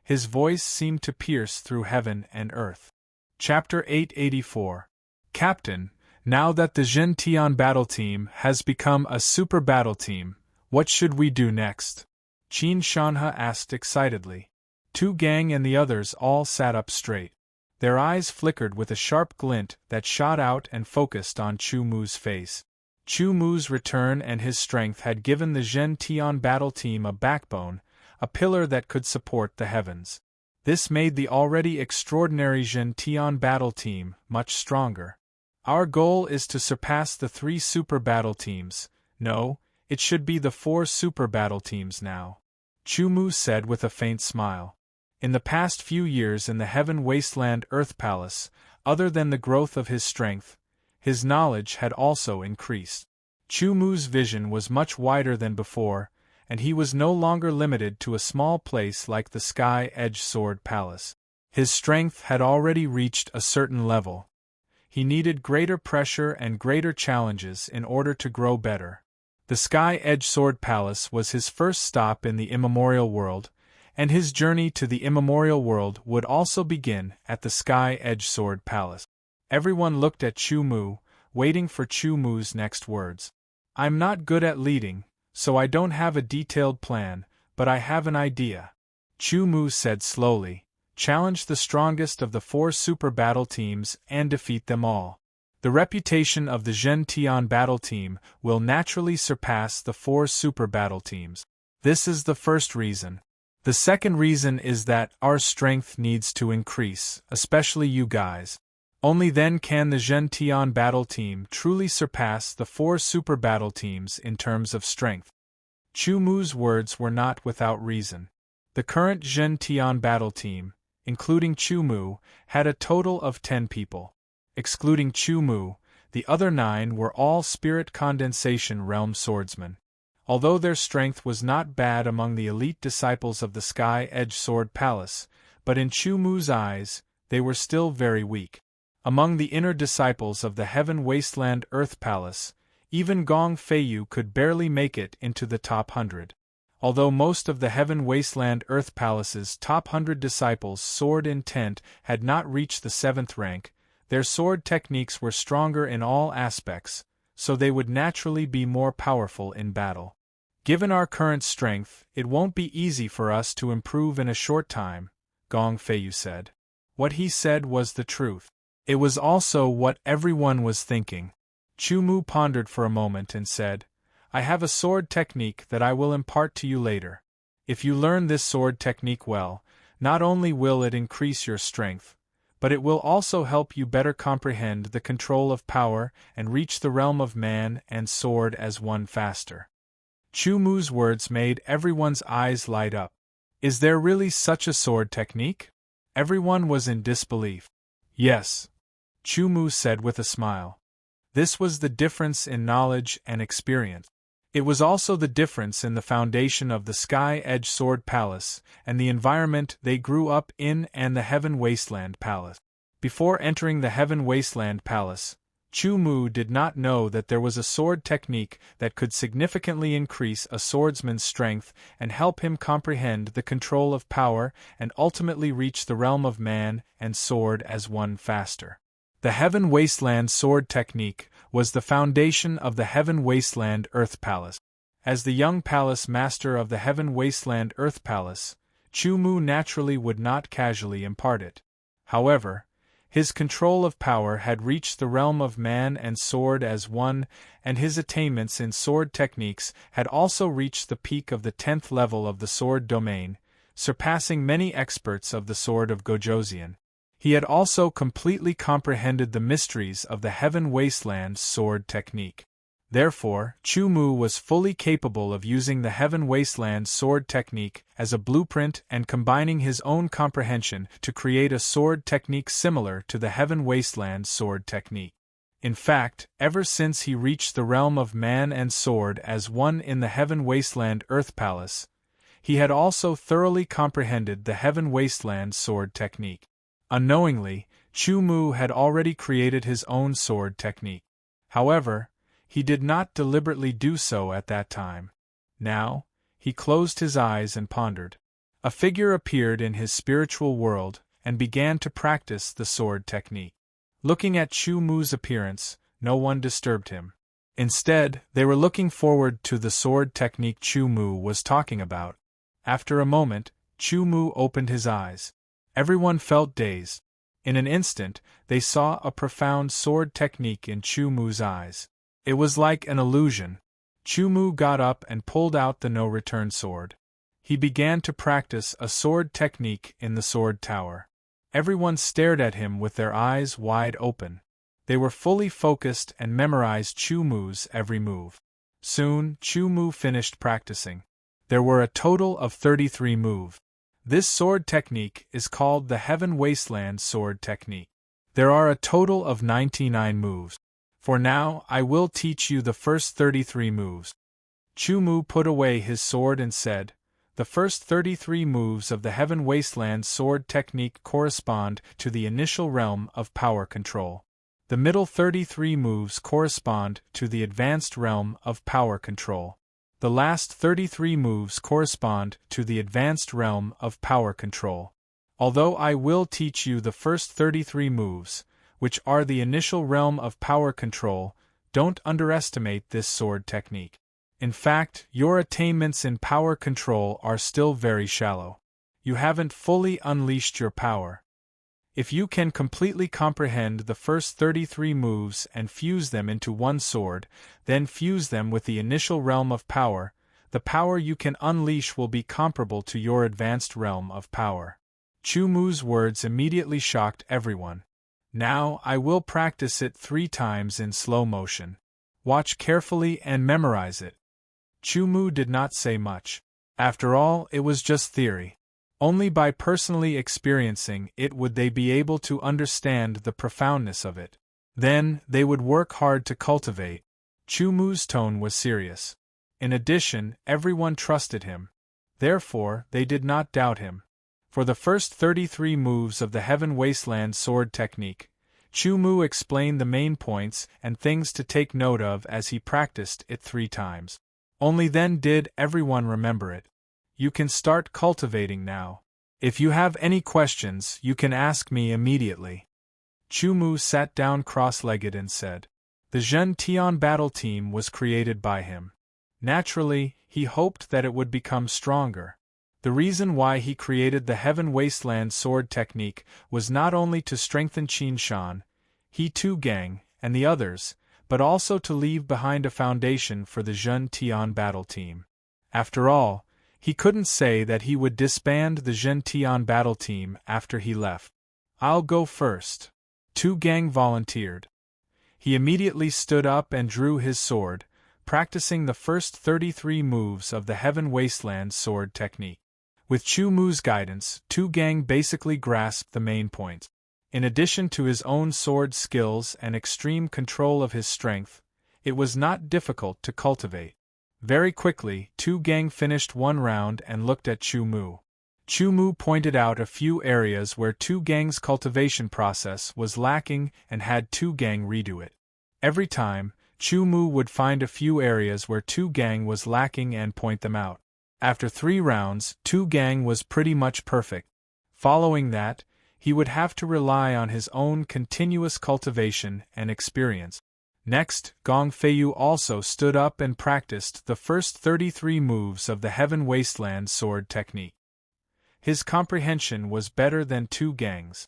His voice seemed to pierce through heaven and earth. Chapter 884. Captain, now that the Jin Tian battle team has become a super battle team, what should we do next? Qin Shanhe asked excitedly. Tu Gang and the others all sat up straight. Their eyes flickered with a sharp glint that shot out and focused on Chu Mu's face. Chu Mu's return and his strength had given the Zhen Tian battle team a backbone, a pillar that could support the heavens. This made the already extraordinary Zhen Tian battle team much stronger. Our goal is to surpass the 3 super battle teams. No, it should be the 4 super battle teams now, Chu Mu said with a faint smile. In the past few years in the Heaven Wasteland Earth Palace, other than the growth of his strength, his knowledge had also increased. Chu Mu's vision was much wider than before, and he was no longer limited to a small place like the Sky Edge Sword Palace. His strength had already reached a certain level. He needed greater pressure and greater challenges in order to grow better. The Sky Edge Sword Palace was his first stop in the immemorial world, and his journey to the immemorial world would also begin at the Sky Edge Sword Palace. Everyone looked at Chu Mu, waiting for Chu Mu's next words. I'm not good at leading, so I don't have a detailed plan, but I have an idea. Chu Mu said slowly. Challenge the strongest of the 4 super battle teams and defeat them all. The reputation of the Zhen Tian battle team will naturally surpass the 4 super battle teams. This is the first reason. The second reason is that our strength needs to increase, especially you guys. Only then can the Zhen Tian battle team truly surpass the 4 super battle teams in terms of strength. Chu Mu's words were not without reason. The current Zhen Tian battle team, including Chu Mu, had a total of 10 people. Excluding Chu Mu, the other 9 were all Spirit Condensation Realm swordsmen. Although their strength was not bad among the elite disciples of the Sky Edge Sword Palace, but in Chu Mu's eyes, they were still very weak. Among the inner disciples of the Heaven Wasteland Earth Palace, even Gong Feiyu could barely make it into the top 100. Although most of the Heaven Wasteland Earth Palace's top 100 disciples' sword intent had not reached the 7th rank, their sword techniques were stronger in all aspects, so they would naturally be more powerful in battle. Given our current strength, it won't be easy for us to improve in a short time, Gong Feiyu said. What he said was the truth. It was also what everyone was thinking. Chu Mu pondered for a moment and said, I have a sword technique that I will impart to you later. If you learn this sword technique well, not only will it increase your strength, but it will also help you better comprehend the control of power and reach the realm of man and sword as one faster. Chu Mu's words made everyone's eyes light up. Is there really such a sword technique? Everyone was in disbelief. Yes, Chu Mu said with a smile. This was the difference in knowledge and experience. It was also the difference in the foundation of the Sky Edge Sword Palace and the environment they grew up in and the Heaven Wasteland Palace. Before entering the Heaven Wasteland Palace, Chu Mu did not know that there was a sword technique that could significantly increase a swordsman's strength and help him comprehend the control of power and ultimately reach the realm of man and sword as one faster. The Heaven Wasteland Sword Technique was the foundation of the Heaven Wasteland Earth Palace. As the young palace master of the Heaven Wasteland Earth Palace, Chu Mu naturally would not casually impart it. However, his control of power had reached the realm of man and sword as one, and his attainments in sword techniques had also reached the peak of the 10th level of the sword domain, surpassing many experts of the sword of Gojoseon. He had also completely comprehended the mysteries of the Heaven Wasteland sword technique. Therefore, Chu Mu was fully capable of using the Heaven Wasteland sword technique as a blueprint and combining his own comprehension to create a sword technique similar to the Heaven Wasteland sword technique. In fact, ever since he reached the realm of man and sword as one in the Heaven Wasteland Earth Palace, he had also thoroughly comprehended the Heaven Wasteland sword technique. Unknowingly, Chu Mu had already created his own sword technique. However, he did not deliberately do so at that time. Now, he closed his eyes and pondered. A figure appeared in his spiritual world and began to practice the sword technique. Looking at Chu Mu's appearance, no one disturbed him. Instead, they were looking forward to the sword technique Chu Mu was talking about. After a moment, Chu Mu opened his eyes. Everyone felt dazed. In an instant, they saw a profound sword technique in Chu Mu's eyes. It was like an illusion. Chu Mu got up and pulled out the no-return sword. he began to practice a sword technique in the sword tower. Everyone stared at him with their eyes wide open. They were fully focused and memorized Chu Mu's every move. Soon, Chu Mu finished practicing. There were a total of 33 moves. This sword technique is called the Heaven Wasteland Sword Technique. There are a total of 99 moves. For now, I will teach you the first 33 moves. Chu Mu put away his sword and said, "The first 33 moves of the Heaven Wasteland Sword Technique correspond to the initial realm of power control. The middle 33 moves correspond to the advanced realm of power control. The last 33 moves correspond to the advanced realm of power control. Although I will teach you the first 33 moves, which are the initial realm of power control, don't underestimate this sword technique. In fact, your attainments in power control are still very shallow. You haven't fully unleashed your power. If you can completely comprehend the first 33 moves and fuse them into one sword, then fuse them with the initial realm of power, the power you can unleash will be comparable to your advanced realm of power." Chu Mu's words immediately shocked everyone. "Now I will practice it 3 times in slow motion. Watch carefully and memorize it." Chu Mu did not say much. After all, it was just theory. Only by personally experiencing it would they be able to understand the profoundness of it. Then, they would work hard to cultivate. Chu Mu's tone was serious. In addition, everyone trusted him. Therefore, they did not doubt him. For the first 33 moves of the Heaven Wasteland Sword Technique, Chu Mu explained the main points and things to take note of as he practiced it 3 times. Only then did everyone remember it. You can start cultivating now. If you have any questions, you can ask me immediately. Chu Mu sat down cross-legged and said. The Zhen Tian battle team was created by him. Naturally, he hoped that it would become stronger. The reason why he created the Heaven Wasteland Sword Technique was not only to strengthen Qin Shan, He Tu Gang, and the others, but also to leave behind a foundation for the Zhen Tian battle team. After all, he couldn't say that he would disband the Zhen Tian battle team after he left. "I'll go first." Tu Gang volunteered. He immediately stood up and drew his sword, practicing the first 33 moves of the Heaven Wasteland Sword Technique. With Chu Mu's guidance, Tu Gang basically grasped the main points. In addition to his own sword skills and extreme control of his strength, it was not difficult to cultivate. Very quickly, Tu Gang finished 1 round and looked at Chu Mu. Chu Mu pointed out a few areas where Tu Gang's cultivation process was lacking and had Tu Gang redo it. Every time, Chu Mu would find a few areas where Tu Gang was lacking and point them out. After 3 rounds, Tu Gang was pretty much perfect. Following that, he would have to rely on his own continuous cultivation and experience. Next, Gong Feiyu also stood up and practiced the first 33 moves of the Heaven Wasteland Sword Technique. His comprehension was better than Tu Gang's.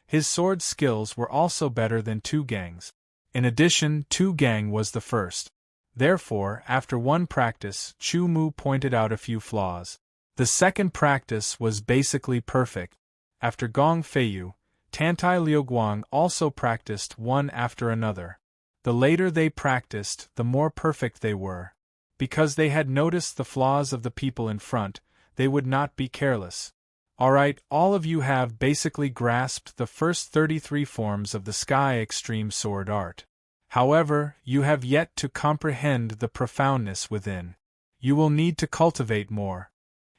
His sword skills were also better than Tu Gang's. In addition, Tu Gang was the first. Therefore, after 1 practice, Chu Mu pointed out a few flaws. The second practice was basically perfect. After Gong Feiyu, Tantai Liuguang also practiced one after another. The later they practiced, the more perfect they were. Because they had noticed the flaws of the people in front, they would not be careless. Alright, all of you have basically grasped the first 33 forms of the Sky Extreme Sword Art. However, you have yet to comprehend the profoundness within. You will need to cultivate more.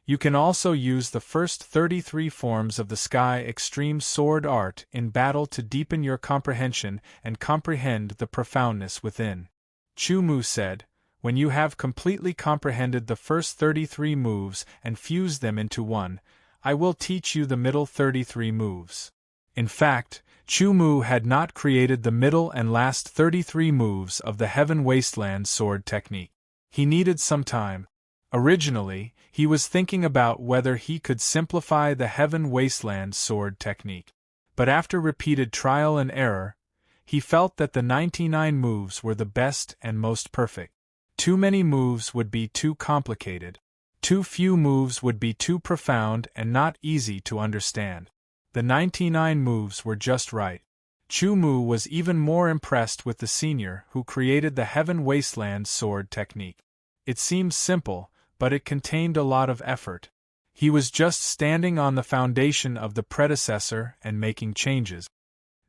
You can also use the first 33 forms of the Sky Extreme Sword Art in battle to deepen your comprehension and comprehend the profoundness within. Chu Mu said, when you have completely comprehended the first 33 moves and fused them into one, I will teach you the middle 33 moves. In fact, Chu Mu had not created the middle and last 33 moves of the Heaven Wasteland Sword Technique. He needed some time. Originally, he was thinking about whether he could simplify the Heaven Wasteland Sword Technique. But after repeated trial and error, he felt that the 99 moves were the best and most perfect. Too many moves would be too complicated. Too few moves would be too profound and not easy to understand. The 99 moves were just right. Chu Mu was even more impressed with the senior who created the Heaven Wasteland sword technique. It seemed simple, but it contained a lot of effort. He was just standing on the foundation of the predecessor and making changes.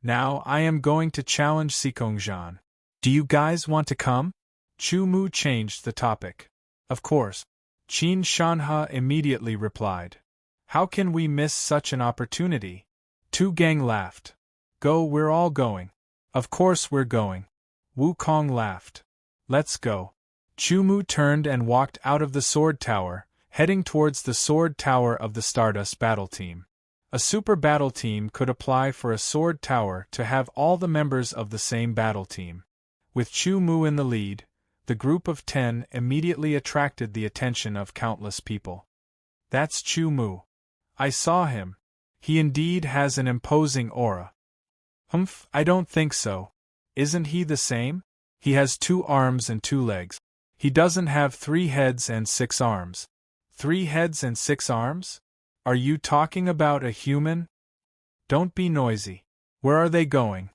Now I am going to challenge Sikongjan. Do you guys want to come? Chu Mu changed the topic. Of course. Qin Shanhe immediately replied. How can we miss such an opportunity? Tu Gang laughed. Go, we're all going. Of course we're going. Wu Kong laughed. Let's go. Chu Mu turned and walked out of the sword tower, heading towards the sword tower of the Stardust battle team. A super battle team could apply for a sword tower to have all the members of the same battle team. With Chu Mu in the lead, the group of 10 immediately attracted the attention of countless people. That's Chu Mu. I saw him. He indeed has an imposing aura. Humph, I don't think so. Isn't he the same? He has 2 arms and 2 legs. He doesn't have 3 heads and 6 arms. 3 heads and 6 arms? Are you talking about a human? Don't be noisy. Where are they going?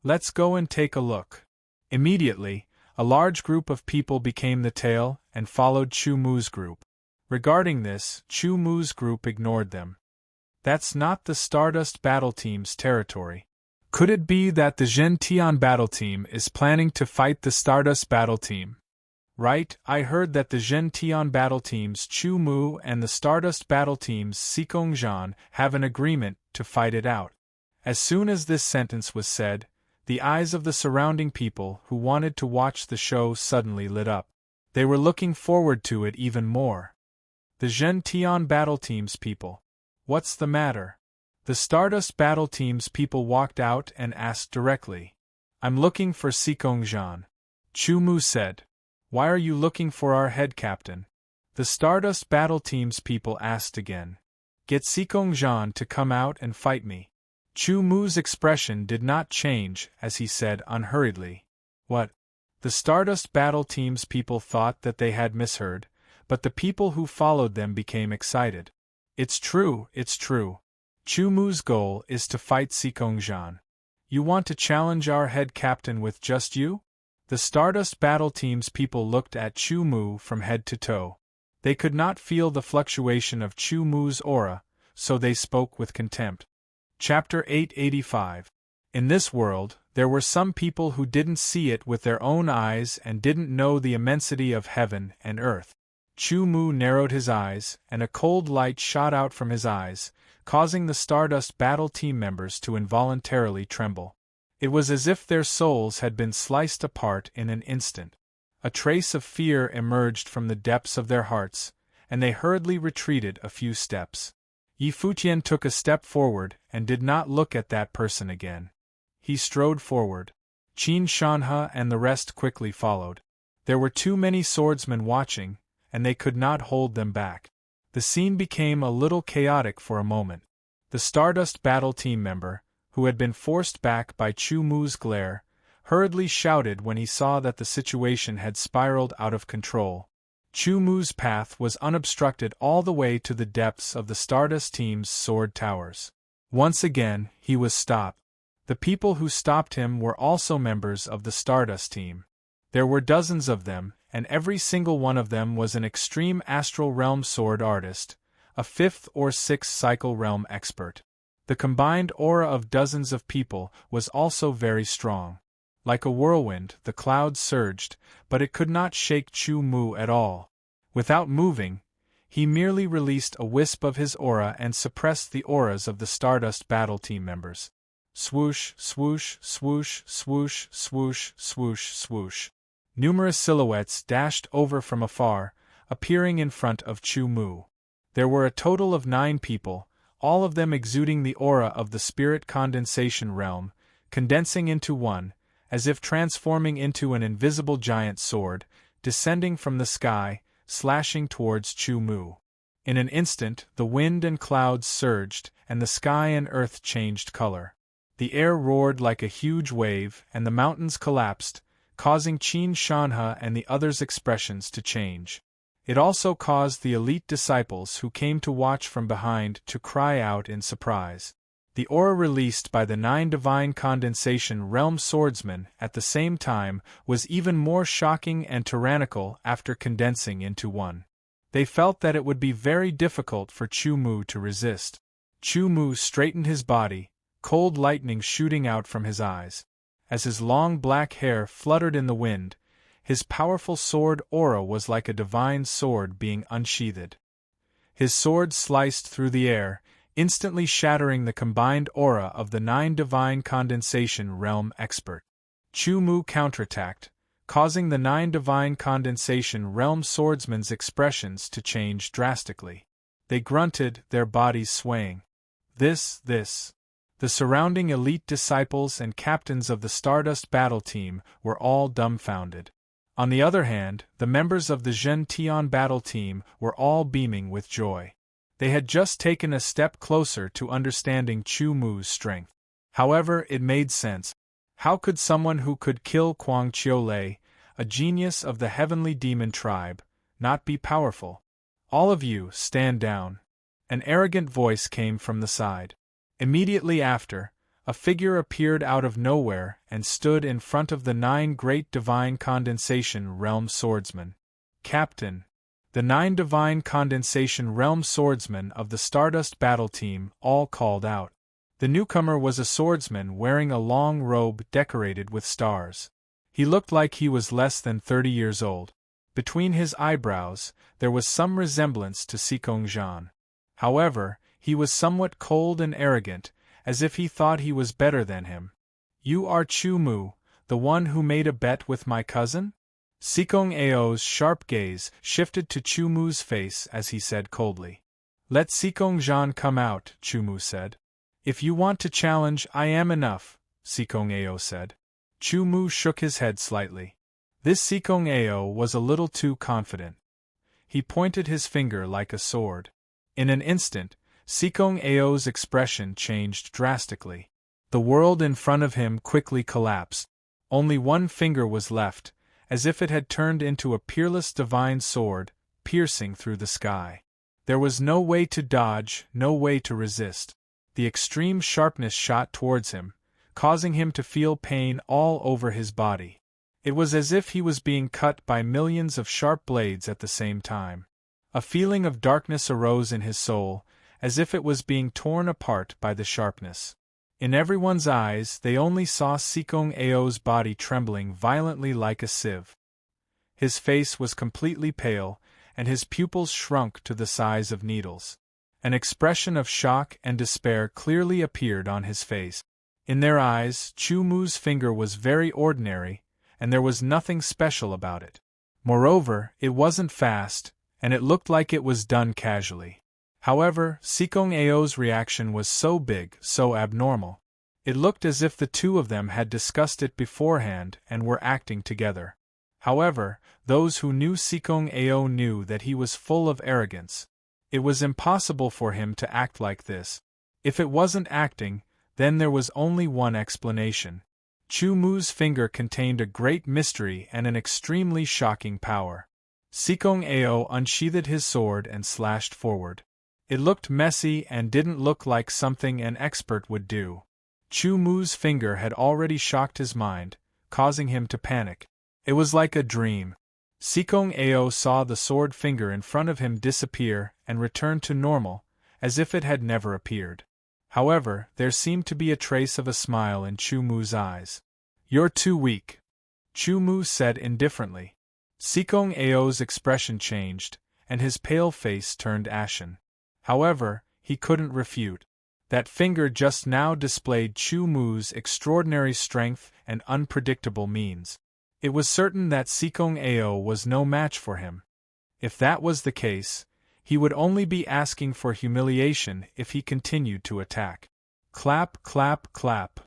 Let's go and take a look. Immediately, a large group of people became the tail and followed Chu Mu's group. Regarding this, Chu Mu's group ignored them. That's not the Stardust battle team's territory. Could it be that the Zhen Tian battle team is planning to fight the Stardust battle team? Right, I heard that the Zhen Tian battle team's Chu Mu and the Stardust battle team's Sikongjan have an agreement to fight it out. As soon as this sentence was said, the eyes of the surrounding people who wanted to watch the show suddenly lit up. They were looking forward to it even more. The Zhen Tian battle team's people. What's the matter? The Stardust battle team's people walked out and asked directly. I'm looking for Sikongjan. Chu Mu said. Why are you looking for our head captain? The Stardust battle team's people asked again. Get Sikongjan to come out and fight me. Chu Mu's expression did not change as he said unhurriedly. What? The Stardust battle team's people thought that they had misheard, but the people who followed them became excited. It's true, it's true. Chu Mu's goal is to fight Sikongjan. You want to challenge our head captain with just you? The Stardust battle team's people looked at Chu Mu from head to toe. They could not feel the fluctuation of Chu Mu's aura, so they spoke with contempt. Chapter 885. In this world, there were some people who didn't see it with their own eyes and didn't know the immensity of heaven and earth. Chu Mu narrowed his eyes, and a cold light shot out from his eyes, causing the Stardust battle team members to involuntarily tremble. It was as if their souls had been sliced apart in an instant. A trace of fear emerged from the depths of their hearts, and they hurriedly retreated a few steps. Yi Futian took a step forward and did not look at that person again. He strode forward. Qin Shanhe and the rest quickly followed. There were too many swordsmen watching, and they could not hold them back. The scene became a little chaotic for a moment. The Stardust battle team member, who had been forced back by Chu Mu's glare, hurriedly shouted when he saw that the situation had spiraled out of control. Chu Mu's path was unobstructed all the way to the depths of the Stardust team's sword towers. Once again, he was stopped. The people who stopped him were also members of the Stardust team. There were dozens of them, and every single one of them was an extreme astral realm sword artist, a 5th or 6th cycle realm expert. The combined aura of dozens of people was also very strong. Like a whirlwind, the clouds surged, but it could not shake Chu Mu at all. Without moving, he merely released a wisp of his aura and suppressed the auras of the Stardust battle team members. Swoosh, swoosh, swoosh, swoosh, swoosh, swoosh, swoosh. Numerous silhouettes dashed over from afar, appearing in front of Chu Mu. There were a total of 9 people, all of them exuding the aura of the spirit condensation realm, condensing into one, as if transforming into an invisible giant sword, descending from the sky, slashing towards Chu Mu. In an instant, the wind and clouds surged, and the sky and earth changed color. The air roared like a huge wave, and the mountains collapsed, causing Qin Shanhe and the others' expressions to change. It also caused the elite disciples who came to watch from behind to cry out in surprise. The aura released by the 9 divine condensation realm swordsmen at the same time was even more shocking and tyrannical after condensing into one. They felt that it would be very difficult for Chu Mu to resist. Chu Mu straightened his body, cold lightning shooting out from his eyes. As his long black hair fluttered in the wind, his powerful sword aura was like a divine sword being unsheathed. His sword sliced through the air, instantly shattering the combined aura of the 9 divine condensation realm expert. Chu Mu counterattacked, causing the 9 divine condensation realm swordsmen's expressions to change drastically. They grunted, their bodies swaying. This. The surrounding elite disciples and captains of the Stardust battle team were all dumbfounded. On the other hand, the members of the Zhen Tian battle team were all beaming with joy. They had just taken a step closer to understanding Chu Mu's strength. However, it made sense. How could someone who could kill Kuang Qiulei, a genius of the heavenly demon tribe, not be powerful? All of you, stand down. An arrogant voice came from the side. Immediately after, a figure appeared out of nowhere and stood in front of the 9 great divine condensation realm swordsmen. Captain. The 9 divine condensation realm swordsmen of the Stardust battle team all called out. The newcomer was a swordsman wearing a long robe decorated with stars. He looked like he was less than 30 years old. Between his eyebrows, there was some resemblance to Xikong Zhan. However, he was somewhat cold and arrogant, as if he thought he was better than him. You are Chu Mu, the one who made a bet with my cousin? Xikong Ao's sharp gaze shifted to Chu Mu's face as he said coldly. Let Xikong Zhan come out, Chu Mu said. If you want to challenge, I am enough, Xikong Ao said. Chu Mu shook his head slightly. This Xikong Ao was a little too confident. He pointed his finger like a sword. In an instant, Xikong Ao's expression changed drastically. The world in front of him quickly collapsed. Only one finger was left, as if it had turned into a peerless divine sword, piercing through the sky. There was no way to dodge, no way to resist. The extreme sharpness shot towards him, causing him to feel pain all over his body. It was as if he was being cut by millions of sharp blades at the same time. A feeling of darkness arose in his soul, as if it was being torn apart by the sharpness. In everyone's eyes, they only saw Xikong Ao's body trembling violently like a sieve. His face was completely pale, and his pupils shrunk to the size of needles. An expression of shock and despair clearly appeared on his face. In their eyes, Chu Mu's finger was very ordinary, and there was nothing special about it. Moreover, it wasn't fast, and it looked like it was done casually. However, Xikong Ao's reaction was so big, so abnormal. It looked as if the two of them had discussed it beforehand and were acting together. However, those who knew Xikong Ao knew that he was full of arrogance. It was impossible for him to act like this. If it wasn't acting, then there was only one explanation. Chu Mu's finger contained a great mystery and an extremely shocking power. Xikong Ao unsheathed his sword and slashed forward. It looked messy and didn't look like something an expert would do. Chu Mu's finger had already shocked his mind, causing him to panic. It was like a dream. Xikong Ao saw the sword finger in front of him disappear and return to normal, as if it had never appeared. However, there seemed to be a trace of a smile in Chu Mu's eyes. You're too weak, Chu Mu said indifferently. Xikong Ao's expression changed, and his pale face turned ashen. However, he couldn't refute. That finger just now displayed Chu Mu's extraordinary strength and unpredictable means. It was certain that Xikong Ao was no match for him. If that was the case, he would only be asking for humiliation if he continued to attack. Clap, clap, clap.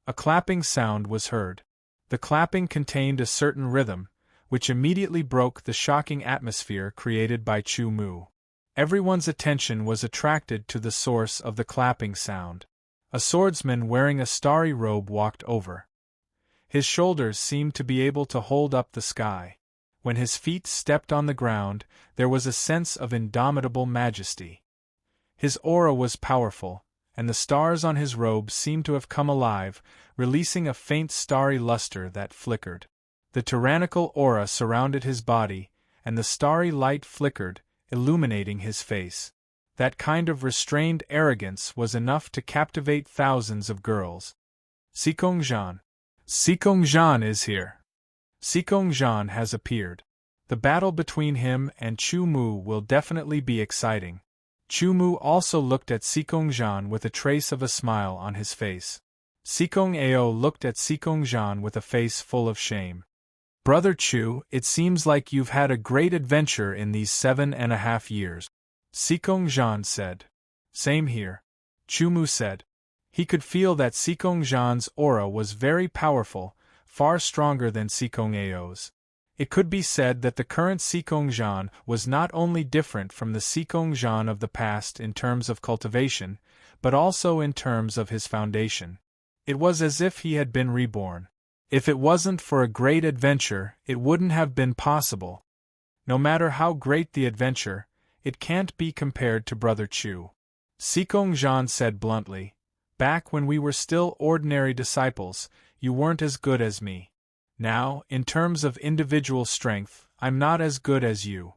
A clapping sound was heard. The clapping contained a certain rhythm, which immediately broke the shocking atmosphere created by Chu Mu. Everyone's attention was attracted to the source of the clapping sound. A swordsman wearing a starry robe walked over. His shoulders seemed to be able to hold up the sky. When his feet stepped on the ground, there was a sense of indomitable majesty. His aura was powerful, and the stars on his robe seemed to have come alive, releasing a faint starry luster that flickered. The tyrannical aura surrounded his body, and the starry light flickered, illuminating his face. That kind of restrained arrogance was enough to captivate thousands of girls. Sikongjan. Sikongjan is here. Sikongjan has appeared. The battle between him and Chu Mu will definitely be exciting. Chu Mu also looked at Sikongjan with a trace of a smile on his face. Sikong Ao looked at Sikongjan with a face full of shame. Brother Chu, it seems like you've had a great adventure in these 7.5 years. Sikongjan said. Same here. Chu Mu said. He could feel that Sikongjan's aura was very powerful, far stronger than Sikong Ao's. It could be said that the current Sikongjan was not only different from the Sikongjan of the past in terms of cultivation, but also in terms of his foundation. It was as if he had been reborn. If it wasn't for a great adventure, it wouldn't have been possible. No matter how great the adventure, it can't be compared to Brother Chu. Sikongjan said bluntly, "Back when we were still ordinary disciples, you weren't as good as me. Now, in terms of individual strength, I'm not as good as you."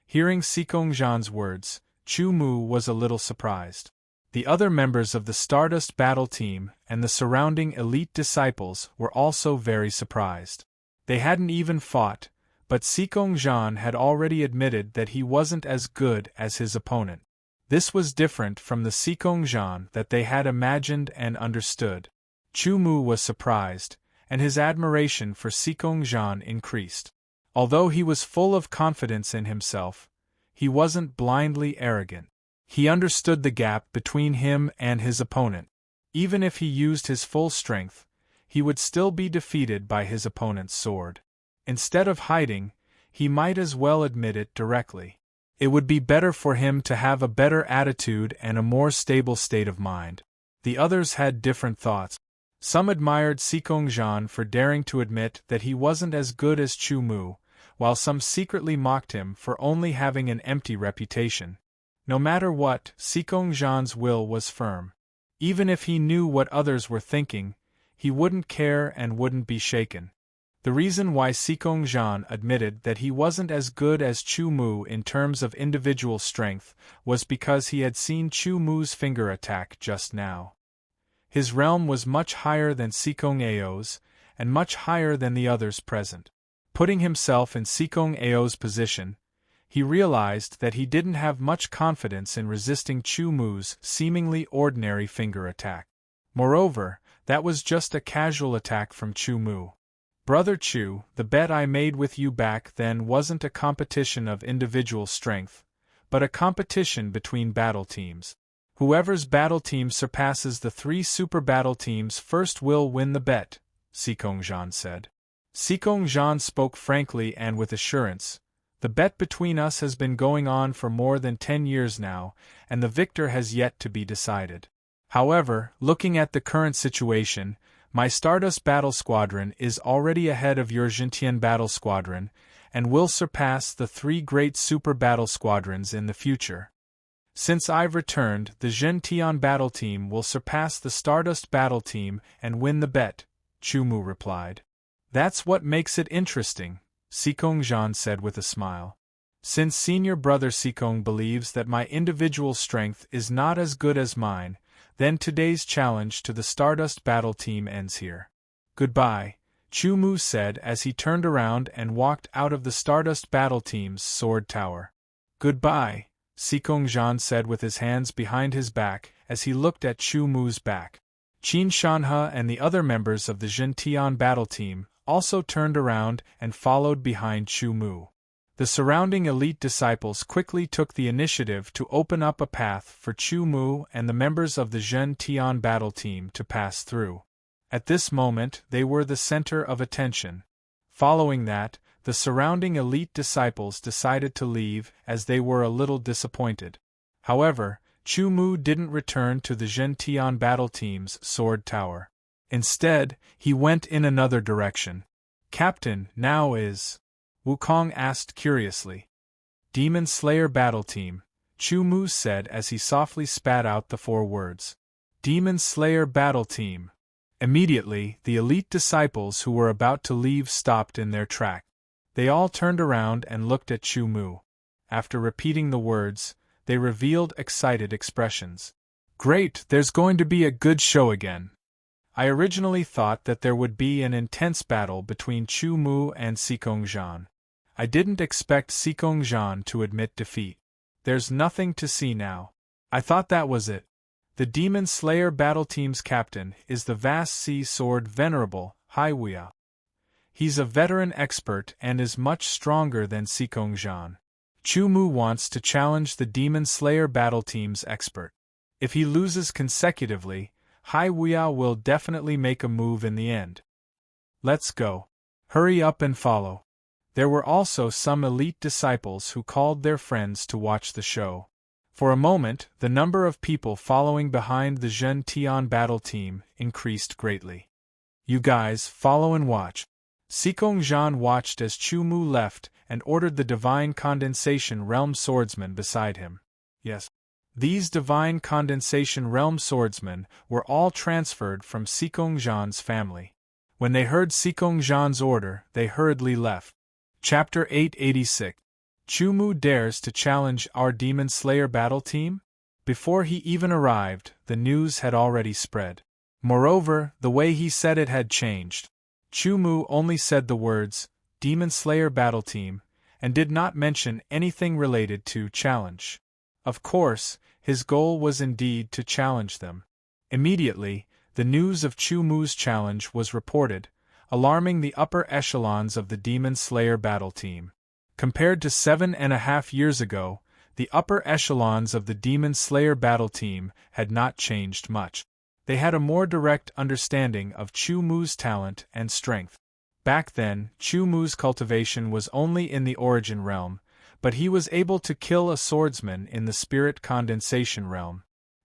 Hearing Sikongjan's words, Chu Mu was a little surprised. The other members of the Stardust Battle Team and the surrounding elite disciples were also very surprised. They hadn't even fought, but Sikongjan had already admitted that he wasn't as good as his opponent. This was different from the Sikongjan that they had imagined and understood. Chu Mu was surprised, and his admiration for Sikongjan increased. Although he was full of confidence in himself, he wasn't blindly arrogant. He understood the gap between him and his opponent. Even if he used his full strength, he would still be defeated by his opponent's sword. Instead of hiding, he might as well admit it directly. It would be better for him to have a better attitude and a more stable state of mind. The others had different thoughts. Some admired Sikongjan for daring to admit that he wasn't as good as Chu Mu, while some secretly mocked him for only having an empty reputation. No matter what, Sikongjan's will was firm. Even if he knew what others were thinking, he wouldn't care and wouldn't be shaken. The reason why Sikongjan admitted that he wasn't as good as Chu Mu in terms of individual strength was because he had seen Chu Mu's finger attack just now. His realm was much higher than Sikong Ao's, and much higher than the others present. Putting himself in Sikong Ao's position, he realized that he didn't have much confidence in resisting Chu Mu's seemingly ordinary finger attack. Moreover, that was just a casual attack from Chu Mu. Brother Chu, the bet I made with you back then wasn't a competition of individual strength, but a competition between battle teams. Whoever's battle team surpasses the 3 super battle teams first will win the bet, Sikongjan said. Sikongjan spoke frankly and with assurance. The bet between us has been going on for more than 10 years now, and the victor has yet to be decided. However, looking at the current situation, my Stardust Battle Squadron is already ahead of your Jintian Battle Squadron, and will surpass the 3 great super battle squadrons in the future. Since I've returned, the Jintian Battle Team will surpass the Stardust Battle Team and win the bet, Chu Mu replied. That's what makes it interesting, Sikongjan said with a smile. Since senior brother Sikong believes that my individual strength is not as good as mine, then today's challenge to the Stardust Battle Team ends here. Goodbye, Chu Mu said as he turned around and walked out of the Stardust Battle Team's sword tower. Goodbye, Sikongjan said with his hands behind his back as he looked at Chu Mu's back. Qin Shanhe and the other members of the Jintian Battle Team also turned around and followed behind Chu Mu. The surrounding elite disciples quickly took the initiative to open up a path for Chu Mu and the members of the Jintian Battle Team to pass through. At this moment, they were the center of attention. Following that, the surrounding elite disciples decided to leave as they were a little disappointed. However, Chu Mu didn't return to the Jintian Battle Team's sword tower. Instead, he went in another direction. Captain, now is... Wukong asked curiously. Demon Slayer Battle Team, Chu Mu said as he softly spat out the 4 words. Demon Slayer Battle Team. Immediately, the elite disciples who were about to leave stopped in their track. They all turned around and looked at Chu Mu. After repeating the words, they revealed excited expressions. Great, there's going to be a good show again. I originally thought that there would be an intense battle between Chu Mu and Sikong Zhan. I didn't expect Sikong Zhan to admit defeat. There's nothing to see now. I thought that was it. The Demon Slayer Battle Team's captain is the vast sea sword Venerable Haiwuya. He's a veteran expert and is much stronger than Sikong Zhan. Chu Mu wants to challenge the Demon Slayer Battle Team's expert. If he loses consecutively, Haiwuya will definitely make a move in the end. Let's go. Hurry up and follow. There were also some elite disciples who called their friends to watch the show. For a moment, the number of people following behind the Zhen Tian battle team increased greatly. You guys, follow and watch. Sikong Zhan watched as Chu Mu left and ordered the Divine Condensation Realm swordsman beside him. Yes. These Divine Condensation Realm swordsmen were all transferred from Sikong Zhan's family. When they heard Sikong Zhan's order, they hurriedly left. Chapter 886. Chu Mu dares to challenge our Demon Slayer battle team? Before he even arrived, the news had already spread. Moreover, the way he said it had changed. Chu Mu only said the words, Demon Slayer battle team, and did not mention anything related to challenge. Of course, his goal was indeed to challenge them. Immediately, the news of Chu Mu's challenge was reported, alarming the upper echelons of the Demon Slayer battle team. Compared to 7.5 years ago, the upper echelons of the Demon Slayer battle team had not changed much. They had a more direct understanding of Chu Mu's talent and strength. Back then, Chu Mu's cultivation was only in the origin realm, but he was able to kill a swordsman in the spirit condensation realm.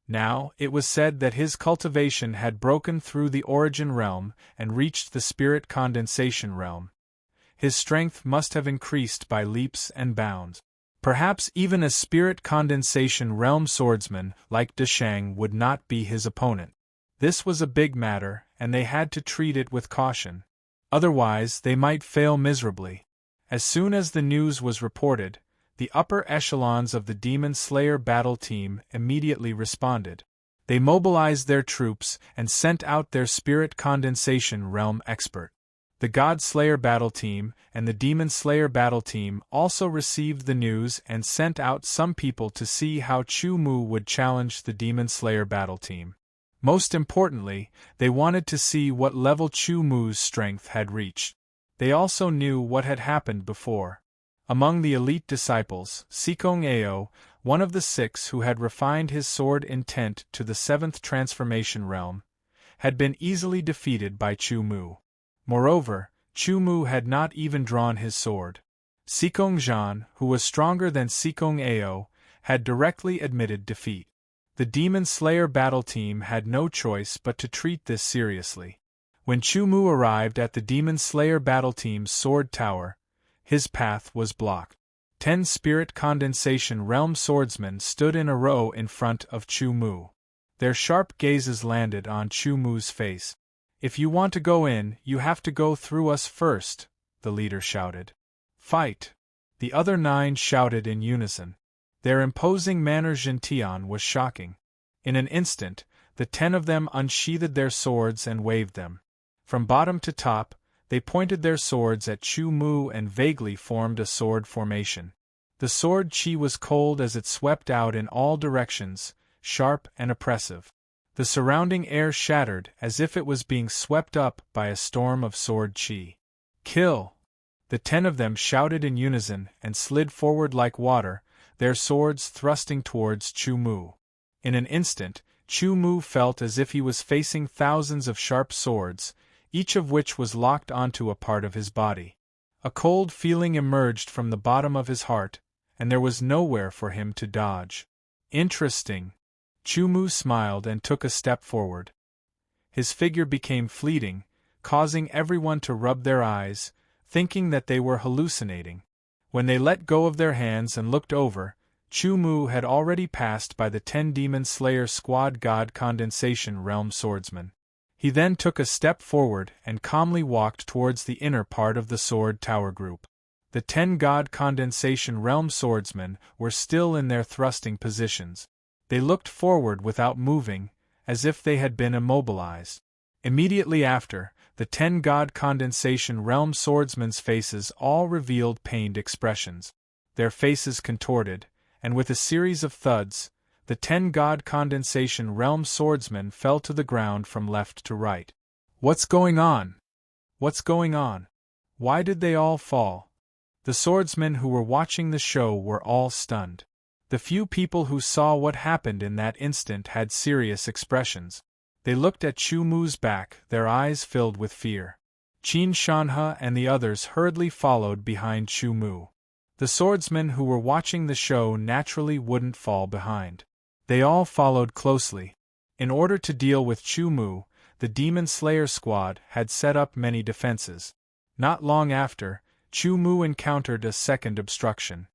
Now, it was said that his cultivation had broken through the origin realm and reached the spirit condensation realm. His strength must have increased by leaps and bounds. Perhaps even a spirit condensation realm swordsman like Deshang would not be his opponent. This was a big matter, and they had to treat it with caution. Otherwise, they might fail miserably. As soon as the news was reported, the upper echelons of the Demon Slayer battle team immediately responded. They mobilized their troops and sent out their spirit condensation realm expert. The God Slayer battle team and the Demon Slayer battle team also received the news and sent out some people to see how Chu Mu would challenge the Demon Slayer battle team. Most importantly, they wanted to see what level Chu Mu's strength had reached. They also knew what had happened before. Among the elite disciples, Sikong Ao, one of the 6 who had refined his sword intent to the 7th transformation realm, had been easily defeated by Chu Mu. Moreover, Chu Mu had not even drawn his sword. Sikong Zhan, who was stronger than Sikong Ao, had directly admitted defeat. The Demon Slayer battle team had no choice but to treat this seriously. When Chu Mu arrived at the Demon Slayer battle team's sword tower, his path was blocked. 10 spirit condensation realm swordsmen stood in a row in front of Chu Mu. Their sharp gazes landed on Chu Mu's face. If you want to go in, you have to go through us first, the leader shouted. Fight! The other 9 shouted in unison. Their imposing manner Zhentian was shocking. In an instant, the 10 of them unsheathed their swords and waved them. From bottom to top, they pointed their swords at Chu Mu and vaguely formed a sword formation. The sword chi was cold as it swept out in all directions, sharp and oppressive. The surrounding air shattered as if it was being swept up by a storm of sword chi. Kill! The 10 of them shouted in unison and slid forward like water, their swords thrusting towards Chu Mu. In an instant, Chu Mu felt as if he was facing thousands of sharp swords, each of which was locked onto a part of his body. A cold feeling emerged from the bottom of his heart, and there was nowhere for him to dodge. Interesting. Chu Mu smiled and took a step forward. His figure became fleeting, causing everyone to rub their eyes, thinking that they were hallucinating. When they let go of their hands and looked over, Chu Mu had already passed by the 10 Demon Slayer Squad God Condensation Realm Swordsmen. He then took a step forward and calmly walked towards the inner part of the Sword Tower group. The 10 God Condensation Realm Swordsmen were still in their thrusting positions. They looked forward without moving, as if they had been immobilized. Immediately after, the 10 God Condensation Realm Swordsmen's faces all revealed pained expressions. Their faces contorted, and with a series of thuds, the 10 God Condensation Realm Swordsmen fell to the ground from left to right. What's going on? What's going on? Why did they all fall? The swordsmen who were watching the show were all stunned. The few people who saw what happened in that instant had serious expressions. They looked at Chu Mu's back, their eyes filled with fear. Qin Shanhe and the others hurriedly followed behind Chu Mu. The swordsmen who were watching the show naturally wouldn't fall behind. They all followed closely. In order to deal with Chu Mu, the Demon Slayer Squad had set up many defenses. Not long after, Chu Mu encountered a second obstruction.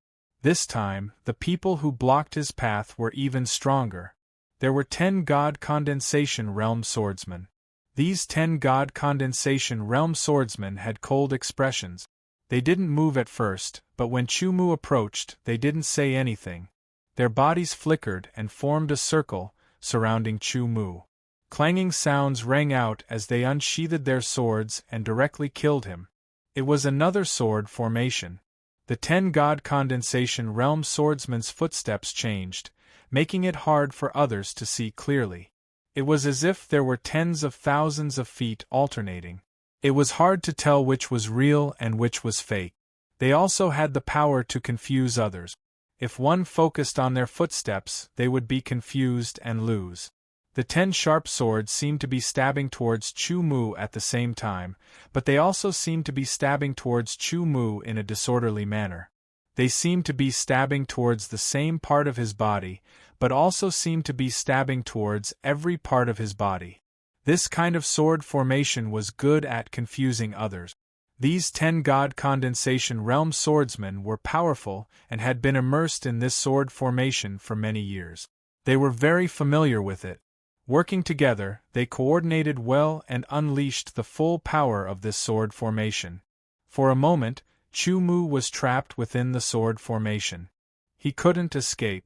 This time, the people who blocked his path were even stronger. There were 10 God Condensation Realm Swordsmen. These 10 God Condensation Realm Swordsmen had cold expressions. They didn't move at first, but when Chu Mu approached, they didn't say anything. Their bodies flickered and formed a circle, surrounding Chu Mu. Clanging sounds rang out as they unsheathed their swords and directly killed him. It was another sword formation. The 10 God Condensation Realm Swordsmen's footsteps changed, making it hard for others to see clearly. It was as if there were tens of thousands of feet alternating. It was hard to tell which was real and which was fake. They also had the power to confuse others. If one focused on their footsteps, they would be confused and lose. The 10 sharp swords seemed to be stabbing towards Chu Mu at the same time, but they also seemed to be stabbing towards Chu Mu in a disorderly manner. They seemed to be stabbing towards the same part of his body, but also seemed to be stabbing towards every part of his body. This kind of sword formation was good at confusing others. These 10 God Condensation Realm Swordsmen were powerful and had been immersed in this sword formation for many years. They were very familiar with it. Working together, they coordinated well and unleashed the full power of this sword formation. For a moment, Chu Mu was trapped within the sword formation. He couldn't escape.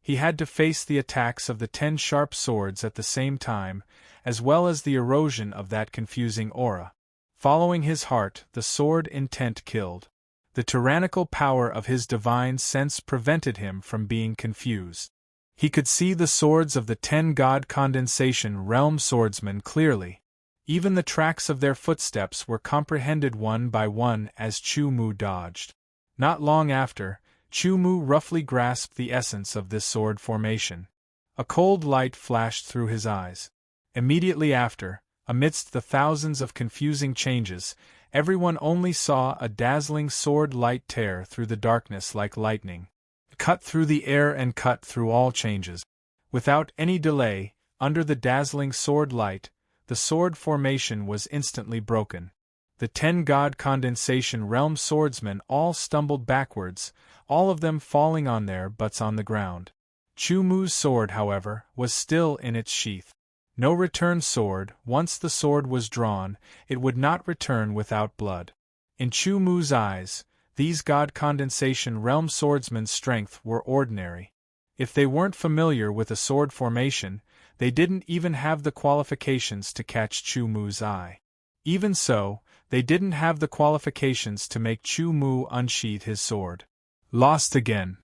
He had to face the attacks of the 10 sharp swords at the same time, as well as the erosion of that confusing aura. Following his heart, the sword intent killed. The tyrannical power of his divine sense prevented him from being confused. He could see the swords of the 10 God Condensation Realm Swordsmen clearly. Even the tracks of their footsteps were comprehended one by one as Chu Mu dodged. Not long after, Chu Mu roughly grasped the essence of this sword formation. A cold light flashed through his eyes. Immediately after, amidst the thousands of confusing changes, everyone only saw a dazzling sword light tear through the darkness like lightning. Cut through the air and cut through all changes. Without any delay, under the dazzling sword light, the sword formation was instantly broken. The 10 God Condensation Realm Swordsmen all stumbled backwards, all of them falling on their butts on the ground. Chu Mu's sword, however, was still in its sheath. No return sword, once the sword was drawn, it would not return without blood. In Chu Mu's eyes, these God Condensation Realm Swordsmen's strength were ordinary. If they weren't familiar with a sword formation, they didn't even have the qualifications to catch Chu Mu's eye. Even so, they didn't have the qualifications to make Chu Mu unsheath his sword. Lost again.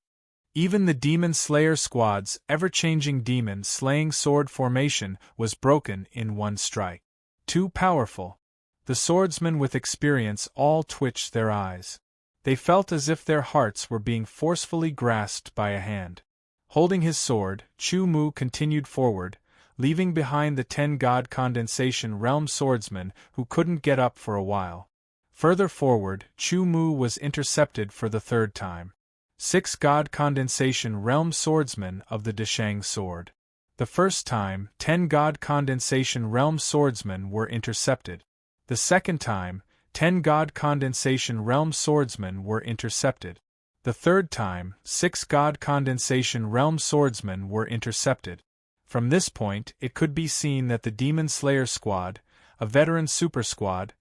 Even the Demon Slayer Squad's ever-changing demon-slaying sword formation was broken in one strike. Too powerful. The swordsmen with experience all twitched their eyes. They felt as if their hearts were being forcefully grasped by a hand. Holding his sword, Chu Mu continued forward, leaving behind the 10 God Condensation Realm Swordsmen who couldn't get up for a while. Further forward, Chu Mu was intercepted for the third time. 6 God Condensation Realm Swordsmen of the Deshang Sword. The first time, 10 God Condensation Realm Swordsmen were intercepted. The second time, 10 God Condensation Realm swordsmen were intercepted. The third time, 6 God Condensation Realm swordsmen were intercepted. From this point, it could be seen that the Demon Slayer squad, a veteran super squad,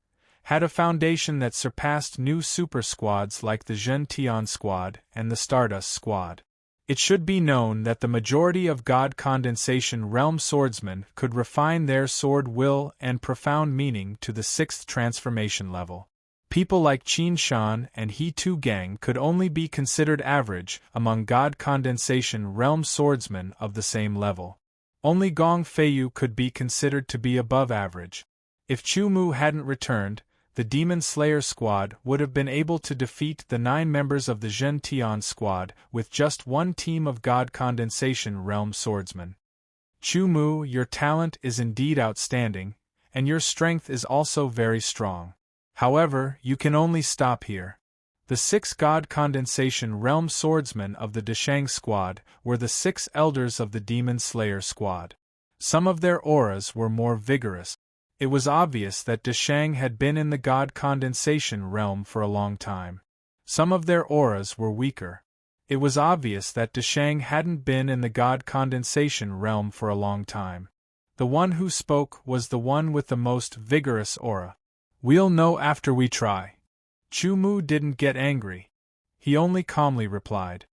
had a foundation that surpassed new super squads like the Gentian squad and the Stardust squad. It should be known that the majority of God Condensation Realm swordsmen could refine their sword will and profound meaning to the 6th transformation level. People like Qin Shan and He Tu Gang could only be considered average among God Condensation Realm swordsmen of the same level. Only Gong Feiyu could be considered to be above average. If Chu Mu hadn't returned, the Demon Slayer squad would have been able to defeat the 9 members of the Zhen Tian squad with just one team of God Condensation Realm swordsmen. Chu Mu, your talent is indeed outstanding, and your strength is also very strong. However, you can only stop here. The 6 God Condensation Realm swordsmen of the Deshang squad were the 6 elders of the Demon Slayer squad. Some of their auras were more vigorous. It was obvious that Deshang had been in the God Condensation realm for a long time. Some of their auras were weaker. It was obvious that Deshang hadn't been in the God Condensation realm for a long time. The one who spoke was the one with the most vigorous aura. "We'll know after we try." Chu Mu didn't get angry. He only calmly replied,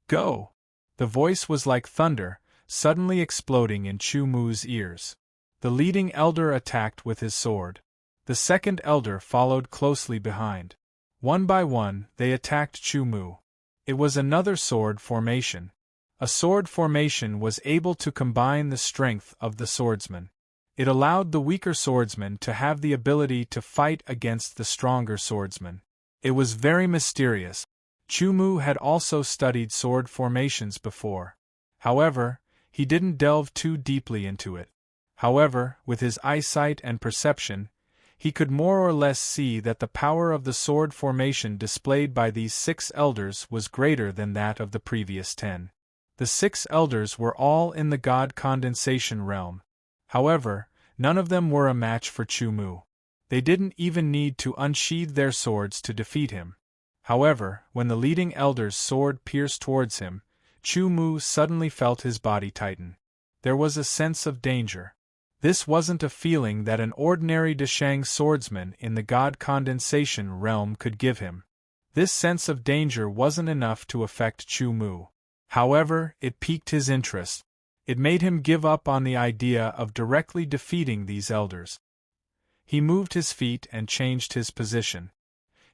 "Go!" The voice was like thunder, suddenly exploding in Chu Mu's ears. The leading elder attacked with his sword. The second elder followed closely behind. One by one, they attacked Chu Mu. It was another sword formation. A sword formation was able to combine the strength of the swordsman. It allowed the weaker swordsman to have the ability to fight against the stronger swordsman. It was very mysterious. Chu Mu had also studied sword formations before. However, he didn't delve too deeply into it. However, with his eyesight and perception, he could more or less see that the power of the sword formation displayed by these 6 elders was greater than that of the previous 10. The 6 elders were all in the God Condensation realm. However, none of them were a match for Chu Mu. They didn't even need to unsheathe their swords to defeat him. However, when the leading elder's sword pierced towards him, Chu Mu suddenly felt his body tighten. There was a sense of danger. This wasn't a feeling that an ordinary Deshang swordsman in the God Condensation realm could give him. This sense of danger wasn't enough to affect Chu Mu. However, it piqued his interest. It made him give up on the idea of directly defeating these elders. He moved his feet and changed his position.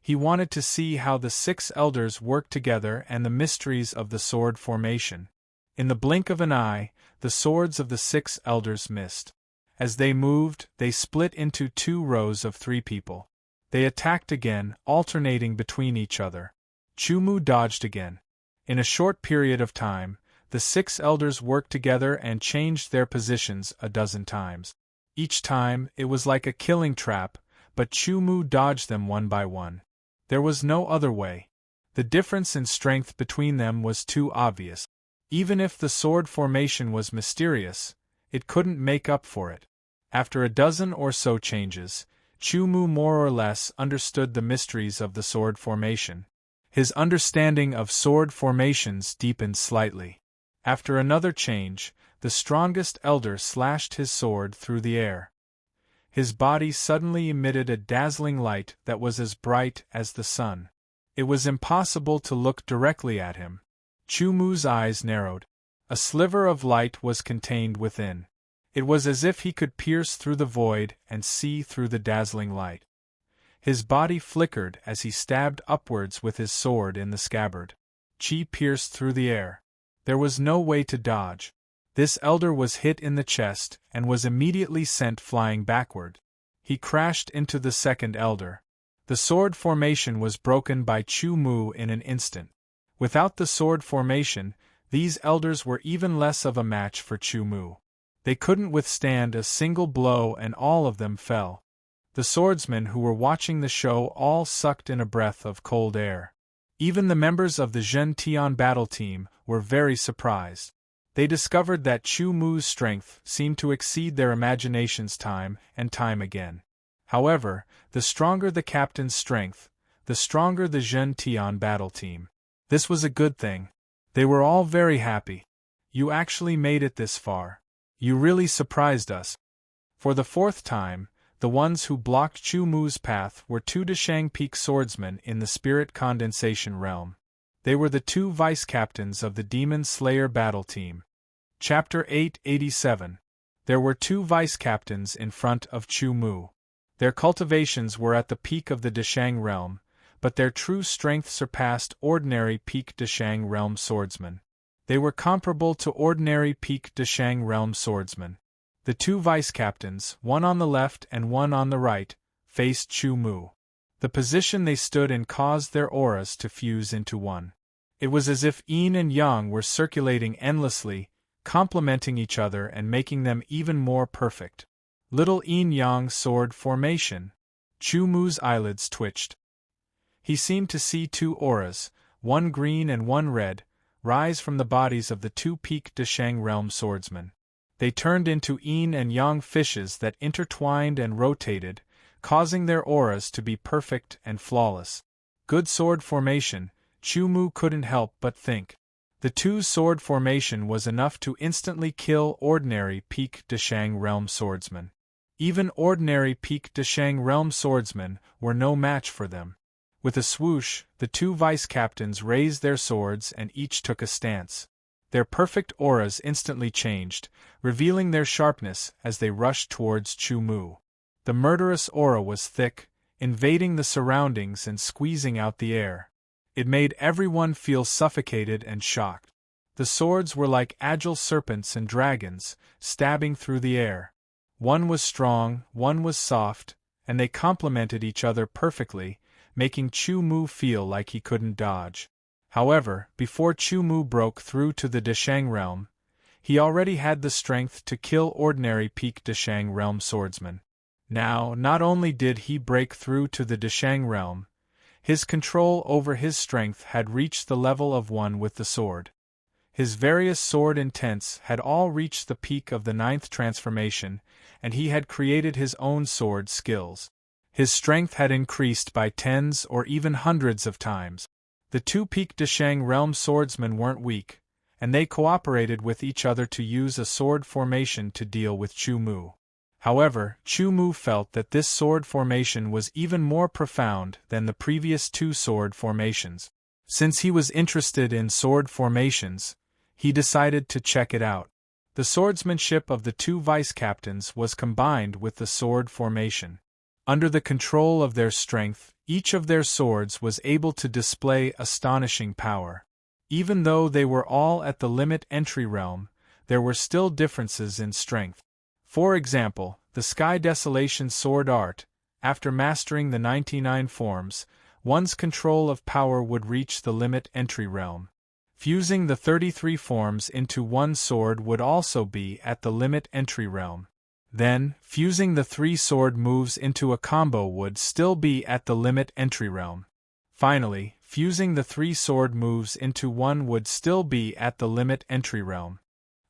He wanted to see how the 6 elders worked together and the mysteries of the sword formation. In the blink of an eye, the swords of the 6 elders missed. As they moved, they split into 2 rows of 3 people. They attacked again, alternating between each other. Chu Mu dodged again. In a short period of time, the 6 elders worked together and changed their positions a dozen times. Each time, it was like a killing trap, but Chu Mu dodged them one by one. There was no other way. The difference in strength between them was too obvious. Even if the sword formation was mysterious, it couldn't make up for it. After a dozen or so changes, Chu Mu more or less understood the mysteries of the sword formation. His understanding of sword formations deepened slightly. After another change, the strongest elder slashed his sword through the air. His body suddenly emitted a dazzling light that was as bright as the sun. It was impossible to look directly at him. Chu Mu's eyes narrowed. A sliver of light was contained within. It was as if he could pierce through the void and see through the dazzling light. His body flickered as he stabbed upwards with his sword in the scabbard. Chi pierced through the air. There was no way to dodge. This elder was hit in the chest and was immediately sent flying backward. He crashed into the second elder. The sword formation was broken by Chu Mu in an instant. Without the sword formation, these elders were even less of a match for Chu Mu. They couldn't withstand a single blow and all of them fell. The swordsmen who were watching the show all sucked in a breath of cold air. Even the members of the Zhen Tian battle team were very surprised. They discovered that Chu Mu's strength seemed to exceed their imaginations time and time again. However, the stronger the captain's strength, the stronger the Zhen Tian battle team. This was a good thing. They were all very happy. You actually made it this far. You really surprised us. For the fourth time, the ones who blocked Chu Mu's path were two Deshang Peak swordsmen in the Spirit Condensation realm. They were the two vice-captains of the Demon Slayer battle team. Chapter 887. There were two vice-captains in front of Chu Mu. Their cultivations were at the peak of the Deshang realm, but their true strength surpassed ordinary peak Deshang realm swordsmen. They were comparable to ordinary peak Deshang realm swordsmen. The two vice-captains, one on the left and one on the right, faced Chu Mu. The position they stood in caused their auras to fuse into one. It was as if yin and yang were circulating endlessly, complementing each other and making them even more perfect. Little yin-yang sword formation. Chu Mu's eyelids twitched. He seemed to see two auras, one green and one red, rise from the bodies of the two peak Deshang realm swordsmen. They turned into yin and yang fishes that intertwined and rotated, causing their auras to be perfect and flawless. Good sword formation, Chu Mu couldn't help but think. The two sword formation was enough to instantly kill ordinary peak Deshang realm swordsmen. Even ordinary peak Deshang realm swordsmen were no match for them. With a swoosh, the two vice-captains raised their swords and each took a stance. Their perfect auras instantly changed, revealing their sharpness as they rushed towards Chu Mu. The murderous aura was thick, invading the surroundings and squeezing out the air. It made everyone feel suffocated and shocked. The swords were like agile serpents and dragons, stabbing through the air. One was strong, one was soft, and they complemented each other perfectly, making Chu Mu feel like he couldn't dodge. However, before Chu Mu broke through to the Deshang realm, he already had the strength to kill ordinary peak Deshang realm swordsmen. Now, not only did he break through to the Deshang realm, his control over his strength had reached the level of one with the sword. His various sword intents had all reached the peak of the 9th transformation, and he had created his own sword skills. His strength had increased by tens or even hundreds of times. The two peak Deshang realm swordsmen weren't weak, and they cooperated with each other to use a sword formation to deal with Chu Mu. However, Chu Mu felt that this sword formation was even more profound than the previous two sword formations. Since he was interested in sword formations, he decided to check it out. The swordsmanship of the two vice-captains was combined with the sword formation. Under the control of their strength, each of their swords was able to display astonishing power. Even though they were all at the limit entry realm, there were still differences in strength. For example, the Sky Desolation sword art, after mastering the 99 forms, one's control of power would reach the limit entry realm. Fusing the 33 forms into one sword would also be at the limit entry realm. Then, fusing the 3 sword moves into a combo would still be at the limit entry realm. Finally, fusing the 3 sword moves into one would still be at the limit entry realm.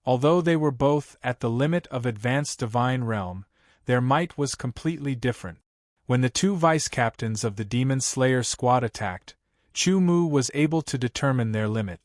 Although they were both at the limit of advanced divine realm, their might was completely different. When the two vice-captains of the Demon Slayer squad attacked, Chu Mu was able to determine their limit.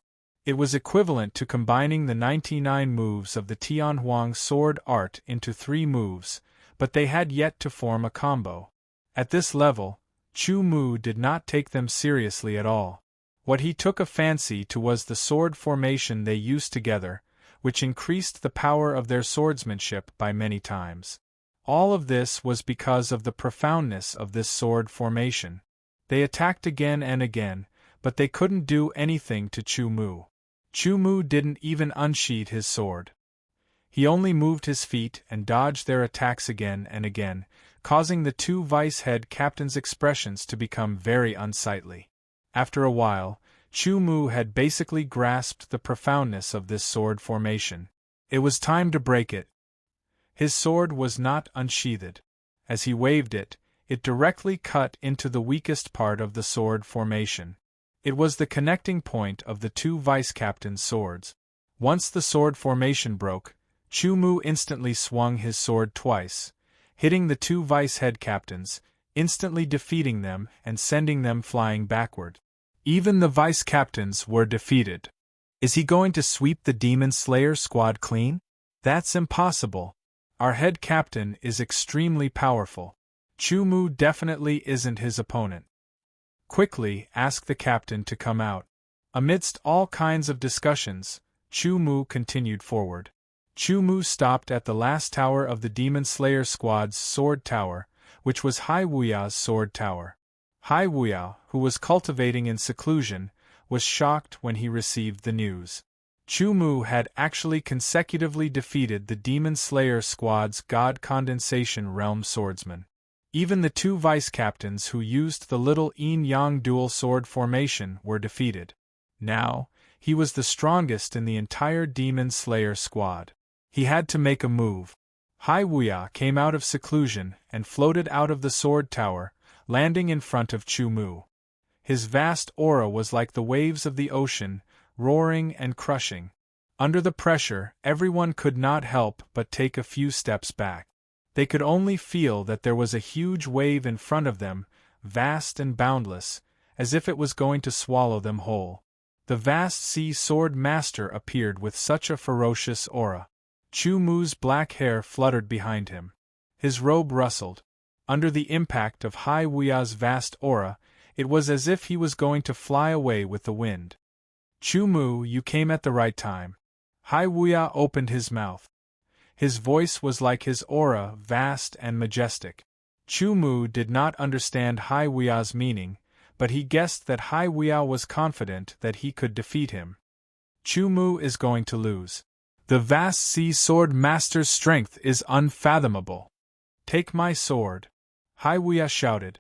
It was equivalent to combining the 99 moves of the Tianhuang sword art into 3 moves, but they had yet to form a combo. At this level, Chu Mu did not take them seriously at all. What he took a fancy to was the sword formation they used together, which increased the power of their swordsmanship by many times. All of this was because of the profoundness of this sword formation. They attacked again and again, but they couldn't do anything to Chu Mu. Chu Mu didn't even unsheath his sword. He only moved his feet and dodged their attacks again and again, causing the two vice-head captains' expressions to become very unsightly. After a while, Chu Mu had basically grasped the profoundness of this sword formation. It was time to break it. His sword was not unsheathed. As he waved it, it directly cut into the weakest part of the sword formation. It was the connecting point of the two vice-captains' swords. Once the sword formation broke, Chu Mu instantly swung his sword twice, hitting the two vice head captains, instantly defeating them and sending them flying backward. Even the vice captains were defeated. Is he going to sweep the Demon Slayer squad clean? That's impossible. Our head captain is extremely powerful. Chu-Mu definitely isn't his opponent. Quickly ask the captain to come out. Amidst all kinds of discussions, Chu-Mu continued forward. Chu-Mu stopped at the last tower of the Demon Slayer squad's sword tower, which was Hai Wuya's sword tower. Hai Wuya, who was cultivating in seclusion, was shocked when he received the news. Chu-Mu had actually consecutively defeated the Demon Slayer squad's God Condensation Realm swordsmen. Even the two vice-captains who used the little yin-yang dual sword formation were defeated. Now, he was the strongest in the entire Demon Slayer squad. He had to make a move. Hai Wuya came out of seclusion and floated out of the sword tower, landing in front of Chu-Mu. His vast aura was like the waves of the ocean, roaring and crushing. Under the pressure, everyone could not help but take a few steps back. They could only feel that there was a huge wave in front of them, vast and boundless, as if it was going to swallow them whole. The vast sea sword master appeared with such a ferocious aura. Chu-Mu's black hair fluttered behind him. His robe rustled. Under the impact of Hai Wuya's vast aura, it was as if he was going to fly away with the wind. Chu-Mu, you came at the right time. Hai Wuya opened his mouth. His voice was like his aura, vast and majestic. Chu-Mu did not understand Hai Wuya's meaning, but he guessed that Hai Wuya was confident that he could defeat him. Chu-Mu is going to lose. The vast sea sword master's strength is unfathomable. Take my sword. Hai Wuya shouted.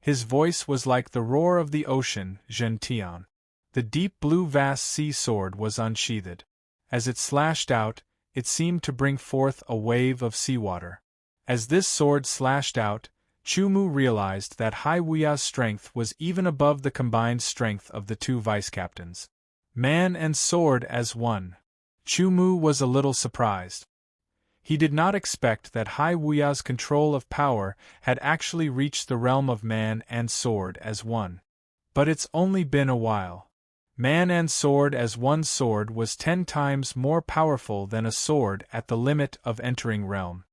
His voice was like the roar of the ocean, Zhentian. The deep blue vast sea sword was unsheathed. As it slashed out, it seemed to bring forth a wave of seawater. As this sword slashed out, Chu-Mu realized that Hai Wuya's strength was even above the combined strength of the two vice-captains. Man and sword as one. Chu-Mu was a little surprised. He did not expect that Hai Wuya's control of power had actually reached the realm of man and sword as one. But it's only been a while. Man and sword as one sword was 10 times more powerful than a sword at the limit of entering realm.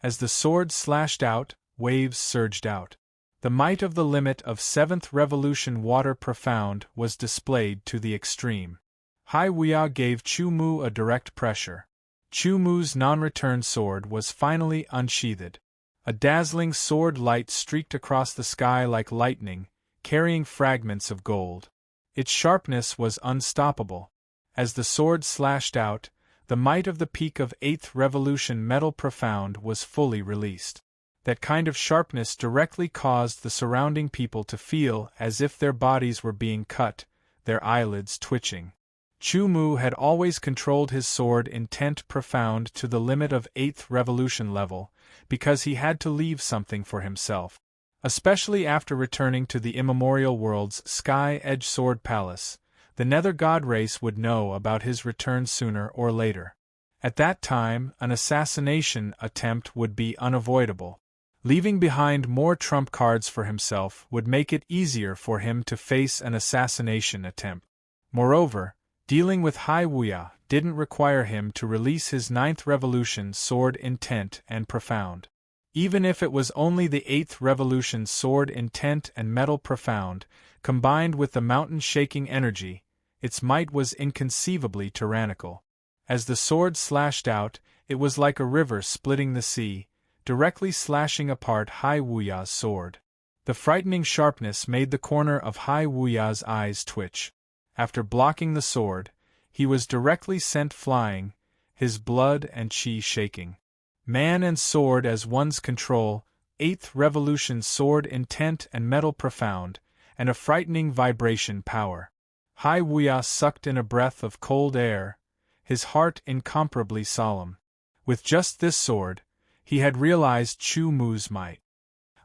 As the sword slashed out, waves surged out. The might of the limit of 7th revolution water profound was displayed to the extreme. Hai Wuya gave Chu-Mu a direct pressure. Chu-Mu's non-return sword was finally unsheathed. A dazzling sword light streaked across the sky like lightning, carrying fragments of gold. Its sharpness was unstoppable. As the sword slashed out, the might of the peak of 8th revolution metal profound was fully released. That kind of sharpness directly caused the surrounding people to feel as if their bodies were being cut, their eyelids twitching. Chu-Mu had always controlled his sword intent profound to the limit of 8th revolution level, because he had to leave something for himself. Especially after returning to the immemorial world's Sky Edge Sword Palace, the Nether God race would know about his return sooner or later. At that time, an assassination attempt would be unavoidable. Leaving behind more trump cards for himself would make it easier for him to face an assassination attempt. Moreover, dealing with Hai Wuya didn't require him to release his 9th revolution sword intent and profound. Even if it was only the 8th revolution sword intent and metal profound, combined with the mountain-shaking energy, its might was inconceivably tyrannical. As the sword slashed out, it was like a river splitting the sea, directly slashing apart Hai Wuya's sword. The frightening sharpness made the corner of Hai Wuya's eyes twitch. After blocking the sword, he was directly sent flying, his blood and chi shaking. Man and sword as one's control, 8th revolution sword intent and metal profound, and a frightening vibration power. Hai Wuya sucked in a breath of cold air, his heart incomparably solemn. With just this sword, he had realized Chu-Mu's might.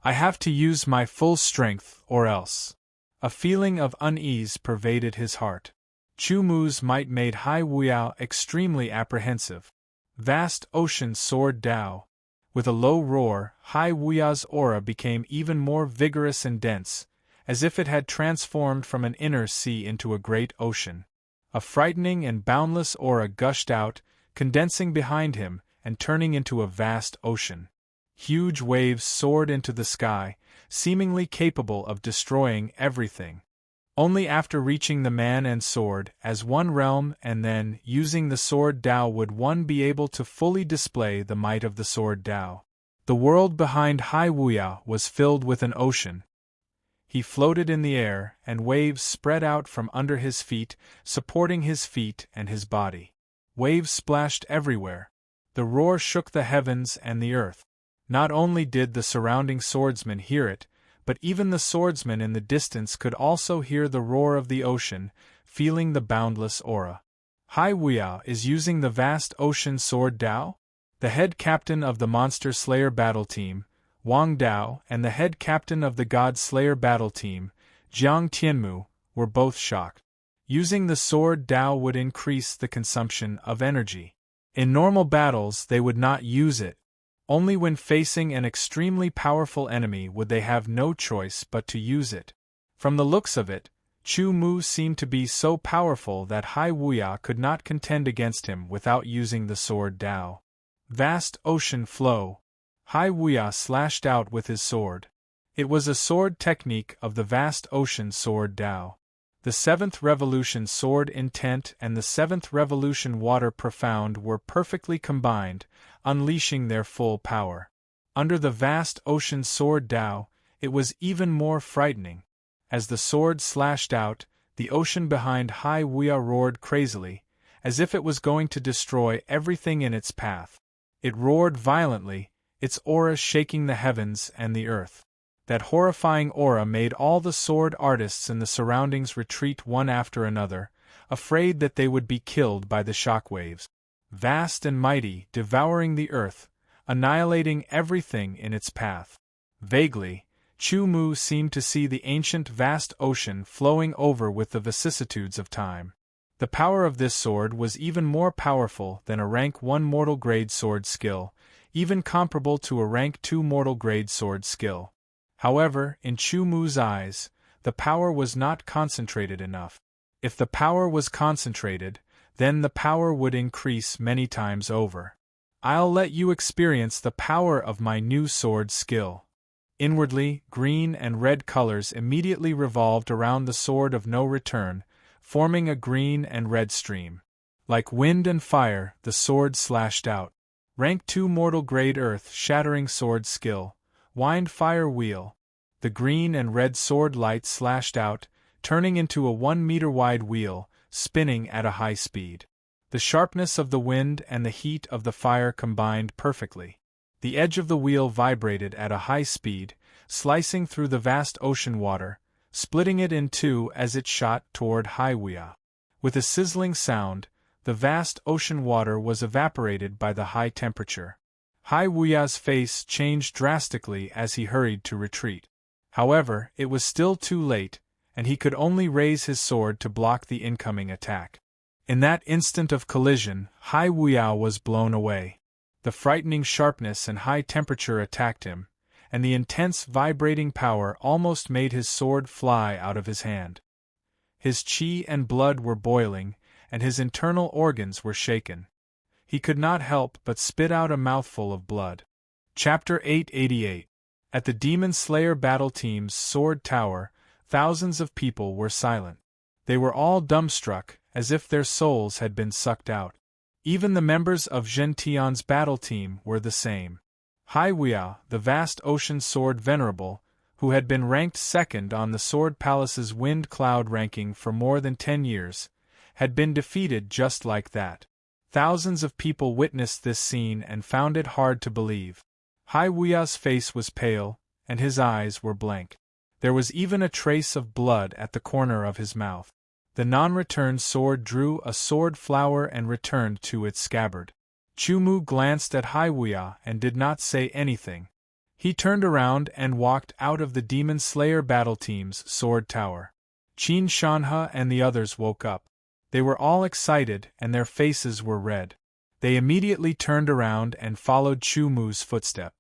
I have to use my full strength or else. A feeling of unease pervaded his heart. Chu-Mu's might made Hai Wuya extremely apprehensive. Vast ocean sword Dao. With a low roar, Hai Wuya's aura became even more vigorous and dense, as if it had transformed from an inner sea into a great ocean. A frightening and boundless aura gushed out, condensing behind him and turning into a vast ocean. Huge waves soared into the sky, seemingly capable of destroying everything. Only after reaching the man and sword as one realm and then, using the sword Tao, would one be able to fully display the might of the sword Tao. The world behind Hai Wuya was filled with an ocean. He floated in the air, and waves spread out from under his feet, supporting his feet and his body. Waves splashed everywhere. The roar shook the heavens and the earth. Not only did the surrounding swordsmen hear it, but even the swordsmen in the distance could also hear the roar of the ocean, feeling the boundless aura. Hai Wuya is using the vast ocean sword Tao? The head captain of the Monster Slayer battle team, Wang Dao, and the head captain of the God Slayer battle team, Jiang Tianmu, were both shocked. Using the sword Tao would increase the consumption of energy. In normal battles they would not use it. Only when facing an extremely powerful enemy would they have no choice but to use it. From the looks of it, Chu Mu seemed to be so powerful that Hai Wuya could not contend against him without using the sword Tao. Vast ocean flow. Hai Wuya slashed out with his sword. It was a sword technique of the vast ocean sword Tao. The 7th Revolution Sword Intent and the 7th Revolution Water Profound were perfectly combined, unleashing their full power. Under the vast ocean sword Tao, it was even more frightening. As the sword slashed out, the ocean behind Hai Wuya roared crazily, as if it was going to destroy everything in its path. It roared violently, its aura shaking the heavens and the earth. That horrifying aura made all the sword artists in the surroundings retreat one after another, afraid that they would be killed by the shockwaves. Vast and mighty, devouring the earth, annihilating everything in its path. Vaguely, Chu Mu seemed to see the ancient vast ocean flowing over with the vicissitudes of time. The power of this sword was even more powerful than a rank 1 mortal grade sword skill, even comparable to a rank 2 mortal grade sword skill. However, in Chu Mu's eyes, the power was not concentrated enough. If the power was concentrated, then the power would increase many times over. I'll let you experience the power of my new sword skill. Inwardly, green and red colors immediately revolved around the sword of no return, forming a green and red stream. Like wind and fire, the sword slashed out. Rank 2 mortal grade earth shattering sword skill. Wind fire wheel. The green and red sword light slashed out, turning into a 1-meter wide wheel, spinning at a high speed. The sharpness of the wind and the heat of the fire combined perfectly. The edge of the wheel vibrated at a high speed, slicing through the vast ocean water, splitting it in two as it shot toward Hai Wuya. With a sizzling sound, the vast ocean water was evaporated by the high temperature. Hai Wuya's face changed drastically as he hurried to retreat. However, it was still too late, and he could only raise his sword to block the incoming attack. In that instant of collision, Hai Wuya was blown away. The frightening sharpness and high temperature attacked him, and the intense vibrating power almost made his sword fly out of his hand. His qi and blood were boiling, and his internal organs were shaken. He could not help but spit out a mouthful of blood. Chapter 888. At the Demon Slayer battle team's sword tower, thousands of people were silent. They were all dumbstruck, as if their souls had been sucked out. Even the members of Zhen Tian's battle team were the same. Hai Wuya, the vast ocean sword venerable, who had been ranked second on the Sword Palace's Wind Cloud ranking for more than 10 years, had been defeated just like that. Thousands of people witnessed this scene and found it hard to believe. Hai Wuya's face was pale, and his eyes were blank. There was even a trace of blood at the corner of his mouth. The non-returned sword drew a sword flower and returned to its scabbard. Chu Mu glanced at Hai Wuya and did not say anything. He turned around and walked out of the Demon Slayer battle team's sword tower. Qin Shanhe and the others woke up. They were all excited and their faces were red. They immediately turned around and followed Chu Mu's footstep.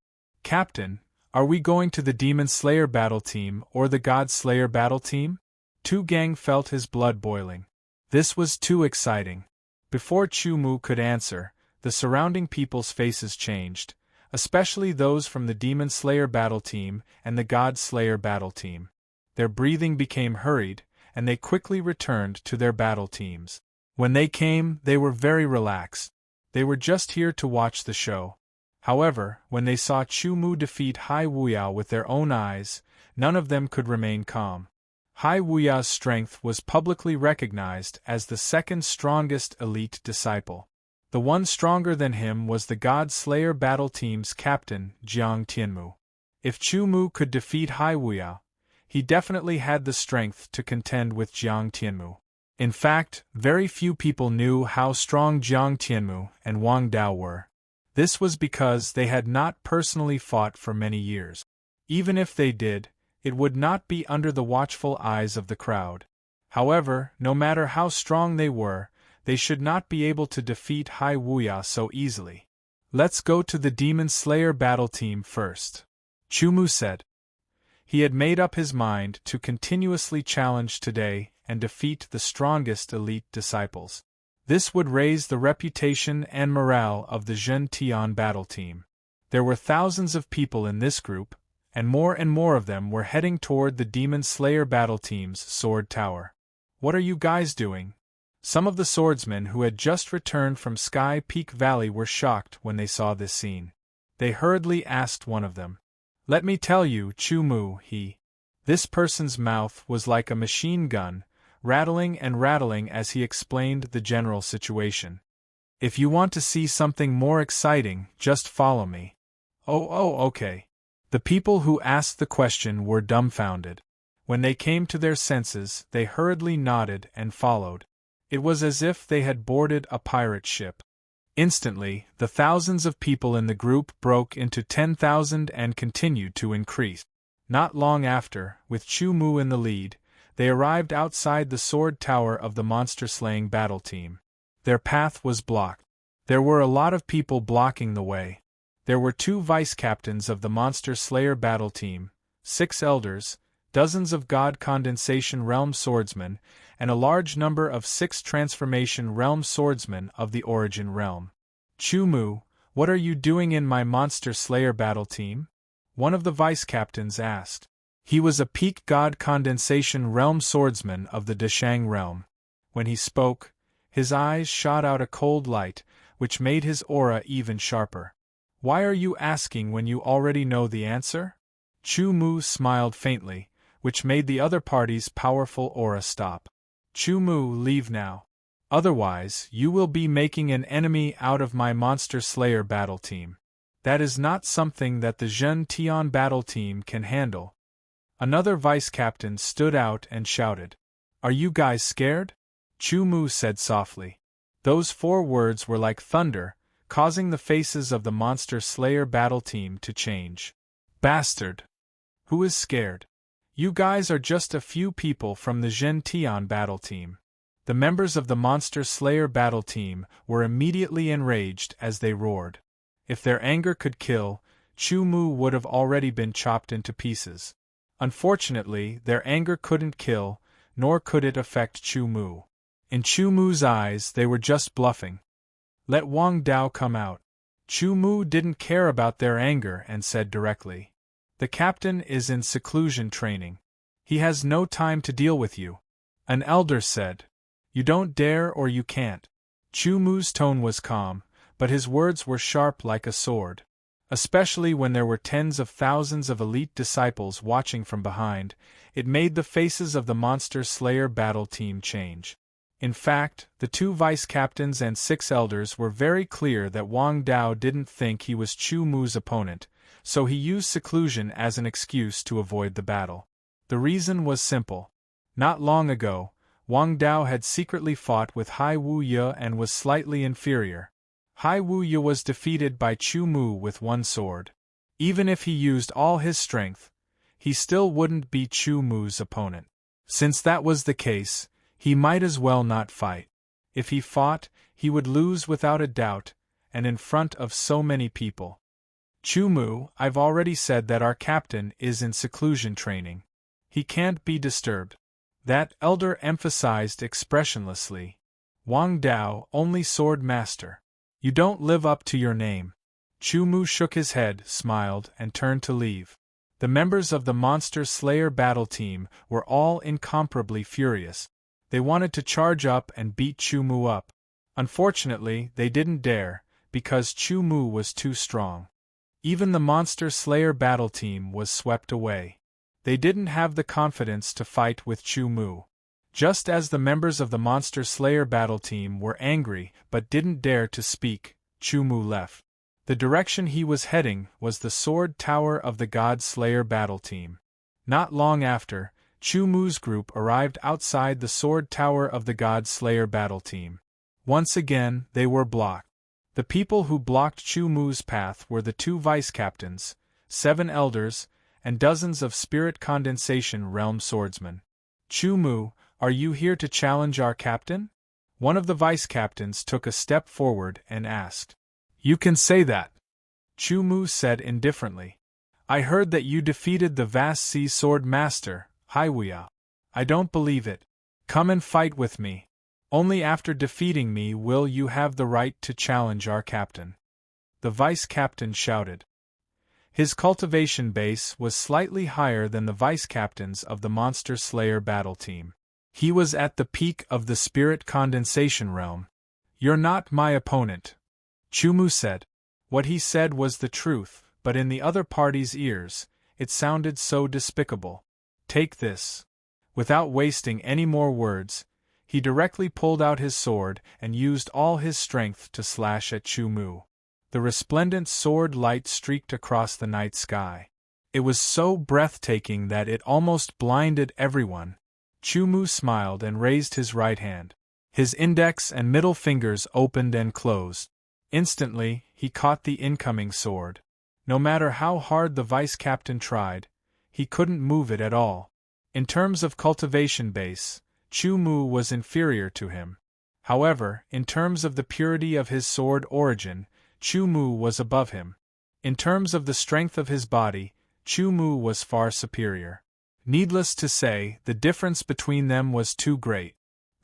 "Captain, are we going to the Demon Slayer battle team or the God Slayer battle team?" Tu Gang felt his blood boiling. This was too exciting. Before Chu Mu could answer, the surrounding people's faces changed, especially those from the Demon Slayer battle team and the God Slayer battle team. Their breathing became hurried, and they quickly returned to their battle teams. When they came, they were very relaxed. They were just here to watch the show. However, when they saw Chu Mu defeat Hai Wuyao with their own eyes, none of them could remain calm. Hai Wuyao's strength was publicly recognized as the second strongest elite disciple. The one stronger than him was the God Slayer battle team's captain, Jiang Tianmu. If Chu Mu could defeat Hai Wuyao, he definitely had the strength to contend with Jiang Tianmu. In fact, very few people knew how strong Jiang Tianmu and Wang Dao were. This was because they had not personally fought for many years. Even if they did, it would not be under the watchful eyes of the crowd. However, no matter how strong they were, they should not be able to defeat Hai Wuyao so easily. "Let's go to the Demon Slayer battle team first," Chu Mu said. He had made up his mind to continuously challenge today and defeat the strongest elite disciples. This would raise the reputation and morale of the Zhen Tian battle team. There were thousands of people in this group, and more of them were heading toward the Demon Slayer battle team's sword tower. "What are you guys doing?" Some of the swordsmen who had just returned from Sky Peak Valley were shocked when they saw this scene. They hurriedly asked one of them. "Let me tell you, Chu Mu," This person's mouth was like a machine gun, rattling and rattling as he explained the general situation. "If you want to see something more exciting, just follow me." Oh, okay." The people who asked the question were dumbfounded. When they came to their senses, they hurriedly nodded and followed. It was as if they had boarded a pirate ship. Instantly, the thousands of people in the group broke into 10,000 and continued to increase. Not long after, with Chu Mu in the lead, they arrived outside the sword tower of the monster-slaying battle team. Their path was blocked. There were a lot of people blocking the way. There were 2 vice-captains of the Monster Slayer battle team, 6 elders, dozens of God Condensation Realm swordsmen, and a large number of 6 Transformation Realm swordsmen of the Origin Realm. "Chu Mu, what are you doing in my Monster Slayer battle team?" one of the vice-captains asked. He was a Peak God Condensation Realm swordsman of the Deshang Realm. When he spoke, his eyes shot out a cold light, which made his aura even sharper. "Why are you asking when you already know the answer?" Chu Mu smiled faintly, which made the other party's powerful aura stop. "Chu Mu, leave now. Otherwise, you will be making an enemy out of my Monster Slayer battle team. That is not something that the Zhen Tian battle team can handle." Another vice-captain stood out and shouted. "Are you guys scared?" Chu Mu said softly. Those 4 words were like thunder, causing the faces of the Monster Slayer battle team to change. "Bastard! Who is scared? You guys are just a few people from the Zhen Tian battle team." The members of the Monster Slayer battle team were immediately enraged as they roared. If their anger could kill, Chu Mu would have already been chopped into pieces. Unfortunately, their anger couldn't kill, nor could it affect Chu Mu. In Chu Mu's eyes, they were just bluffing. "Let Wang Dao come out." Chu Mu didn't care about their anger and said directly. "The captain is in seclusion training. He has no time to deal with you." An elder said. "You don't dare or you can't." Chu Mu's tone was calm, but his words were sharp like a sword. Especially when there were tens of thousands of elite disciples watching from behind, it made the faces of the Monster Slayer battle team change. In fact, the 2 vice-captains and 6 elders were very clear that Wang Dao didn't think he was Chu Mu's opponent, so he used seclusion as an excuse to avoid the battle. The reason was simple. Not long ago, Wang Dao had secretly fought with Hai Wuye and was slightly inferior. Hai Wuye was defeated by Chu Mu with 1 sword. Even if he used all his strength, he still wouldn't be Chu Mu's opponent. Since that was the case, he might as well not fight. If he fought, he would lose without a doubt, and in front of so many people. Chu-mu, I've already said that our captain is in seclusion training. He can't be disturbed. That elder emphasized expressionlessly. Wang Dao, only sword master. You don't live up to your name. Chu-mu shook his head, smiled, and turned to leave. The members of the Monster Slayer battle team were all incomparably furious. They wanted to charge up and beat Chu-mu up. Unfortunately, they didn't dare, because Chu-mu was too strong. Even the Monster Slayer battle team was swept away. They didn't have the confidence to fight with Chu-mu. Just as the members of the Monster Slayer battle team were angry but didn't dare to speak, Chu-mu left. The direction he was heading was the Sword Tower of the God Slayer battle team. Not long after, Chu-mu's group arrived outside the Sword Tower of the God Slayer battle team. Once again, they were blocked. The people who blocked Chu-mu's path were the 2 vice-captains, 7 elders, and dozens of spirit condensation realm swordsmen. Chu-mu, are you here to challenge our captain? One of the vice-captains took a step forward and asked. You can say that, Chu-mu said indifferently. I heard that you defeated the vast sea sword master, Haiwuya. I don't believe it. Come and fight with me. Only after defeating me will you have the right to challenge our captain. The vice-captain shouted. His cultivation base was slightly higher than the vice-captains of the Monster Slayer battle team. He was at the peak of the spirit condensation realm. You're not my opponent, Chu-mu said. What he said was the truth, but in the other party's ears, it sounded so despicable. Take this. Without wasting any more words, he directly pulled out his sword and used all his strength to slash at Chu-mu. The resplendent sword light streaked across the night sky. It was so breathtaking that it almost blinded everyone. Chu-mu smiled and raised his right hand. His index and middle fingers opened and closed. Instantly, he caught the incoming sword. No matter how hard the vice-captain tried, he couldn't move it at all. In terms of cultivation base, Chu-mu was inferior to him. However, in terms of the purity of his sword origin, Chu-mu was above him. In terms of the strength of his body, Chu-mu was far superior. Needless to say, the difference between them was too great.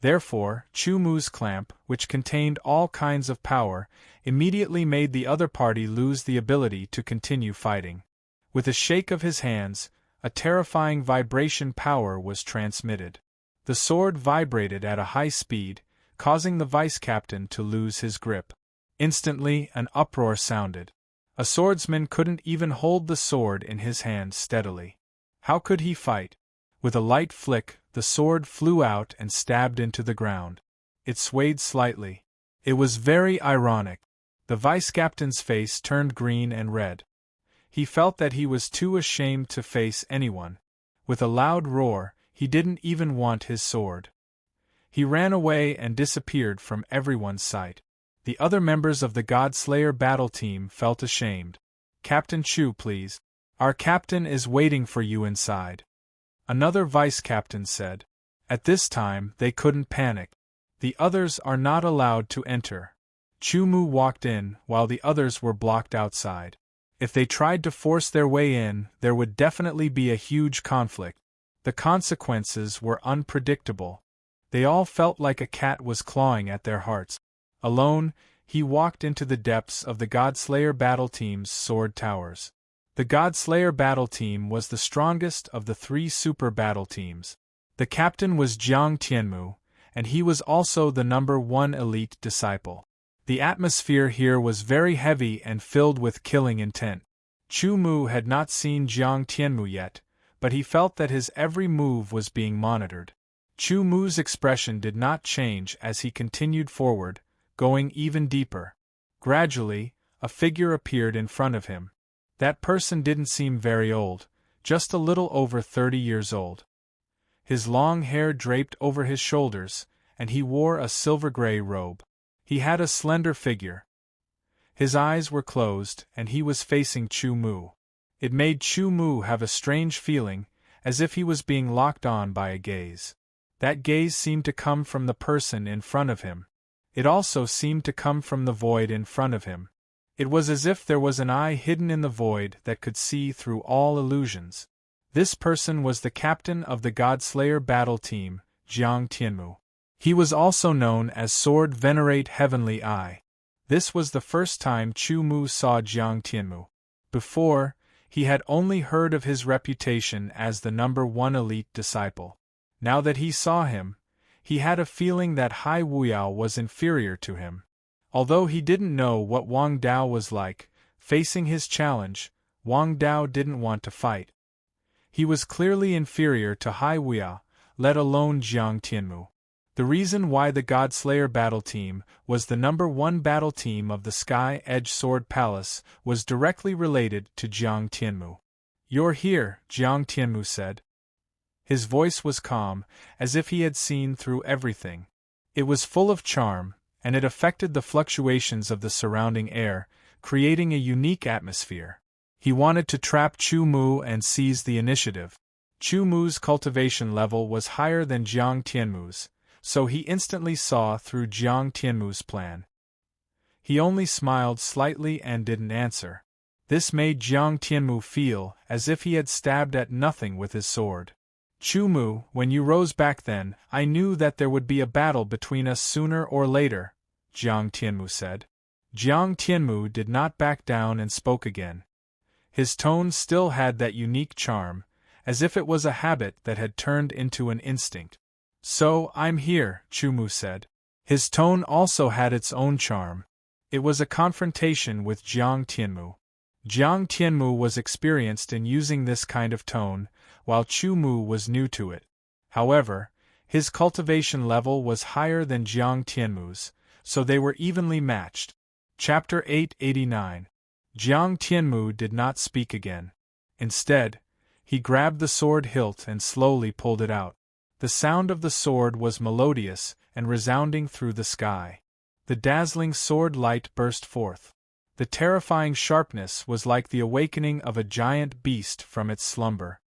Therefore, Chu-mu's clamp, which contained all kinds of power, immediately made the other party lose the ability to continue fighting. With a shake of his hands, a terrifying vibration power was transmitted. The sword vibrated at a high speed, causing the vice-captain to lose his grip. Instantly, an uproar sounded. A swordsman couldn't even hold the sword in his hand steadily. How could he fight? With a light flick, the sword flew out and stabbed into the ground. It swayed slightly. It was very ironic. The vice-captain's face turned green and red. He felt that he was too ashamed to face anyone. With a loud roar, he didn't even want his sword. He ran away and disappeared from everyone's sight. The other members of the God Slayer battle team felt ashamed. Captain Chu, please. Our captain is waiting for you inside. Another vice-captain said. At this time, they couldn't panic. The others are not allowed to enter. Chu-mu walked in, while the others were blocked outside. If they tried to force their way in, there would definitely be a huge conflict. The consequences were unpredictable. They all felt like a cat was clawing at their hearts. Alone, he walked into the depths of the God Slayer battle team's sword towers. The God Slayer battle team was the strongest of the 3 super battle teams. The captain was Jiang Tianmu, and he was also the number 1 elite disciple. The atmosphere here was very heavy and filled with killing intent. Chu-mu had not seen Jiang Tianmu yet, but he felt that his every move was being monitored. Chu-mu's expression did not change as he continued forward, going even deeper. Gradually, a figure appeared in front of him. That person didn't seem very old, just a little over 30 years old. His long hair draped over his shoulders, and he wore a silver-gray robe. He had a slender figure. His eyes were closed, and he was facing Chu-mu. It made Chu-mu have a strange feeling, as if he was being locked on by a gaze. That gaze seemed to come from the person in front of him. It also seemed to come from the void in front of him. It was as if there was an eye hidden in the void that could see through all illusions. This person was the captain of the Godslayer battle team, Jiang Tianmu. He was also known as Sword Venerate Heavenly Eye. This was the first time Chu Mu saw Jiang Tianmu. Before, he had only heard of his reputation as the #1 elite disciple. Now that he saw him, he had a feeling that Hai Wuyao was inferior to him. Although he didn't know what Wang Dao was like, facing his challenge, Wang Dao didn't want to fight. He was clearly inferior to Hai Wuyao, let alone Jiang Tianmu. The reason why the Godslayer battle team was the #1 battle team of the Sky Edge Sword Palace was directly related to Jiang Tianmu. "You're here," Jiang Tianmu said. His voice was calm, as if he had seen through everything. It was full of charm, and it affected the fluctuations of the surrounding air, creating a unique atmosphere. He wanted to trap Chu Mu and seize the initiative. Chu Mu's cultivation level was higher than Jiang Tianmu's, so he instantly saw through Jiang Tianmu's plan. He only smiled slightly and didn't answer. This made Jiang Tianmu feel as if he had stabbed at nothing with his sword. "Chu Mu, when you rose back then, I knew that there would be a battle between us sooner or later," Jiang Tianmu said. Jiang Tianmu did not back down and spoke again. His tone still had that unique charm, as if it was a habit that had turned into an instinct. "So, I'm here," Chu Mu said. His tone also had its own charm. It was a confrontation with Jiang Tianmu. Jiang Tianmu was experienced in using this kind of tone, while Chu Mu was new to it. However, his cultivation level was higher than Jiang Tianmu's, so they were evenly matched. Chapter 889. Jiang Tianmu did not speak again. Instead, he grabbed the sword hilt and slowly pulled it out. The sound of the sword was melodious and resounding through the sky. The dazzling sword light burst forth. The terrifying sharpness was like the awakening of a giant beast from its slumber.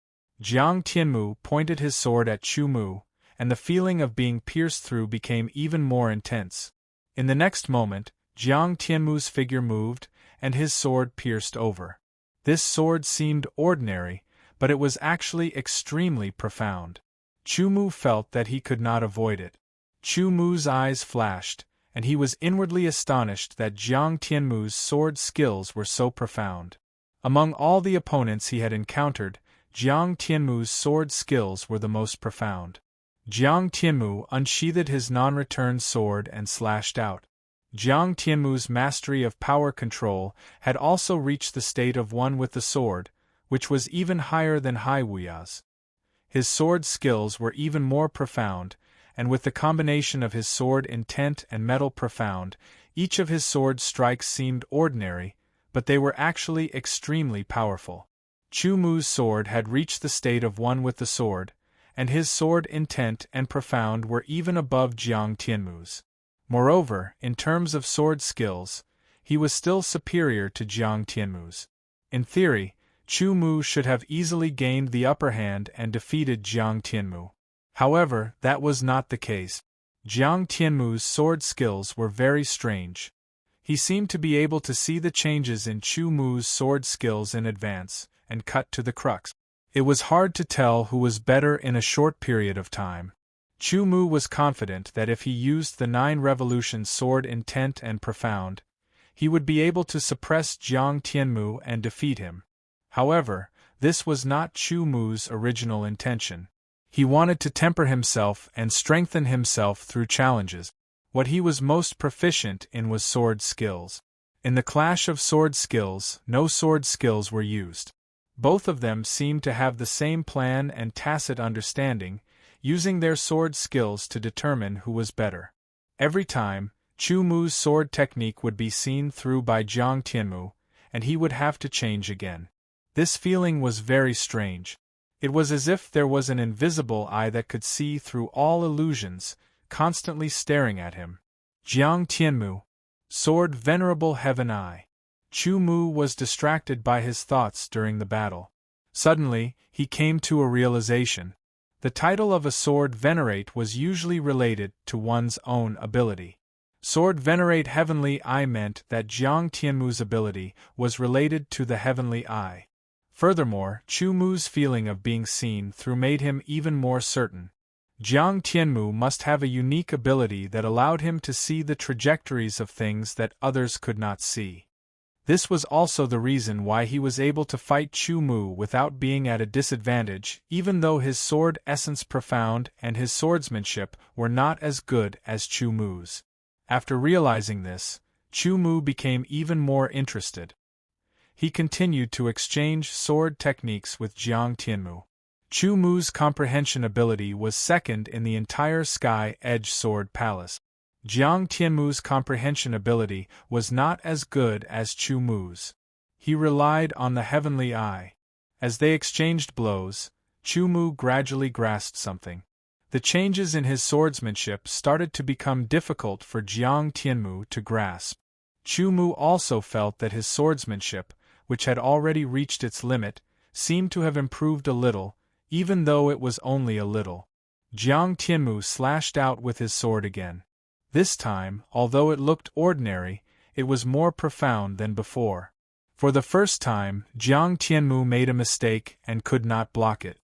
Jiang Tianmu pointed his sword at Chu Mu, and the feeling of being pierced through became even more intense. In the next moment, Jiang Tianmu's figure moved, and his sword pierced over. This sword seemed ordinary, but it was actually extremely profound. Chu Mu felt that he could not avoid it. Chu Mu's eyes flashed, and he was inwardly astonished that Jiang Tianmu's sword skills were so profound. Among all the opponents he had encountered, Jiang Tianmu's sword skills were the most profound. Jiang Tianmu unsheathed his non-return sword and slashed out. Jiang Tianmu's mastery of power control had also reached the state of one with the sword, which was even higher than Hai Wuya's. His sword skills were even more profound, and with the combination of his sword intent and metal profound, each of his sword strikes seemed ordinary, but they were actually extremely powerful. Chu Mu's sword had reached the state of one with the sword, and his sword intent and profound were even above Jiang Tianmu's. Moreover, in terms of sword skills, he was still superior to Jiang Tianmu's. In theory, Chu Mu should have easily gained the upper hand and defeated Jiang Tianmu. However, that was not the case. Jiang Tianmu's sword skills were very strange. He seemed to be able to see the changes in Chu Mu's sword skills in advance, and cut to the crux. It was hard to tell who was better in a short period of time. Chu Mu was confident that if he used the 9 revolutions sword intent and profound, he would be able to suppress Jiang Tianmu and defeat him. However, this was not Chu Mu's original intention. He wanted to temper himself and strengthen himself through challenges. What he was most proficient in was sword skills. In the clash of sword skills, no sword skills were used. Both of them seemed to have the same plan and tacit understanding, using their sword skills to determine who was better. Every time, Chu Mu's sword technique would be seen through by Jiang Tianmu, and he would have to change again. This feeling was very strange. It was as if there was an invisible eye that could see through all illusions, constantly staring at him. Jiang Tianmu, sword venerable heaven eye. Chu Mu was distracted by his thoughts during the battle. Suddenly, he came to a realization. The title of a sword venerate was usually related to one's own ability. Sword venerate heavenly eye meant that Jiang Tianmu's ability was related to the heavenly eye. Furthermore, Chu Mu's feeling of being seen through made him even more certain. Jiang Tianmu must have a unique ability that allowed him to see the trajectories of things that others could not see. This was also the reason why he was able to fight Chu Mu without being at a disadvantage, even though his sword essence profound and his swordsmanship were not as good as Chu Mu's. After realizing this, Chu Mu became even more interested. He continued to exchange sword techniques with Jiang Tianmu. Chu Mu's comprehension ability was second in the entire Sky Edge Sword Palace. Jiang Tianmu's comprehension ability was not as good as Chu Mu's. He relied on the heavenly eye. As they exchanged blows, Chu Mu gradually grasped something. The changes in his swordsmanship started to become difficult for Jiang Tianmu to grasp. Chu Mu also felt that his swordsmanship, which had already reached its limit, seemed to have improved a little, even though it was only a little. Jiang Tianmu slashed out with his sword again. This time, although it looked ordinary, it was more profound than before. For the first time, Jiang Tianmu made a mistake and could not block it.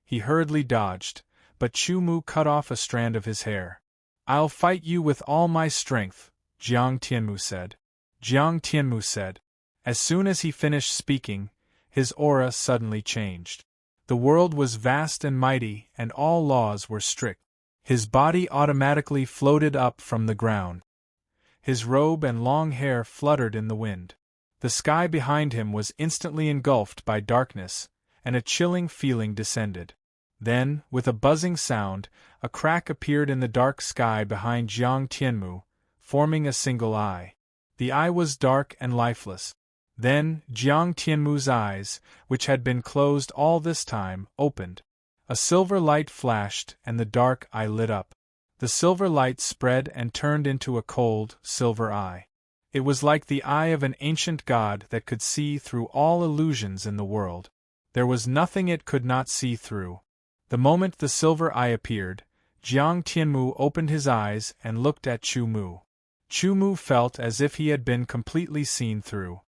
He hurriedly dodged, but Chu Mu cut off a strand of his hair. "I'll fight you with all my strength," Jiang Tianmu said. Jiang Tianmu said. As soon as he finished speaking, his aura suddenly changed. The world was vast and mighty, and all laws were strict. His body automatically floated up from the ground. His robe and long hair fluttered in the wind. The sky behind him was instantly engulfed by darkness, and a chilling feeling descended. Then, with a buzzing sound, a crack appeared in the dark sky behind Jiang Tianmu, forming a single eye. The eye was dark and lifeless. Then, Jiang Tianmu's eyes, which had been closed all this time, opened. A silver light flashed and the dark eye lit up. The silver light spread and turned into a cold, silver eye. It was like the eye of an ancient god that could see through all illusions in the world. There was nothing it could not see through. The moment the silver eye appeared, Jiang Tianmu opened his eyes and looked at Chu Mu. Chu Mu felt as if he had been completely seen through.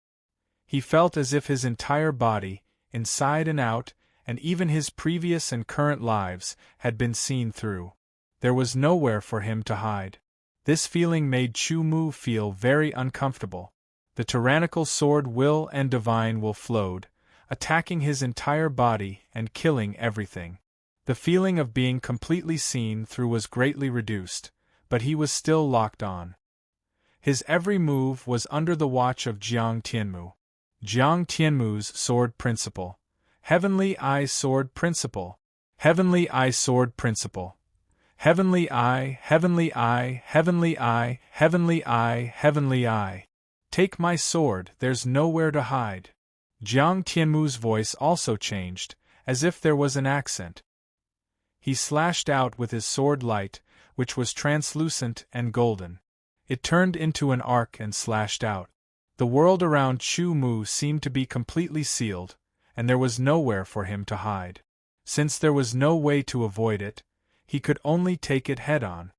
He felt as if his entire body, inside and out, and even his previous and current lives, had been seen through. There was nowhere for him to hide. This feeling made Chu Mu feel very uncomfortable. The tyrannical sword will and divine will flowed, attacking his entire body and killing everything. The feeling of being completely seen through was greatly reduced, but he was still locked on. His every move was under the watch of Jiang Tianmu. Jiang Tianmu's sword principle. Heavenly Eye Sword Principle. Heavenly Eye Sword Principle. Heavenly Eye, Heavenly Eye, Heavenly Eye, Heavenly Eye, Heavenly Eye. Take my sword, there's nowhere to hide. Jiang Tianmu's voice also changed, as if there was an accent. He slashed out with his sword light, which was translucent and golden. It turned into an arc and slashed out. The world around Chu Mu seemed to be completely sealed, and there was nowhere for him to hide. Since there was no way to avoid it, he could only take it head-on.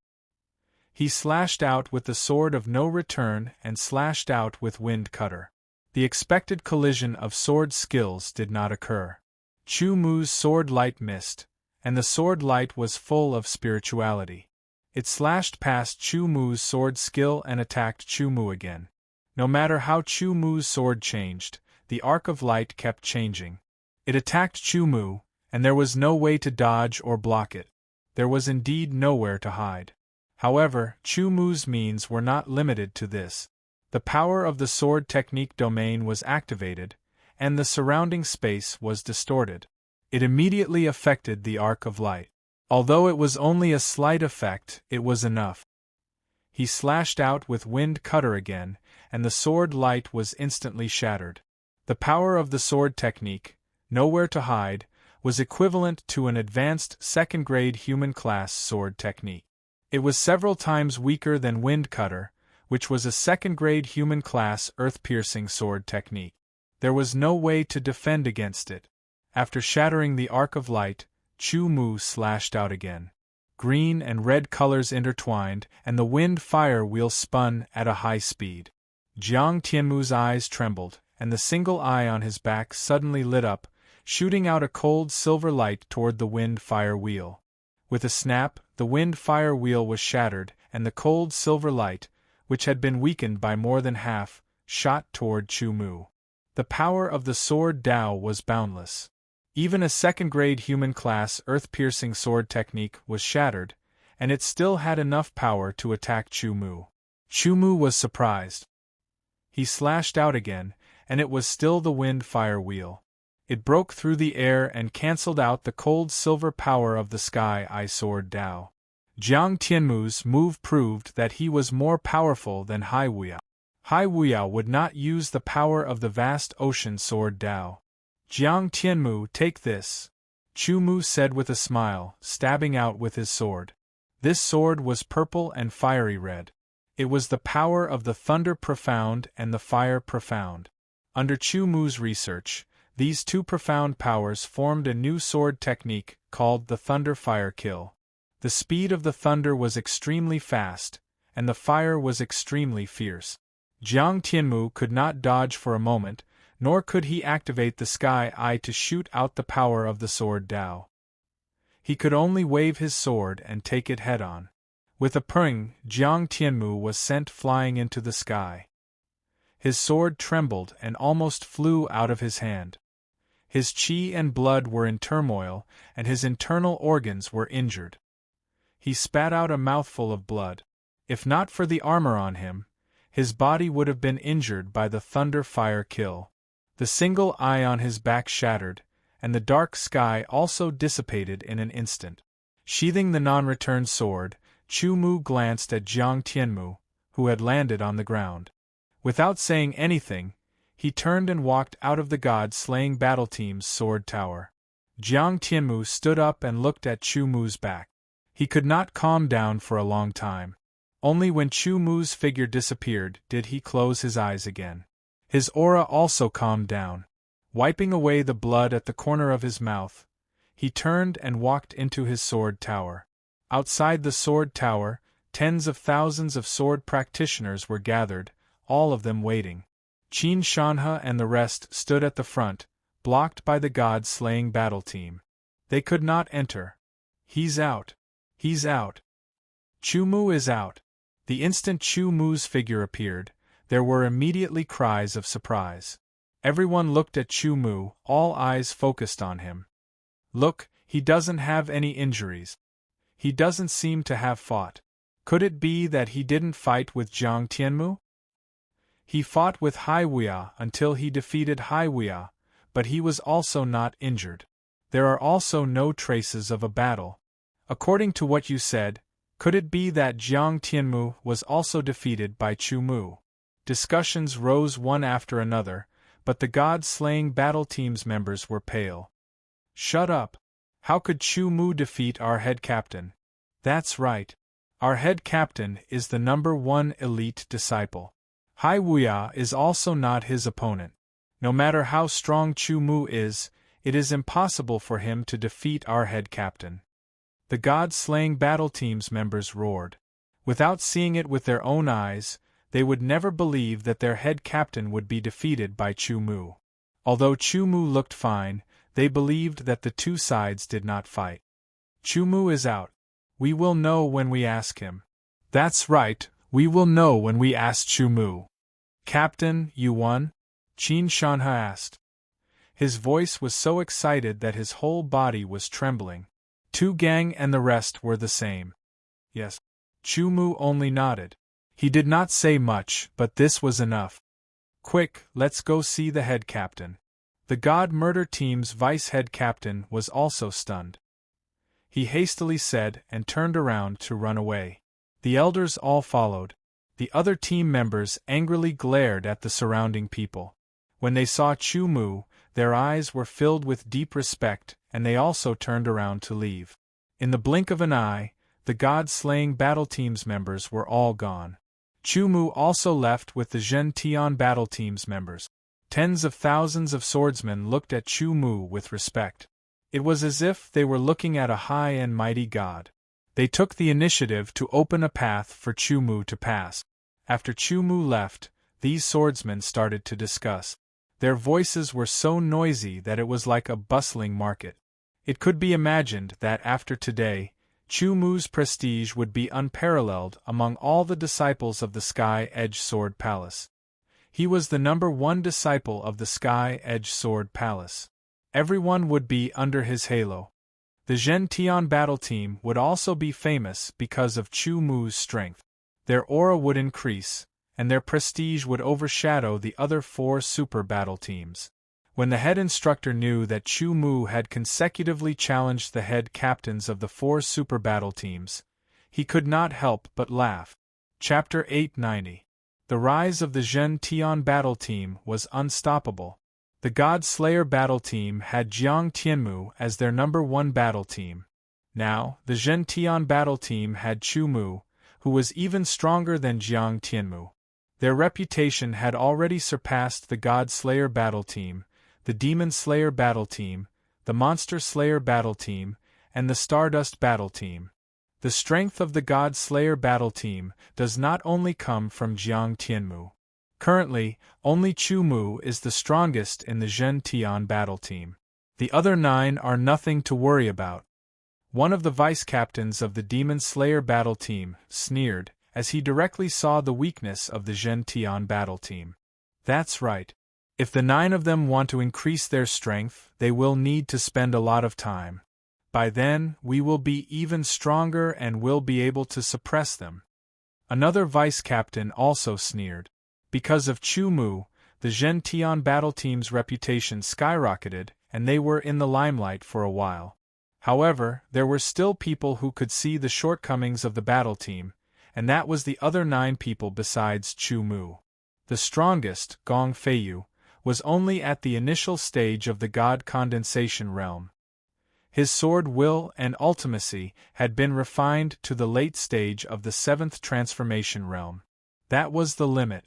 He slashed out with the sword of no return and slashed out with wind cutter. The expected collision of sword skills did not occur. Chu Mu's sword light missed, and the sword light was full of spirituality. It slashed past Chu Mu's sword skill and attacked Chu Mu again. No matter how Chu Mu's sword changed, the arc of light kept changing. It attacked Chu Mu, and there was no way to dodge or block it. There was indeed nowhere to hide. However, Chu Mu's means were not limited to this. The power of the sword technique domain was activated, and the surrounding space was distorted. It immediately affected the arc of light. Although it was only a slight effect, it was enough. He slashed out with wind cutter again, and the sword light was instantly shattered. The power of the sword technique, nowhere to hide, was equivalent to an advanced second-grade human-class sword technique. It was several times weaker than wind cutter, which was a second-grade human-class earth-piercing sword technique. There was no way to defend against it. After shattering the arc of light, Chu Mu slashed out again. green and red colors intertwined, and the wind-fire wheel spun at a high speed. Jiang Tianmu's eyes trembled, and the single eye on his back suddenly lit up, shooting out a cold silver light toward the wind-fire wheel. With a snap, the wind-fire wheel was shattered, and the cold silver light, which had been weakened by more than half, shot toward Chu Mu. The power of the sword Dao was boundless. Even a second-grade human-class earth-piercing sword technique was shattered, and it still had enough power to attack Chu Mu. Chu Mu was surprised. He slashed out again, and it was still the wind-fire wheel. It broke through the air and cancelled out the cold silver power of the sky-eye sword Dao. Jiang Tianmu's move proved that he was more powerful than Hai Wuya. Hai Wuya would not use the power of the vast ocean sword Dao. Jiang Tianmu, take this, Chu Mu said with a smile, stabbing out with his sword. This sword was purple and fiery red. It was the power of the thunder profound and the fire profound. Under Chu Mu's research, these two profound powers formed a new sword technique called the thunder-fire kill. The speed of the thunder was extremely fast, and the fire was extremely fierce. Jiang Tianmu could not dodge for a moment, nor could he activate the sky eye to shoot out the power of the sword Dao. He could only wave his sword and take it head-on. With a purring, Jiang Tianmu was sent flying into the sky. His sword trembled and almost flew out of his hand. His qi and blood were in turmoil, and his internal organs were injured. He spat out a mouthful of blood. If not for the armor on him, his body would have been injured by the thunder-fire kill. The single eye on his back shattered, and the dark sky also dissipated in an instant. Sheathing the non-returned sword, Chu Mu glanced at Jiang Tianmu, who had landed on the ground. Without saying anything, he turned and walked out of the god-slaying battle team's sword tower. Jiang Tianmu stood up and looked at Chu Mu's back. He could not calm down for a long time. Only when Chu Mu's figure disappeared did he close his eyes again. His aura also calmed down. Wiping away the blood at the corner of his mouth, he turned and walked into his sword tower. Outside the sword tower, tens of thousands of sword practitioners were gathered, all of them waiting. Qin Shanhe and the rest stood at the front, blocked by the god-slaying battle team. They could not enter. He's out. He's out. Chu Mu is out. The instant Chu Mu's figure appeared, there were immediately cries of surprise. Everyone looked at Chu Mu, all eyes focused on him. Look, he doesn't have any injuries. He doesn't seem to have fought. Could it be that he didn't fight with Jiang Tianmu? He fought with Hai Wuya until he defeated Hai Wuya, but he was also not injured. There are also no traces of a battle. According to what you said, could it be that Jiang Tianmu was also defeated by Chu Mu? Discussions rose one after another, but the god-slaying battle team's members were pale. Shut up. How could Chu Mu defeat our head captain? That's right. Our head captain is the #1 elite disciple. Hai Wuya is also not his opponent. No matter how strong Chu Mu is, it is impossible for him to defeat our head captain. The god-slaying battle team's members roared. Without seeing it with their own eyes, they would never believe that their head captain would be defeated by Chu Mu. Although Chu Mu looked fine, they believed that the two sides did not fight. Chu Mu is out. We will know when we ask him. That's right, we will know when we ask Chu Mu. Captain, you won? Qin Shanhe asked. His voice was so excited that his whole body was trembling. Tu Gang and the rest were the same. Yes. Chu Mu only nodded. He did not say much, but this was enough. Quick, let's go see the head captain. The God Murder Team's vice-head captain was also stunned. He hastily said and turned around to run away. The elders all followed. The other team members angrily glared at the surrounding people. When they saw Chu Mu, their eyes were filled with deep respect, and they also turned around to leave. In the blink of an eye, the god-slaying battle team's members were all gone. Chu Mu also left with the Zhen Tian battle team's members. Tens of thousands of swordsmen looked at Chu Mu with respect. It was as if they were looking at a high and mighty god. They took the initiative to open a path for Chu Mu to pass. After Chu Mu left, these swordsmen started to discuss. Their voices were so noisy that it was like a bustling market. It could be imagined that after today, Chu Mu's prestige would be unparalleled among all the disciples of the Sky Edge Sword Palace. He was the #1 disciple of the Sky Edge Sword Palace. Everyone would be under his halo. The Zhen Tian battle team would also be famous because of Chu Mu's strength. Their aura would increase, and their prestige would overshadow the other 4 super battle teams. When the head instructor knew that Chu Mu had consecutively challenged the head captains of the 4 super battle teams, he could not help but laugh. Chapter 890. The rise of the Zhen Tian battle team was unstoppable. The God Slayer battle team had Jiang Tianmu as their #1 battle team. Now, the Zhen Tian battle team had Chu Mu, who was even stronger than Jiang Tianmu. Their reputation had already surpassed the God Slayer battle team, the Demon Slayer battle team, the Monster Slayer battle team, and the Stardust battle team. The strength of the God Slayer battle team does not only come from Jiang Tianmu. Currently, only Chu Mu is the strongest in the Zhen Tian battle team. The other 9 are nothing to worry about. One of the vice-captains of the Demon Slayer battle team sneered as he directly saw the weakness of the Zhen Tian battle team. That's right. If the 9 of them want to increase their strength, they will need to spend a lot of time. By then, we will be even stronger and will be able to suppress them. Another vice-captain also sneered. Because of Chu Mu, the Zhen Tian battle team's reputation skyrocketed, and they were in the limelight for a while. However, there were still people who could see the shortcomings of the battle team, and that was the other 9 people besides Chu Mu. The strongest, Gong Feiyu, was only at the initial stage of the God Condensation realm. His sword will and ultimacy had been refined to the late stage of the 7th transformation realm. That was the limit.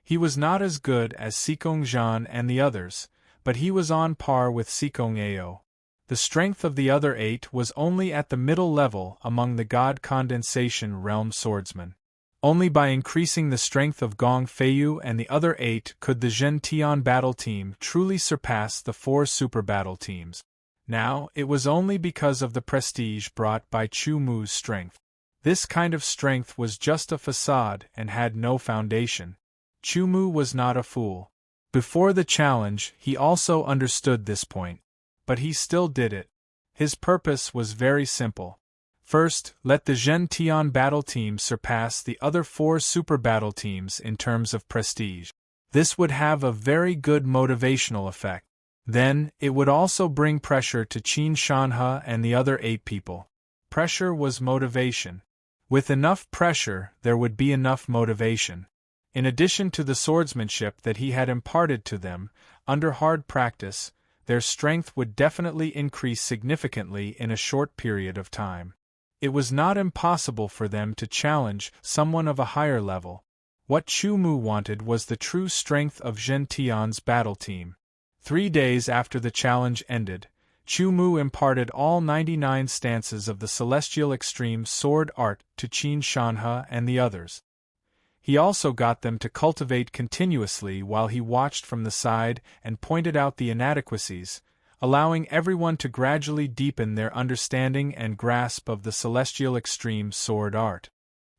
He was not as good as Sikong Zhan and the others, but he was on par with Sikong Ao. The strength of the other 8 was only at the middle level among the God Condensation realm swordsmen. Only by increasing the strength of Gong Feiyu and the other 8 could the Zhen Tian battle team truly surpass the 4 super battle teams. Now, it was only because of the prestige brought by Chu Mu's strength. This kind of strength was just a facade and had no foundation. Chu Mu was not a fool. Before the challenge, he also understood this point. But he still did it. His purpose was very simple. First, let the Zhen Tian battle team surpass the other 4 super battle teams in terms of prestige. This would have a very good motivational effect. Then, it would also bring pressure to Qin Shanhe and the other 8 people. Pressure was motivation. With enough pressure, there would be enough motivation. In addition to the swordsmanship that he had imparted to them, under hard practice, their strength would definitely increase significantly in a short period of time. It was not impossible for them to challenge someone of a higher level. What Chu Mu wanted was the true strength of Zhen Tian's battle team. 3 days after the challenge ended, Chu Mu imparted all 99 stances of the Celestial Extreme Sword Art to Qin Shanhe and the others. He also got them to cultivate continuously while he watched from the side and pointed out the inadequacies, allowing everyone to gradually deepen their understanding and grasp of the Celestial Extreme Sword Art.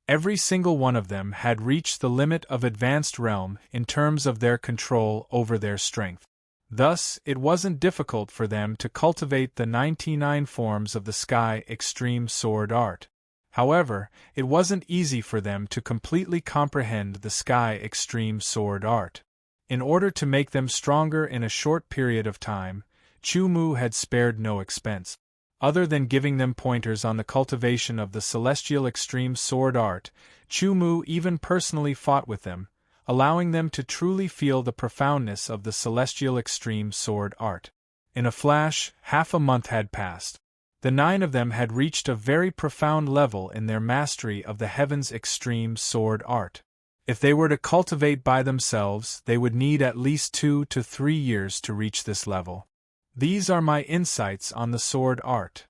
Every single one of them had reached the limit of Advanced Realm in terms of their control over their strength. Thus, it wasn't difficult for them to cultivate the 99 forms of the Sky Extreme Sword Art. However, it wasn't easy for them to completely comprehend the Sky Extreme Sword Art. In order to make them stronger in a short period of time, Chu Mu had spared no expense. Other than giving them pointers on the cultivation of the Celestial Extreme Sword Art, Chu Mu even personally fought with them, allowing them to truly feel the profoundness of the Celestial Extreme Sword Art. In a flash, half a month had passed. The 9 of them had reached a very profound level in their mastery of the Heaven's Extreme Sword Art. If they were to cultivate by themselves, they would need at least 2 to 3 years to reach this level. These are my insights on the sword art.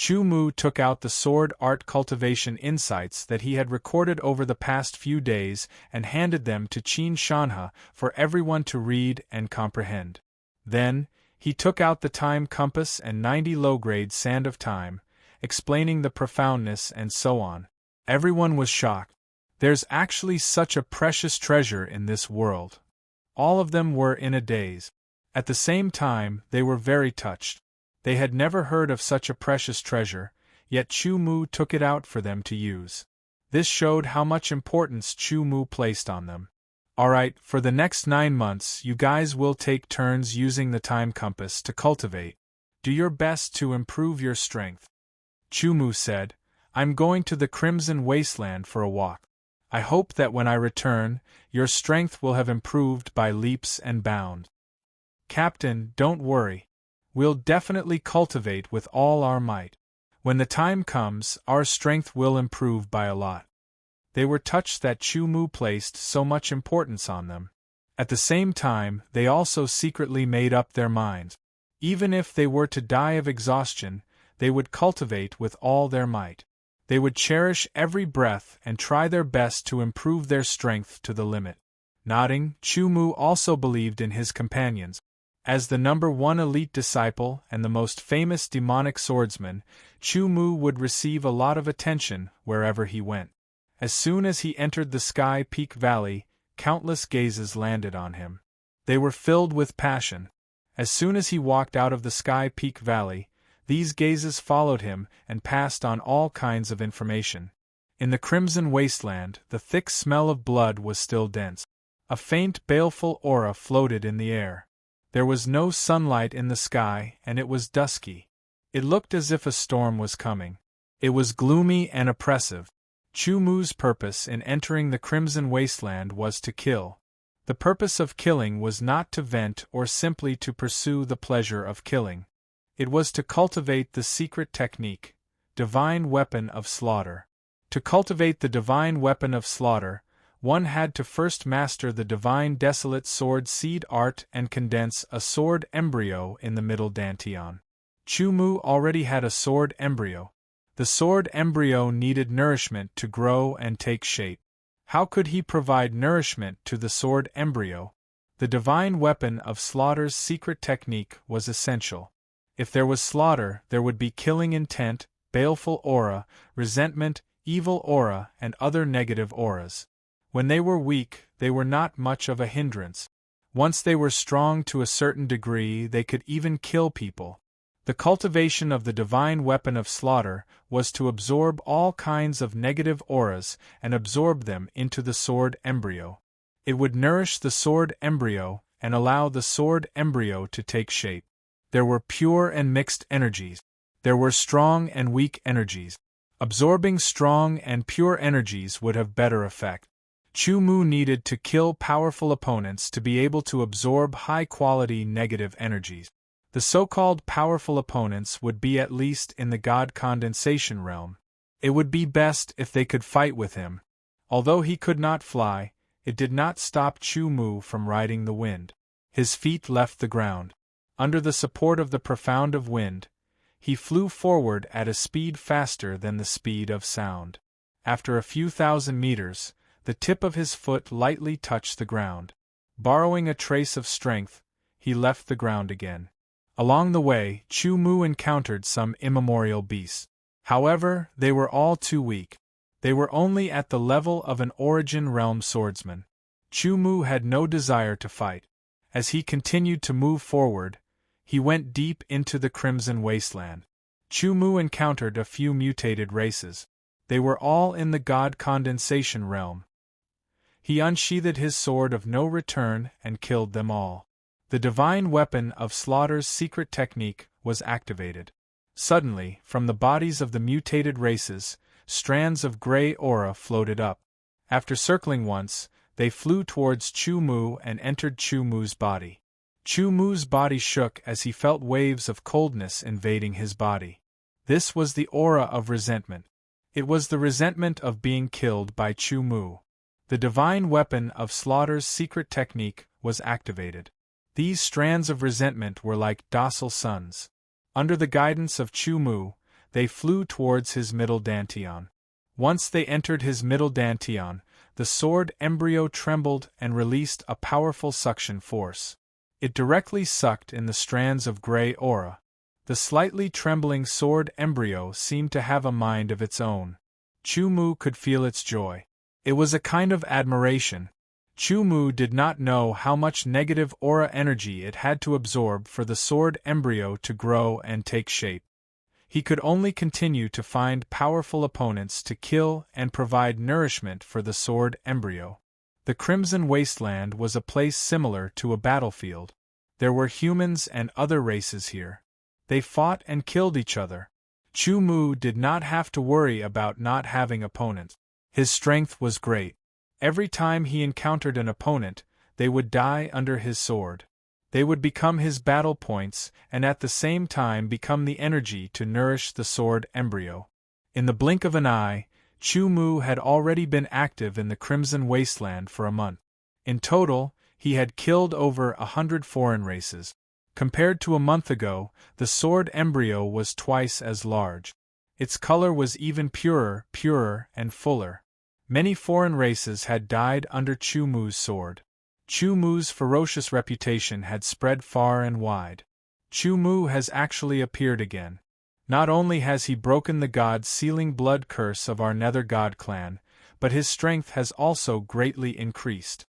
Chu Mu took out the sword art cultivation insights that he had recorded over the past few days and handed them to Qin Shanhe for everyone to read and comprehend. Then, he took out the time compass and 90 low-grade sand of time, explaining the profoundness and so on. Everyone was shocked. There's actually such a precious treasure in this world. All of them were in a daze. At the same time, they were very touched. They had never heard of such a precious treasure, yet Chu Mu took it out for them to use. This showed how much importance Chu Mu placed on them. Alright, for the next 9 months you guys will take turns using the time compass to cultivate. Do your best to improve your strength. Chu Mu said, I'm going to the Crimson Wasteland for a walk. I hope that when I return, your strength will have improved by leaps and bounds. Captain, don't worry. We'll definitely cultivate with all our might. When the time comes, our strength will improve by a lot. They were touched that Chu Mu placed so much importance on them. At the same time, they also secretly made up their minds. Even if they were to die of exhaustion, they would cultivate with all their might. They would cherish every breath and try their best to improve their strength to the limit. Nodding, Chu Mu also believed in his companions. As the #1 elite disciple and the most famous demonic swordsman, Chu Mu would receive a lot of attention wherever he went. As soon as he entered the Sky Peak Valley, countless gazes landed on him. They were filled with passion. As soon as he walked out of the Sky Peak Valley, these gazes followed him and passed on all kinds of information. In the Crimson Wasteland, the thick smell of blood was still dense. A faint, baleful aura floated in the air. There was no sunlight in the sky, and it was dusky. It looked as if a storm was coming. It was gloomy and oppressive. Chu Mu's purpose in entering the Crimson Wasteland was to kill. The purpose of killing was not to vent or simply to pursue the pleasure of killing. It was to cultivate the secret technique, divine weapon of slaughter. To cultivate the divine weapon of slaughter, one had to first master the divine desolate sword seed art and condense a sword embryo in the middle dantian. Chu Mu already had a sword embryo. The sword embryo needed nourishment to grow and take shape. How could he provide nourishment to the sword embryo? The divine weapon of slaughter's secret technique was essential. If there was slaughter, there would be killing intent, baleful aura, resentment, evil aura, and other negative auras. When they were weak, they were not much of a hindrance. Once they were strong to a certain degree, they could even kill people. The cultivation of the divine weapon of slaughter was to absorb all kinds of negative auras and absorb them into the sword embryo. It would nourish the sword embryo and allow the sword embryo to take shape. There were pure and mixed energies. There were strong and weak energies. Absorbing strong and pure energies would have better effect. Chu Mu needed to kill powerful opponents to be able to absorb high-quality negative energies. The so-called powerful opponents would be at least in the God condensation realm. It would be best if they could fight with him. Although he could not fly, it did not stop Chu Mu from riding the wind. His feet left the ground. Under the support of the profound of wind, he flew forward at a speed faster than the speed of sound. After a few thousand meters, the tip of his foot lightly touched the ground. Borrowing a trace of strength, he left the ground again. Along the way, Chu Mu encountered some immemorial beasts. However, they were all too weak. They were only at the level of an Origin Realm swordsman. Chu Mu had no desire to fight. As he continued to move forward, he went deep into the Crimson Wasteland. Chu Mu encountered a few mutated races. They were all in the God condensation realm. He unsheathed his sword of no return and killed them all. The divine weapon of slaughter's secret technique was activated. Suddenly, from the bodies of the mutated races, strands of gray aura floated up. After circling once, they flew towards Chu Mu and entered Chu Mu's body. Chu Mu's body shook as he felt waves of coldness invading his body. This was the aura of resentment. It was the resentment of being killed by Chu Mu. The divine weapon of slaughter's secret technique was activated. These strands of resentment were like docile suns. Under the guidance of Chu Mu, they flew towards his middle dantian. Once they entered his middle dantian, the sword embryo trembled and released a powerful suction force. It directly sucked in the strands of gray aura. The slightly trembling sword embryo seemed to have a mind of its own. Chu Mu could feel its joy. It was a kind of admiration. Chu Mu did not know how much negative aura energy it had to absorb for the sword embryo to grow and take shape. He could only continue to find powerful opponents to kill and provide nourishment for the sword embryo. The Crimson Wasteland was a place similar to a battlefield. There were humans and other races here. They fought and killed each other. Chu Mu did not have to worry about not having opponents. His strength was great. Every time he encountered an opponent, they would die under his sword. They would become his battle points and at the same time become the energy to nourish the sword embryo. In the blink of an eye, Chu Mu had already been active in the Crimson Wasteland for a month. In total, he had killed over 100 foreign races. Compared to a month ago, the sword embryo was twice as large. Its color was even purer and fuller. Many foreign races had died under Chu Mu's sword. Chu Mu's ferocious reputation had spread far and wide. Chu Mu has actually appeared again. Not only has he broken the god-sealing blood curse of our Nether God clan, but his strength has also greatly increased.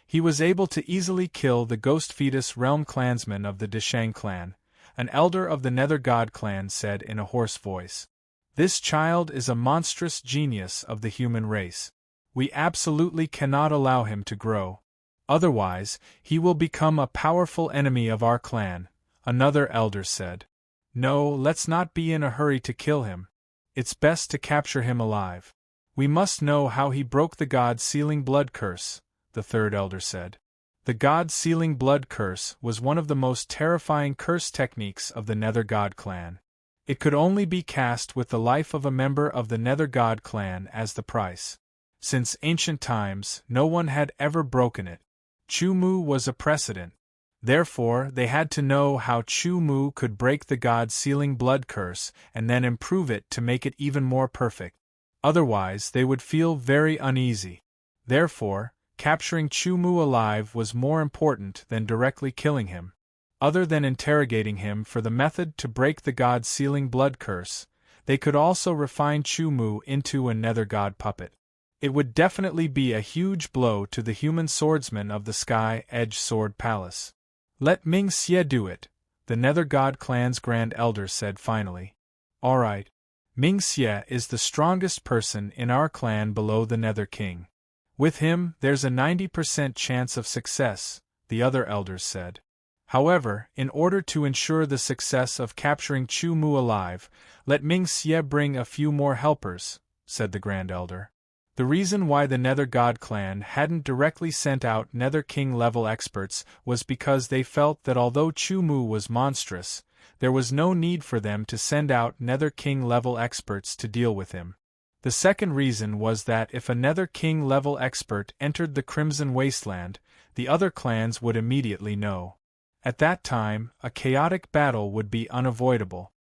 He was able to easily kill the Ghost Fetus Realm clansman of the Deshang clan, an elder of the Nether God clan said in a hoarse voice. This child is a monstrous genius of the human race. We absolutely cannot allow him to grow. Otherwise, he will become a powerful enemy of our clan, another elder said. No, let's not be in a hurry to kill him. It's best to capture him alive. We must know how he broke the god-sealing blood curse, the third elder said. The god-sealing blood curse was one of the most terrifying curse techniques of the Nether God clan. It could only be cast with the life of a member of the Nether God clan as the price. Since ancient times, no one had ever broken it. Chu Mu was a precedent. Therefore, they had to know how Chu Mu could break the god-sealing blood curse and then improve it to make it even more perfect. Otherwise, they would feel very uneasy. Therefore, capturing Chu Mu alive was more important than directly killing him. Other than interrogating him for the method to break the god-sealing blood curse, they could also refine Chu Mu into a Nether God puppet. It would definitely be a huge blow to the human swordsman of the Sky Edge Sword Palace. Let Ming Xie do it, the Nether God clan's Grand Elder said finally. Alright. Ming Xie is the strongest person in our clan below the Nether King. With him, there's a 90% chance of success, the other elders said. However, in order to ensure the success of capturing Chu Mu alive, let Ming Xie bring a few more helpers, said the Grand Elder. The reason why the Nether God clan hadn't directly sent out Nether King level experts was because they felt that although Chu Mu was monstrous, there was no need for them to send out Nether King level experts to deal with him. The second reason was that if a Nether King level expert entered the Crimson Wasteland, the other clans would immediately know. At that time, a chaotic battle would be unavoidable.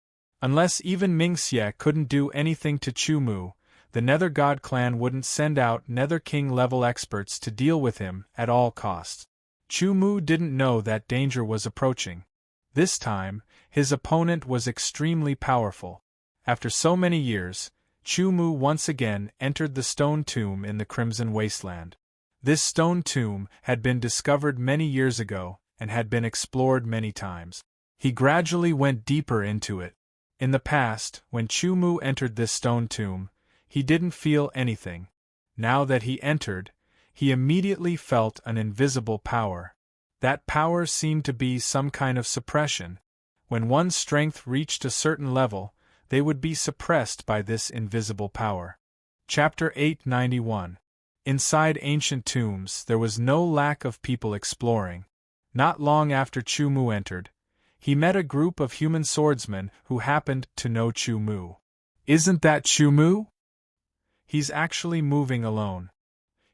Unless even Ming Xie couldn't do anything to Chu Mu, the Nether God clan wouldn't send out Nether King level experts to deal with him at all costs. Chu Mu didn't know that danger was approaching. This time, his opponent was extremely powerful. After so many years, Chu Mu once again entered the stone tomb in the Crimson Wasteland. This stone tomb had been discovered many years ago and had been explored many times. He gradually went deeper into it. In the past, when Chu Mu entered this stone tomb, he didn't feel anything. Now that he entered, he immediately felt an invisible power. That power seemed to be some kind of suppression. When one's strength reached a certain level, they would be suppressed by this invisible power. Chapter 891. Inside ancient tombs, there was no lack of people exploring. Not long after Chu Mu entered, he met a group of human swordsmen who happened to know Chu Mu. Isn't that Chu Mu? He's actually moving alone.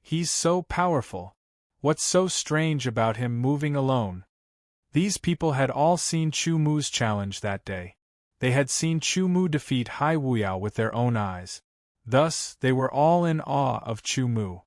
He's so powerful. What's so strange about him moving alone? These people had all seen Chu Mu's challenge that day. They had seen Chu Mu defeat Hai Wuyao with their own eyes. Thus, they were all in awe of Chu Mu.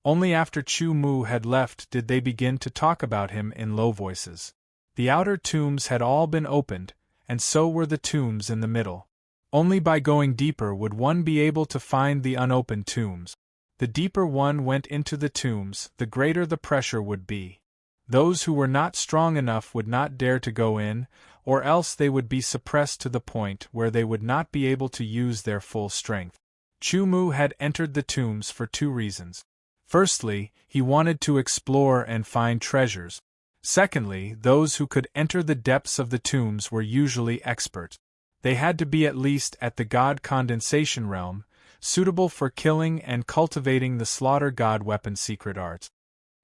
Only after Chu Mu had left did they begin to talk about him in low voices. The outer tombs had all been opened, and so were the tombs in the middle. Only by going deeper would one be able to find the unopened tombs. The deeper one went into the tombs, the greater the pressure would be. Those who were not strong enough would not dare to go in, or else they would be suppressed to the point where they would not be able to use their full strength. Chu Mu had entered the tombs for two reasons. Firstly, he wanted to explore and find treasures. Secondly, those who could enter the depths of the tombs were usually expert. They had to be at least at the god condensation realm, suitable for killing and cultivating the slaughter god weapon secret arts.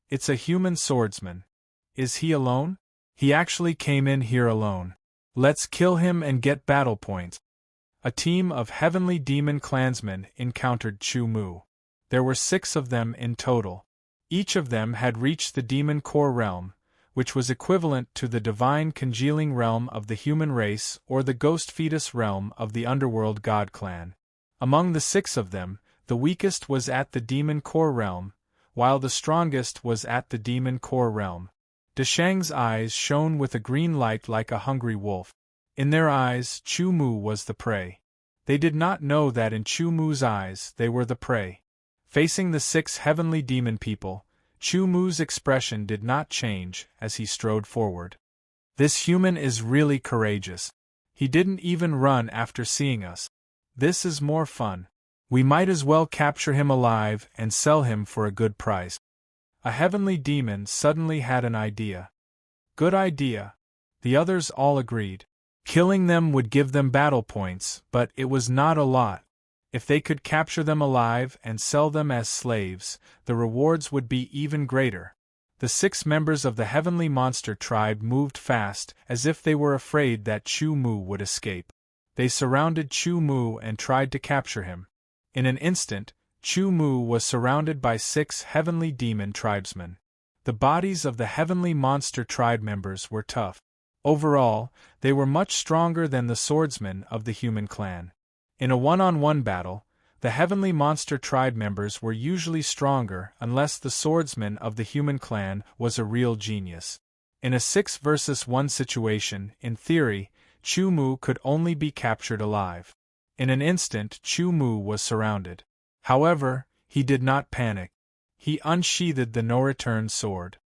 It's a human swordsman. Is he alone? He actually came in here alone. Let's kill him and get battle points. A team of heavenly demon clansmen encountered Chu Mu. There were 6 of them in total. Each of them had reached the demon core realm, which was equivalent to the divine congealing realm of the human race or the ghost fetus realm of the underworld god clan. Among the 6 of them, the weakest was at the demon core realm, while the strongest was at the demon core realm. Deshang's eyes shone with a green light like a hungry wolf. In their eyes, Chu Mu was the prey. They did not know that in Chu Mu's eyes they were the prey. Facing the 6 heavenly demon people, Chu Mu's expression did not change as he strode forward. This human is really courageous. He didn't even run after seeing us. This is more fun. We might as well capture him alive and sell him for a good price. A heavenly demon suddenly had an idea. Good idea. The others all agreed. Killing them would give them battle points, but it was not a lot. If they could capture them alive and sell them as slaves, the rewards would be even greater. The 6 members of the heavenly monster tribe moved fast, as if they were afraid that Chu Mu would escape. They surrounded Chu Mu and tried to capture him. In an instant, Chu Mu was surrounded by 6 heavenly demon tribesmen. The bodies of the heavenly monster tribe members were tough. Overall, they were much stronger than the swordsmen of the human clan. In a one-on-one battle, the heavenly monster tribe members were usually stronger unless the swordsman of the human clan was a real genius. In a 6 versus 1 situation, in theory, Chu Mu could only be captured alive. In an instant, Chu Mu was surrounded. However, he did not panic. He unsheathed the no-return sword.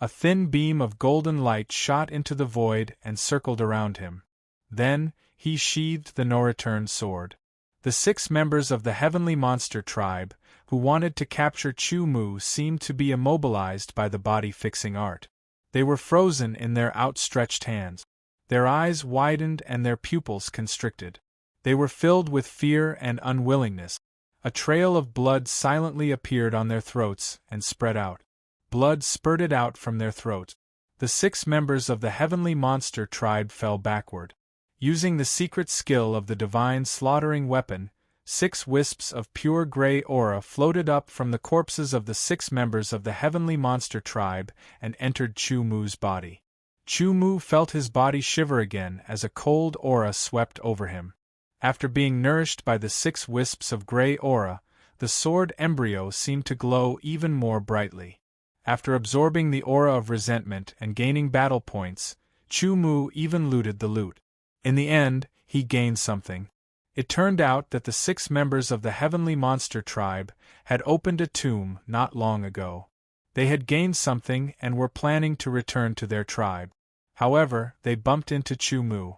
A thin beam of golden light shot into the void and circled around him. Then, he sheathed the no-return sword. The 6 members of the heavenly monster tribe, who wanted to capture Chu Mu, seemed to be immobilized by the body-fixing art. They were frozen in their outstretched hands. Their eyes widened and their pupils constricted. They were filled with fear and unwillingness. A trail of blood silently appeared on their throats and spread out. Blood spurted out from their throats. The 6 members of the heavenly monster tribe fell backward. Using the secret skill of the divine slaughtering weapon, 6 wisps of pure gray aura floated up from the corpses of the 6 members of the heavenly monster tribe and entered Chu Mu's body. Chu Mu felt his body shiver again as a cold aura swept over him. After being nourished by the 6 wisps of gray aura, the sword embryo seemed to glow even more brightly. After absorbing the aura of resentment and gaining battle points, Chu Mu even looted the loot. In the end, he gained something. It turned out that the 6 members of the heavenly monster tribe had opened a tomb not long ago. They had gained something and were planning to return to their tribe. However, they bumped into Chu Mu.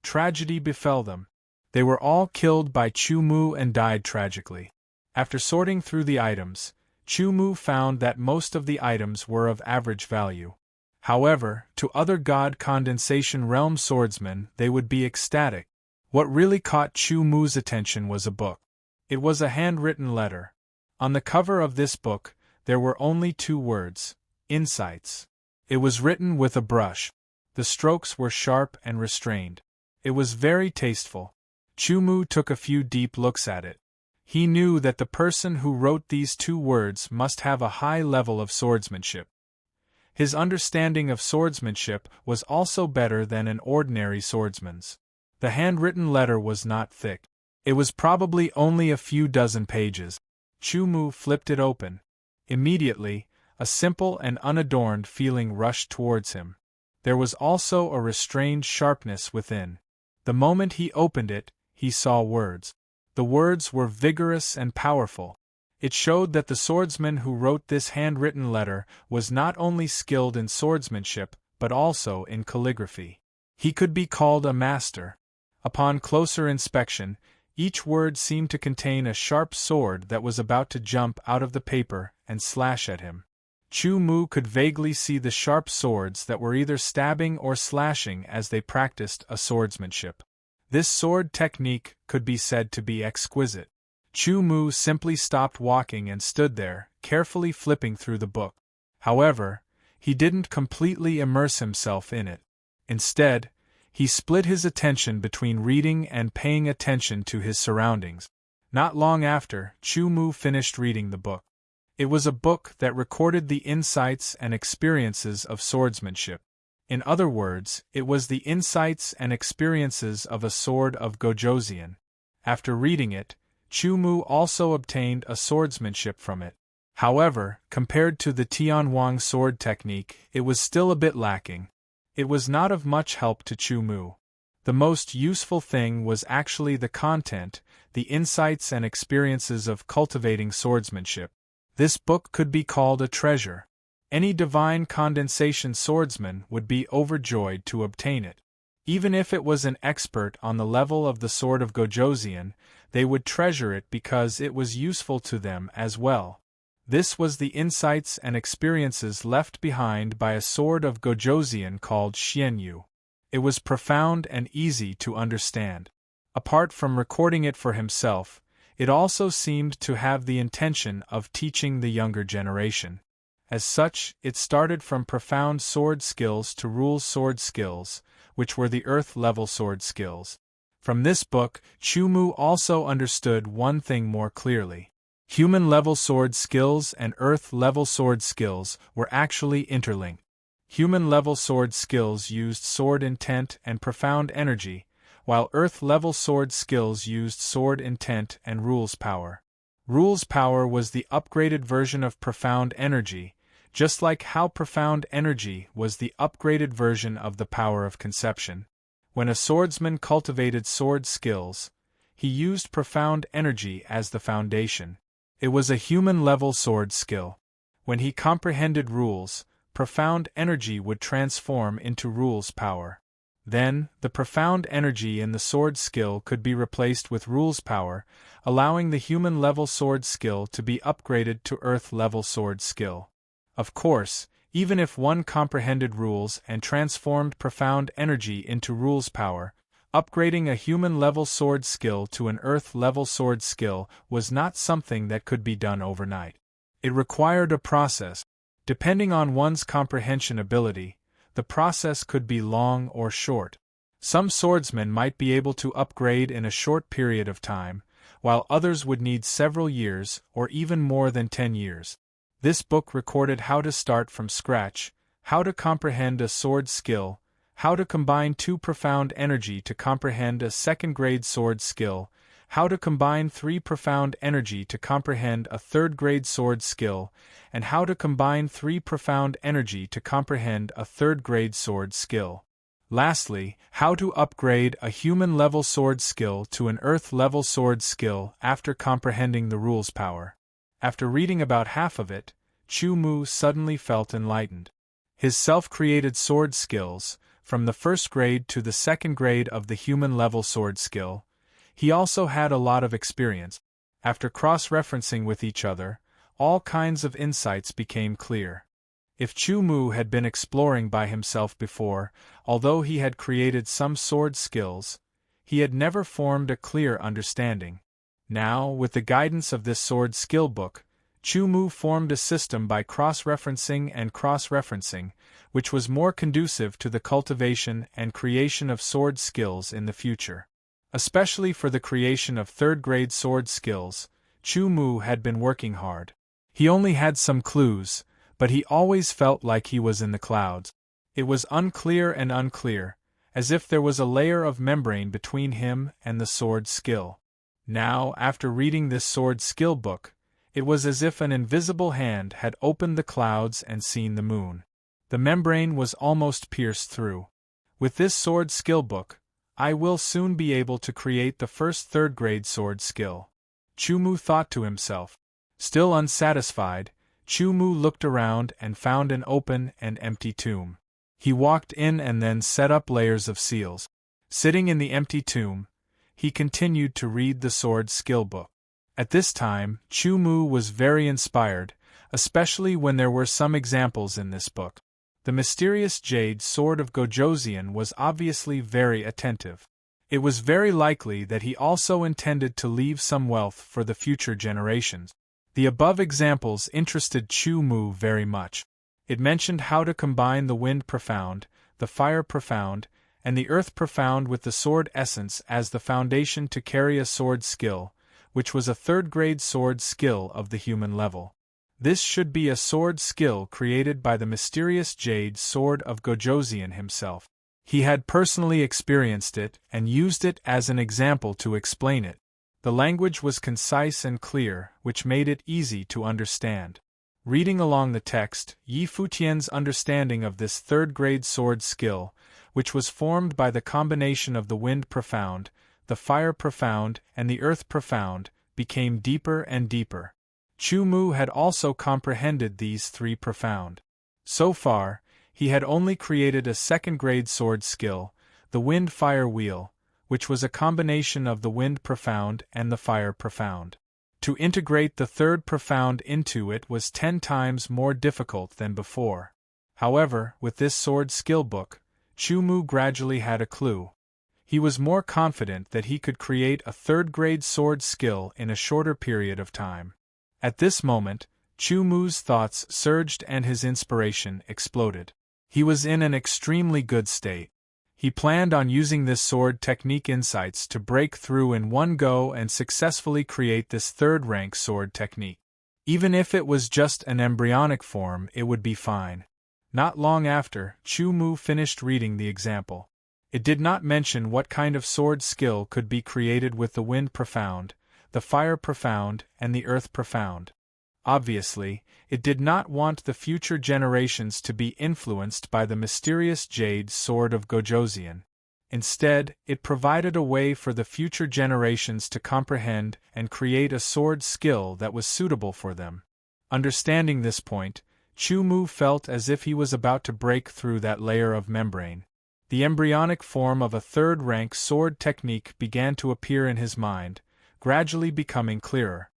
Tragedy befell them. They were all killed by Chu Mu and died tragically. After sorting through the items, Chu Mu found that most of the items were of average value. However, to other god condensation realm swordsmen they would be ecstatic. What really caught Chu Mu's attention was a book. It was a handwritten letter. On the cover of this book, there were only 2 words: Insights. It was written with a brush. The strokes were sharp and restrained. It was very tasteful. Chu Mu took a few deep looks at it. He knew that the person who wrote these 2 words must have a high level of swordsmanship. His understanding of swordsmanship was also better than an ordinary swordsman's. The handwritten letter was not thick. It was probably only a few dozen pages. Chu Mu flipped it open. Immediately, a simple and unadorned feeling rushed towards him. There was also a restrained sharpness within. The moment he opened it, he saw words. The words were vigorous and powerful. It showed that the swordsman who wrote this handwritten letter was not only skilled in swordsmanship, but also in calligraphy. He could be called a master. Upon closer inspection, each word seemed to contain a sharp sword that was about to jump out of the paper and slash at him. Chu Mu could vaguely see the sharp swords that were either stabbing or slashing as they practiced a swordsmanship. This sword technique could be said to be exquisite. Chu Mu simply stopped walking and stood there, carefully flipping through the book. However, he didn't completely immerse himself in it. Instead, he split his attention between reading and paying attention to his surroundings. Not long after, Chu Mu finished reading the book. It was a book that recorded the insights and experiences of swordsmanship. In other words, it was the insights and experiences of a sword of Gojoseon. After reading it, Chu Mu also obtained a swordsmanship from it. However, compared to the Tianhuang sword technique, it was still a bit lacking. It was not of much help to Chu Mu. The most useful thing was actually the content, the insights and experiences of cultivating swordsmanship. This book could be called a treasure. Any divine condensation swordsman would be overjoyed to obtain it. Even if it was an expert on the level of the sword of Gojoseon, they would treasure it because it was useful to them as well. This was the insights and experiences left behind by a sword of Gojoseon called Xianyu. It was profound and easy to understand. Apart from recording it for himself, it also seemed to have the intention of teaching the younger generation. As such, it started from profound sword skills to rules sword skills, which were the earth-level sword skills. From this book, Chu Mu also understood one thing more clearly. Human-level sword skills and earth-level sword skills were actually interlinked. Human-level sword skills used sword intent and profound energy, while earth-level sword skills used sword intent and rules power. Rules power was the upgraded version of profound energy, just like how profound energy was the upgraded version of the power of conception. When a swordsman cultivated sword skills, he used profound energy as the foundation. It was a human-level sword skill. When he comprehended rules, profound energy would transform into rules power. Then, the profound energy in the sword skill could be replaced with rules power, allowing the human-level sword skill to be upgraded to earth-level sword skill. Of course, even if one comprehended rules and transformed profound energy into rules power, upgrading a human-level sword skill to an earth-level sword skill was not something that could be done overnight. It required a process. Depending on one's comprehension ability, the process could be long or short. Some swordsmen might be able to upgrade in a short period of time, while others would need several years or even more than 10 years. This book recorded how to start from scratch, how to comprehend a sword skill, how to combine two profound energy to comprehend a second-grade sword skill, how to combine 3 profound energy to comprehend a third-grade sword skill, and how to combine 3 profound energy to comprehend a third-grade sword skill. Lastly, how to upgrade a human-level sword skill to an earth-level sword skill after comprehending the rules power. After reading about half of it, Chu Mu suddenly felt enlightened. His self-created sword skills, from the first grade to the second grade of the human-level sword skill, he also had a lot of experience. After cross-referencing with each other, all kinds of insights became clear. If Chu Mu had been exploring by himself before, although he had created some sword skills, he had never formed a clear understanding. Now, with the guidance of this sword skill book, Chu Mu formed a system by cross-referencing and cross-referencing, which was more conducive to the cultivation and creation of sword skills in the future. Especially for the creation of third-grade sword skills, Chu Mu had been working hard. He only had some clues, but he always felt like he was in the clouds. It was unclear, as if there was a layer of membrane between him and the sword skill. Now, after reading this sword skill book, it was as if an invisible hand had opened the clouds and seen the moon. The membrane was almost pierced through. With this sword skill book, I will soon be able to create the first third-grade sword skill. Chu-Mu thought to himself. Still unsatisfied, Chu-Mu looked around and found an open and empty tomb. He walked in and then set up layers of seals. Sitting in the empty tomb, he continued to read the sword skill book. At this time, Chu-Mu was very inspired, especially when there were some examples in this book. The mysterious jade sword of Gojoseon was obviously very attentive. It was very likely that he also intended to leave some wealth for the future generations. The above examples interested Chu-Mu very much. It mentioned how to combine the wind profound, the fire profound, and the earth profound with the sword essence as the foundation to carry a sword skill, which was a third-grade sword skill of the human level. This should be a sword skill created by the mysterious jade sword of Gojoseon himself. He had personally experienced it and used it as an example to explain it. The language was concise and clear, which made it easy to understand. Reading along the text, Yi Futian's understanding of this third-grade sword skill, which was formed by the combination of the wind profound, the fire profound, and the earth profound, became deeper and deeper. Chu-Mu had also comprehended these three profound. So far, he had only created a second-grade sword skill, the wind-fire wheel, which was a combination of the wind profound and the fire profound. To integrate the third profound into it was 10 times more difficult than before. However, with this sword skill book, Chu-Mu gradually had a clue. He was more confident that he could create a third-grade sword skill in a shorter period of time. At this moment, Chu-Mu's thoughts surged and his inspiration exploded. He was in an extremely good state. He planned on using this sword technique insights to break through in one go and successfully create this third-rank sword technique. Even if it was just an embryonic form, it would be fine. Not long after, Chu-Mu finished reading the example. It did not mention what kind of sword skill could be created with the wind profound, the fire profound, and the earth profound. Obviously, it did not want the future generations to be influenced by the mysterious jade sword of Gojoseon. Instead, it provided a way for the future generations to comprehend and create a sword skill that was suitable for them. Understanding this point, Chu-Mu felt as if he was about to break through that layer of membrane. The embryonic form of a third-rank sword technique began to appear in his mind, gradually becoming clearer.